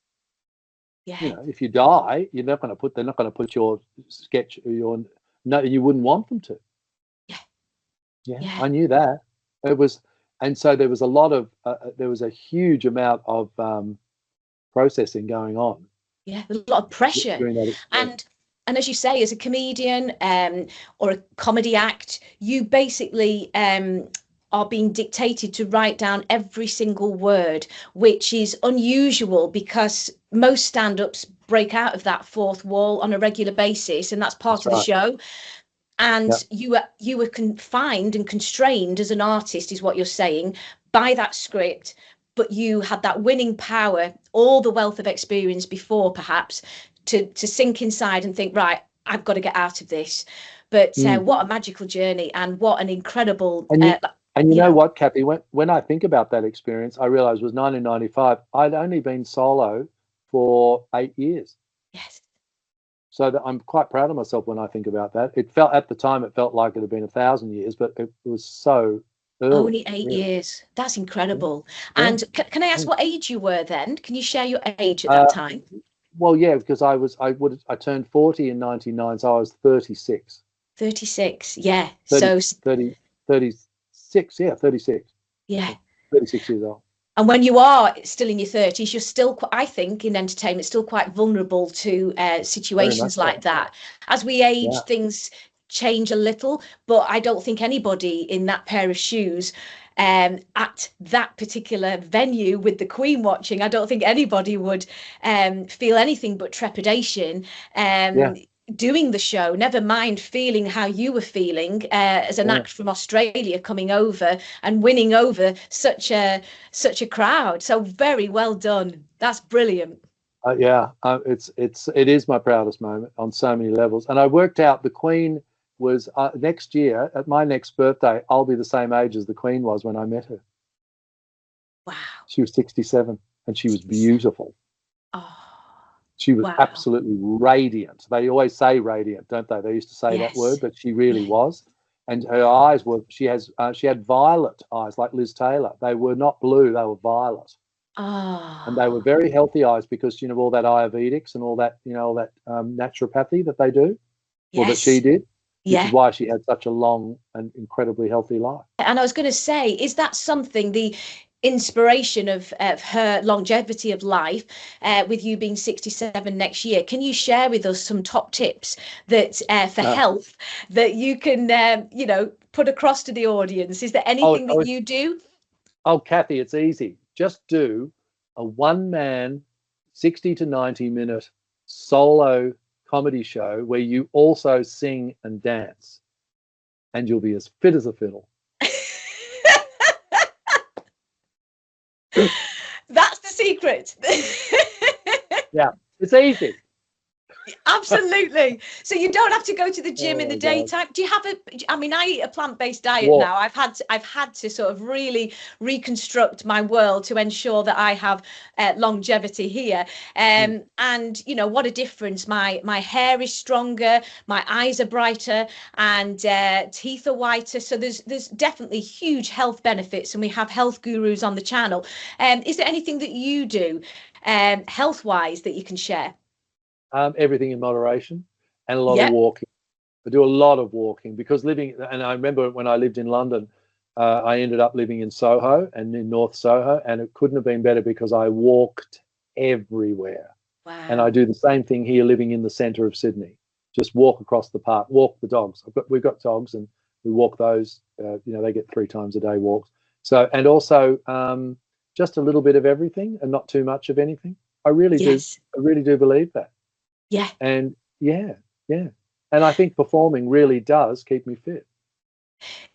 yeah. If you die, they're not going to put your sketch, you wouldn't want them to. Yeah. I knew that. And so there was a lot of, there was a huge amount of processing going on. Yeah, a lot of pressure. And as you say, as a comedian or a comedy act, you basically are being dictated to write down every single word, which is unusual because most stand-ups break out of that fourth wall on a regular basis, and that's part of the show. And you were confined and constrained as an artist, is what you're saying, by that script. But you had that winning power, all the wealth of experience before, perhaps, to sink inside and think, right, I've got to get out of this. But what a magical journey, and what an incredible. And you know what, Cathy, when I think about that experience, I realised it was 1995. I'd only been solo for 8 years. Yes. So that I'm quite proud of myself when I think about that. At the time, it felt like it had been 1,000 years, but it was so early. Only 8 years. That's incredible. Yeah. And can I ask what age you were then? Can you share your age at that time? Well, yeah, because I turned 40 in 99, so I was 36. 36, yeah. 36, yeah, 36. Yeah. 36 years old. And when you are still in your 30s, you're still, I think, in entertainment, still quite vulnerable to situations like that. As we age, things change a little, but I don't think anybody in that pair of shoes at that particular venue with the Queen watching, I don't think anybody would feel anything but trepidation doing the show, never mind feeling how you were feeling as an act from Australia coming over and winning over such a crowd. So very well done. That's brilliant. It is my proudest moment on so many levels. And I worked out the Queen was next year at my next birthday, I'll be the same age as the Queen was when I met her. Wow. She was 67 and she was beautiful. Oh, she was absolutely radiant. They always say radiant, don't they? They used to say that word, but she really was. And her eyes were, she had violet eyes like Liz Taylor. They were not blue, they were violet. Oh. And they were very healthy eyes because, you know, all that Ayurvedics and all that, you know, all that naturopathy that they do, or that she did, which is why she had such a long and incredibly healthy life. And I was going to say, is that something, the inspiration of her longevity of life, with you being 67 next year, can you share with us some top tips that for health that you can, you know, put across to the audience? Is there anything that you do? Oh, Cathy, it's easy. Just do a one-man 60 to 90-minute solo comedy show where you also sing and dance, and you'll be as fit as a fiddle. That's the secret. Yeah, it's easy. Absolutely. So you don't have to go to the gym in the daytime. Do you have I mean, I eat a plant-based diet now. I've had to sort of really reconstruct my world to ensure that I have longevity here. And you know, what a difference. My hair is stronger, my eyes are brighter, and teeth are whiter. So there's definitely huge health benefits, and we have health gurus on the channel. Is there anything that you do health-wise that you can share? Everything in moderation, and a lot of walking. I do a lot of walking because and I remember when I lived in London, I ended up living in Soho and in North Soho, and it couldn't have been better because I walked everywhere. Wow. And I do the same thing here living in the centre of Sydney. Just walk across the park, walk the dogs. We've got dogs and we walk those, you know, they get 3 times a day walks. So, and also just a little bit of everything and not too much of anything. I really do believe that. Yeah. And and I think performing really does keep me fit.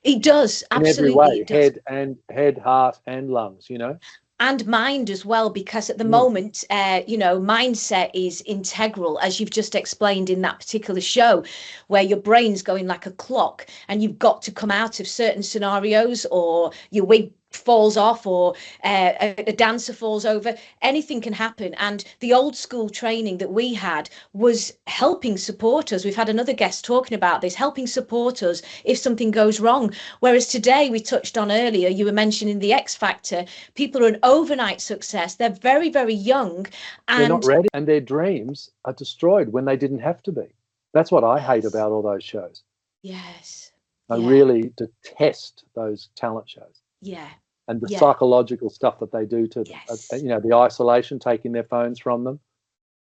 It does, absolutely. In every way, head, heart, and lungs, you know. And mind as well, because at the moment, you know, mindset is integral, as you've just explained in that particular show, where your brain's going like a clock and you've got to come out of certain scenarios, or your wig falls off, or a dancer falls over. Anything can happen. And the old school training that we had was helping support us. We've had another guest talking about this, helping support us if something goes wrong. Whereas today, we touched on earlier, you were mentioning the X Factor. People are an overnight success. They're very, very young, and they're not ready, and their dreams are destroyed when they didn't have to be. That's what I hate about all those shows. Yes. I really detest those talent shows. Yeah. And the psychological stuff that they do to them, you know, the isolation, taking their phones from them,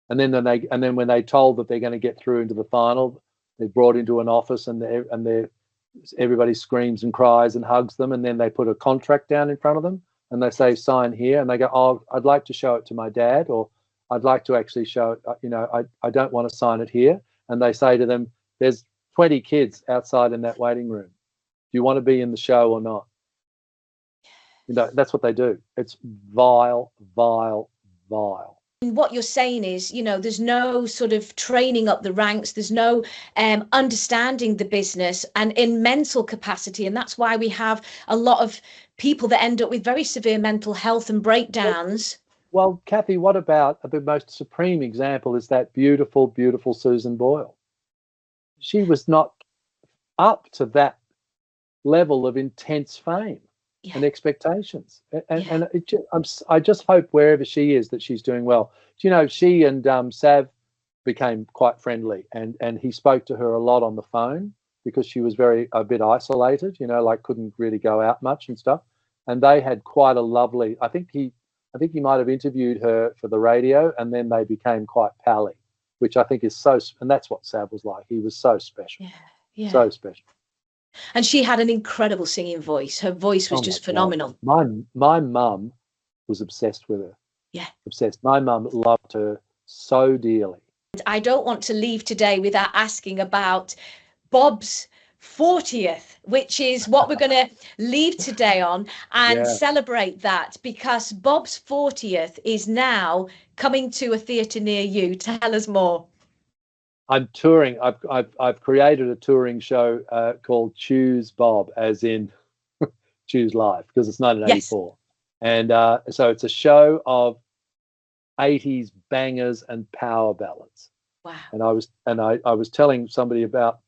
and then when they told that they're going to get through into the final, they're brought into an office and everybody screams and cries and hugs them, and then they put a contract down in front of them and they say sign here, and they go, oh, I'd like to show it to my dad, or I'd like to actually show it, you know, I don't want to sign it here, and they say to them, there's 20 kids outside in that waiting room. Do you want to be in the show or not? You know, that's what they do. It's vile, vile, vile. And what you're saying is, you know, there's no sort of training up the ranks. There's no understanding the business and in mental capacity. And that's why we have a lot of people that end up with very severe mental health and breakdowns. Well, Cathy, what about the most supreme example is that beautiful, beautiful Susan Boyle. She was not up to that level of intense fame. And expectations, and I just hope wherever she is that she's doing well. You know, she and Sav became quite friendly, and he spoke to her a lot on the phone because she was a bit isolated. You know, like couldn't really go out much and stuff. And they had quite a lovely. I think he might have interviewed her for the radio, and then they became quite pally, which I think is so. And that's what Sav was like. He was so special, so special. And she had an incredible singing voice. Her voice was just phenomenal. My mum was obsessed with her. Yeah. Obsessed. My mum loved her so dearly. I don't want to leave today without asking about Bob's 40th, which is what we're going to leave today on and celebrate that, because Bob's 40th is now coming to a theatre near you. Tell us more. I'm touring. I've created a touring show called Choose Bob, as in Choose Life, because it's 1984. Yes. And so it's a show of 80s bangers and power ballads. Wow. And I was telling somebody about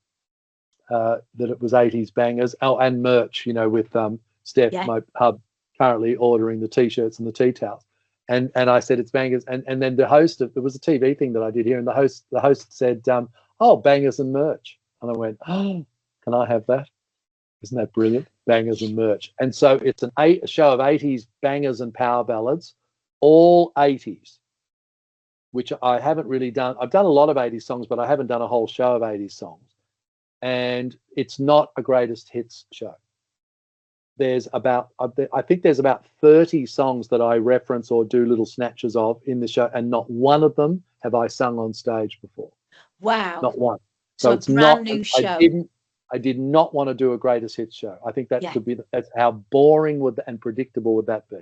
that it was 80s bangers. Oh, and merch, you know, with Steph, my hub, currently ordering the t-shirts and the tea towels. And I said it's bangers, and then the host of, there was a TV thing that I did here, and the host said, oh, bangers and merch. And I went, oh, can I have that? Isn't that brilliant? Bangers and merch. And so it's a show of 80s bangers and power ballads, all 80s, which I haven't really done. I've done a lot of 80s songs, but I haven't done a whole show of 80s songs. And it's not a greatest hits show. There's about, I think there's about 30 songs that I reference or do little snatches of in the show, and not one of them have I sung on stage before. Wow. Not one. So it's brand new show. I did not want to do a greatest hits show. I think that could be, that's how boring and predictable would that be.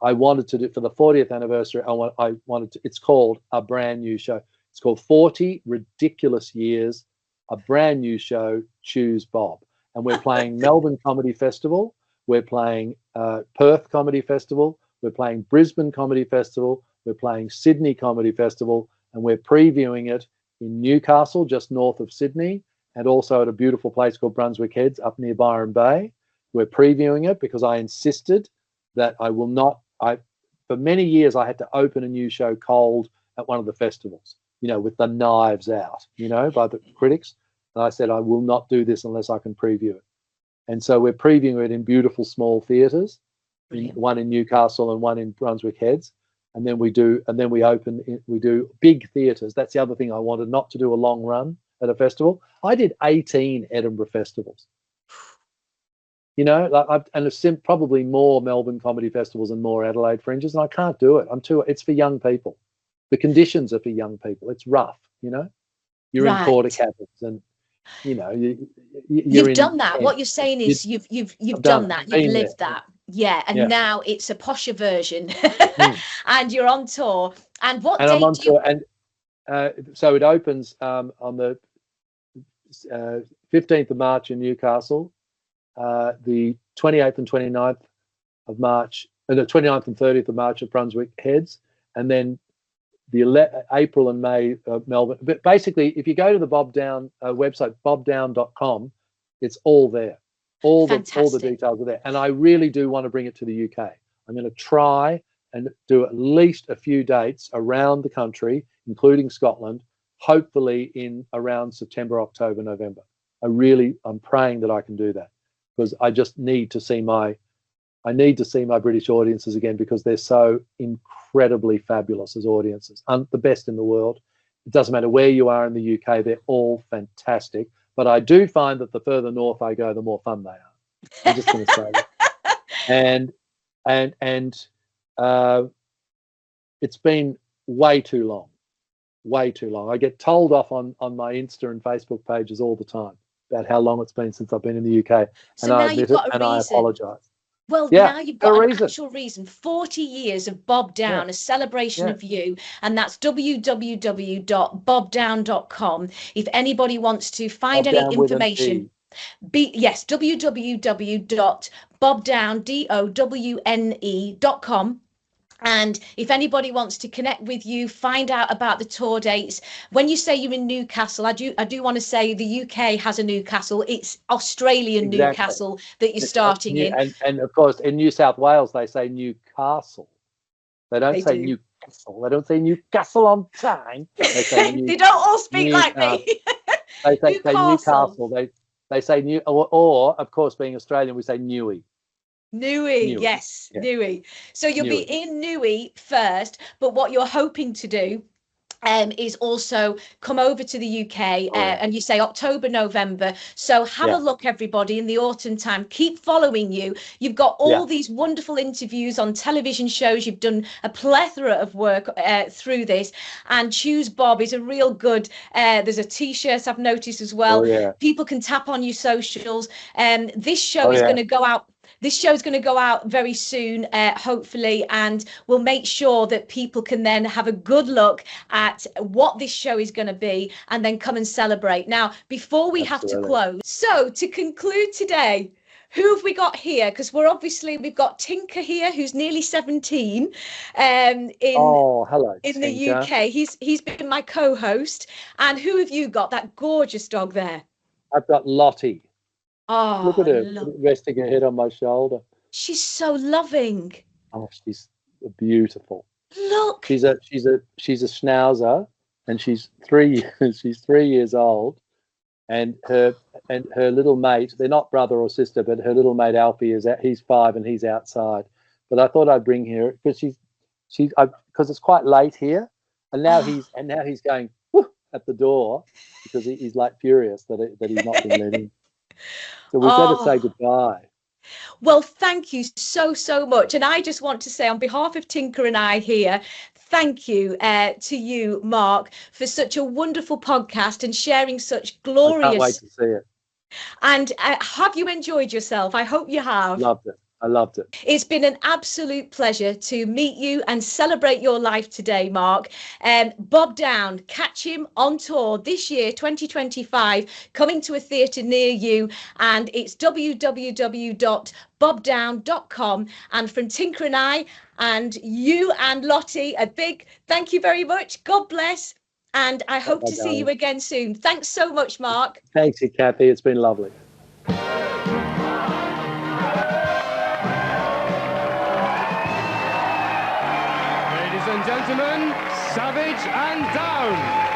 I wanted to do, for the 40th anniversary, I wanted to, it's called a brand new show. It's called 40 Ridiculous Years, a brand new show, Choose Bob. And we're playing Melbourne Comedy Festival. We're playing Perth Comedy Festival. We're playing Brisbane Comedy Festival. We're playing Sydney Comedy Festival. And we're previewing it in Newcastle, just north of Sydney, and also at a beautiful place called Brunswick Heads up near Byron Bay. We're previewing it because I insisted that I will not, for many years I had to open a new show cold at one of the festivals, you know, with the knives out, you know, by the critics. And I said, I will not do this unless I can preview it. And so we're previewing it in beautiful small theatres, one in Newcastle and one in Brunswick Heads. And then we do big theatres. That's the other thing I wanted, not to do a long run at a festival. I did 18 Edinburgh festivals. You know, and probably more Melbourne comedy festivals and more Adelaide fringes, and I can't do it. It's for young people. The conditions are for young people. It's rough, you know. You're in porta cabins, and you know you've done that. What you're saying is you've done that. You've lived that. Yeah, and now it's a posher version, and you're on tour. And what date do you? And so it opens on the 15th of March in Newcastle, the 28th and 29th of March, and the 29th and 30th of March at Brunswick Heads, and then the April and May of Melbourne. But basically, if you go to the Bob Downe website, bobdowne.com, it's all there. All the details are there. And I really do want to bring it to the UK. I'm going to try and do at least a few dates around the country, including Scotland, hopefully in around September, October, November. I'm praying that I can do that, because I just need to see my British audiences again, because they're so incredibly fabulous as audiences, the best in the world. It doesn't matter where you are in the UK, they're all fantastic. But I do find that the further north I go, the more fun they are. I'm just going to say that. And it's been way too long. Way too long. I get told off on my Insta and Facebook pages all the time about how long it's been since I've been in the UK. So and I admit it, and I apologise. Well, now you've got an actual reason. 40 years of Bob Downe, a celebration of you. And that's www.bobdowne.com. If anybody wants to find any information, www.bobdowne.com. And if anybody wants to connect with you, find out about the tour dates. When you say you're in Newcastle, I do want to say the UK has a Newcastle. It's Australian Newcastle that you're starting in. And of course, in New South Wales, they say Newcastle. They don't say Newcastle. They don't say Newcastle on time. They say they don't all speak like me. They say Newcastle. They say New, or of course, being Australian, we say Newey. Newey, Newey. So you'll be in Newey first, but what you're hoping to do, is also come over to the UK, and you say October, November. So have a look, everybody, in the autumn time. Keep following you. You've got all these wonderful interviews on television shows. You've done a plethora of work through this. And Choose Bob is a real good, there's a T-shirt I've noticed as well. People can tap on your socials. This show is going to go out. This show is going to go out very soon, hopefully, and we'll make sure that people can then have a good look at what this show is going to be and then come and celebrate. Now, before we have to close, so to conclude today, who have we got here? Because we've got Tinker here, who's nearly 17, in the UK. He's been my co-host. And who have you got? That gorgeous dog there. I've got Lottie. Oh, look at her resting her head on my shoulder. She's so loving. Oh, she's beautiful. Look, she's a schnauzer, and she's 3 years old, and her little mate, they're not brother or sister, but her little mate Alfie he's 5 and he's outside. But I thought I'd bring her because because it's quite late here, and now he's going at the door because he's like furious that he's not been let in. So we've got to say goodbye. Well, thank you so much. And I just want to say on behalf of Tinker and I here, thank you to you, Mark, for such a wonderful podcast and sharing such glorious. I can't wait to see it. And have you enjoyed yourself? I hope you have. Loved it. I loved it. It's been an absolute pleasure to meet you and celebrate your life today, Mark. Bob Downe, catch him on tour this year, 2025, coming to a theatre near you. And it's www.bobdowne.com. And from Tinker and I, and you and Lottie, a big thank you very much. God bless. And I hope to see you again soon. Thanks so much, Mark. Thanks, Cathy. It's been lovely. Ladies and gentlemen, Savage and Downe.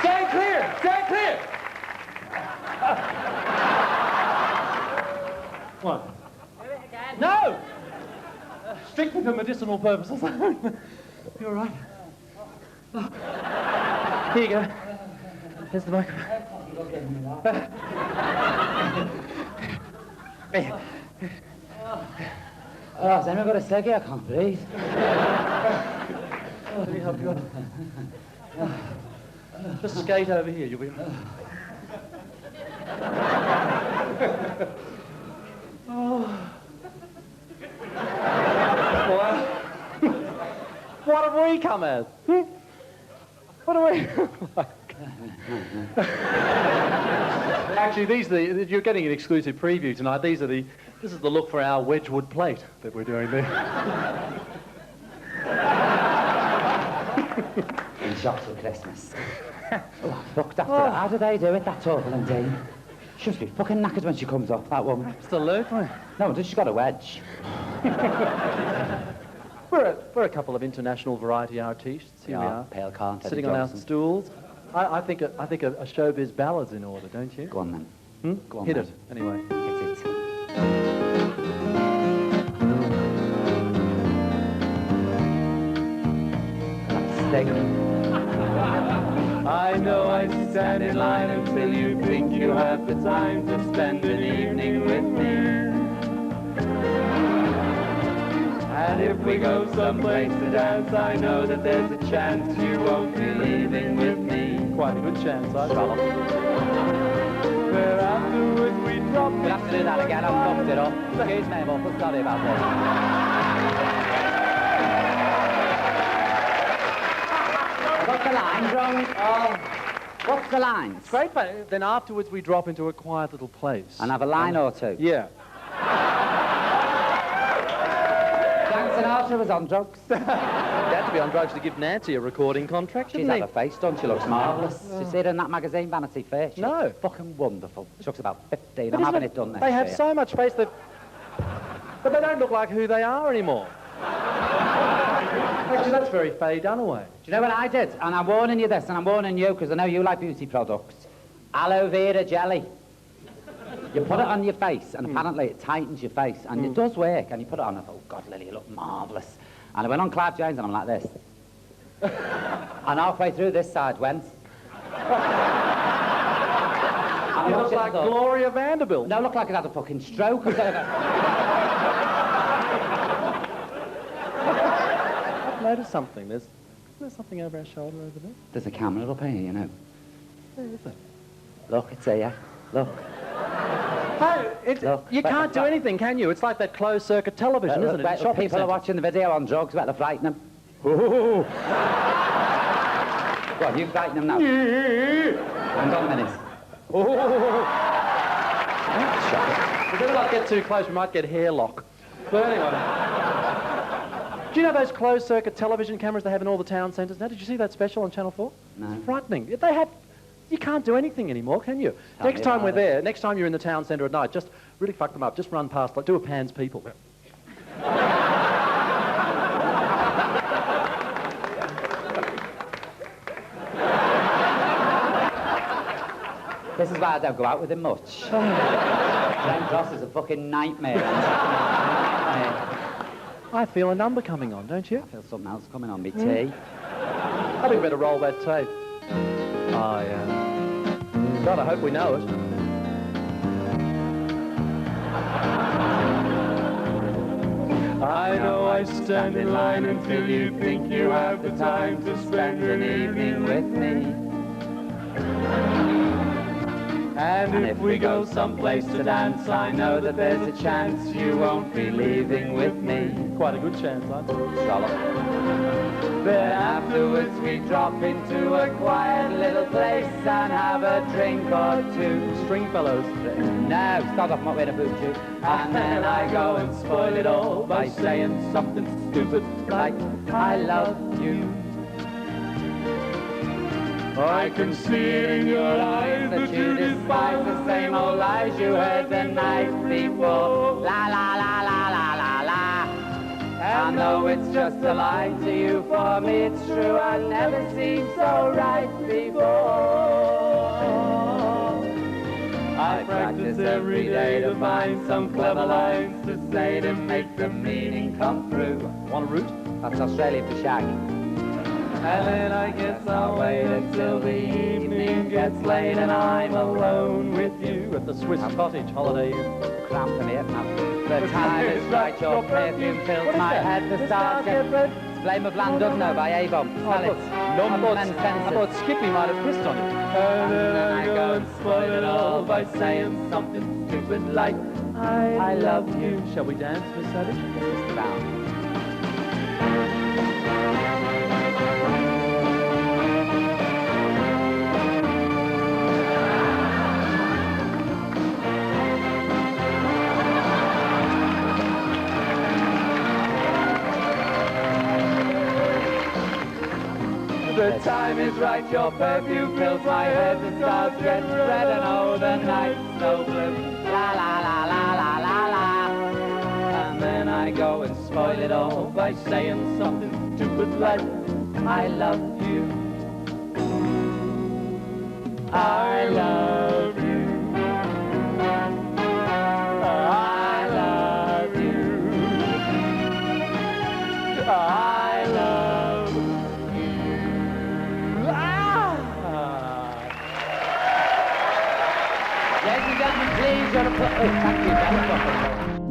Stand clear! Stand clear! What? No! Strictly for medicinal purposes. You all right? Oh. Here you go. Here's the microphone. Oh, has anyone got a ciggy? I can't breathe. Let me help you up. Just skate over here, you'll be... Oh. What have we come as? What do we look like? Actually, you're getting an exclusive preview tonight. This is the look for our Wedgwood plate that we're doing there. In shops for Christmas. Oh, fuck, how do they do it, that awful indeed? She must be fucking knackered when she comes off, that woman. Absolutely. No, she's got a wedge. We're a couple of international variety artists. Here we are. Pale can't. Sitting on our stools. I think a showbiz ballad's in order, don't you? Go on then. Go on. Hit then. it, anyway. Hit it. That's stinking. I know I stand in line until you think you have the time to spend an evening with me. And if we go someplace to dance, I know that there's a chance you won't be leaving with me. Quite a good chance, I thought. Where afterwards we drop We'll have to do that again, I've fucked it up. Excuse me, but sorry about this. What's the line, wrong? Oh, what's the line? It's great, but then afterwards we drop into a quiet little place. And have a line or two? Yeah. Frank Sinatra was on drugs. He had to be on drugs to give Nancy a recording contract, She's didn't he? had a face, don't she? Looks marvellous. Did you see her in that magazine, Vanity Fair? She No. looks fucking wonderful. She looks about 15. But I'm isn't having it done next They have year. so much face that... But they don't look like who they are anymore. Actually, that's very Faye Dunaway. Do you know what I did? And I'm warning you this, and I'm warning you, because I know you like beauty products. Aloe vera jelly. You put it on your face, and apparently it tightens your face, and it does work. And you put it on, and I thought, oh, God, Lily, you look marvellous. And I went on Clive Jones, and I'm like this. And halfway through, this side went. You look like Gloria Vanderbilt. No, look like it had a fucking stroke. I've noticed something. Isn't there something over our shoulder over there? There's a camera up here, you know. Where is it? Look, it's here. Look. Hey, Look, you can't do anything, can you? It's like that closed-circuit television, isn't it? in shopping People are centres. watching the video on drugs, better frighten them. Go on, you frighten them now. Hang on a minute. We better not get too close, we might get hair lock. But anyway. Do you know those closed-circuit television cameras they have in all the town centres now? Did you see that special on Channel 4? No. It's frightening. You can't do anything anymore, can you? Tell Next me time about we're it. there, next time you're in the town centre at night, just really fuck them up. Just run past, like, do a Pan's People. This is why I don't go out with him much. Jane Cross is a fucking nightmare. I feel a number coming on, don't you? I feel something else coming on me tea. I think we better roll that tape. Oh, yeah. God, I hope we know it. I know I stand in line until you think you have the time to spend an evening with me. And if we go someplace to dance, I know that there's a chance you won't be leaving with me. Quite a good chance, I think. Solid. Then afterwards we drop into a quiet little place and have a drink or two. Stringfellows. No, stop, I'm not wearing a boot shoe. And then I go and spoil it all by saying something stupid like, I love you. I can see it in your eyes that you despise the same old lies you heard the night before. La la la la la la la. And though it's just a lie to you, for me it's true, I've never seen so right before. practice every day to find some clever lines to say to make the meaning come through. Want a root? That's Australia for shag. And then I guess I'll wait until the evening gets late and I'm alone with you At the Swiss cottage holiday inn. Cramping here now. The time is right, your perfume fills my head. The stars get red. Flame of Landudno by Avon. Smell it. I thought Skippy might have pissed on you. And then I go and spoil it all by saying something stupid like I love you. Shall we dance, Miss Savage? It's down. The time is right, your perfume fills my head, the stars get red and oh, the night's so blue. La la la la la la la. And then I go and spoil it all by saying something stupid like I love you. I love you. I love you. I love you. Ladies and gentlemen, please, you're a... Oh, thank you,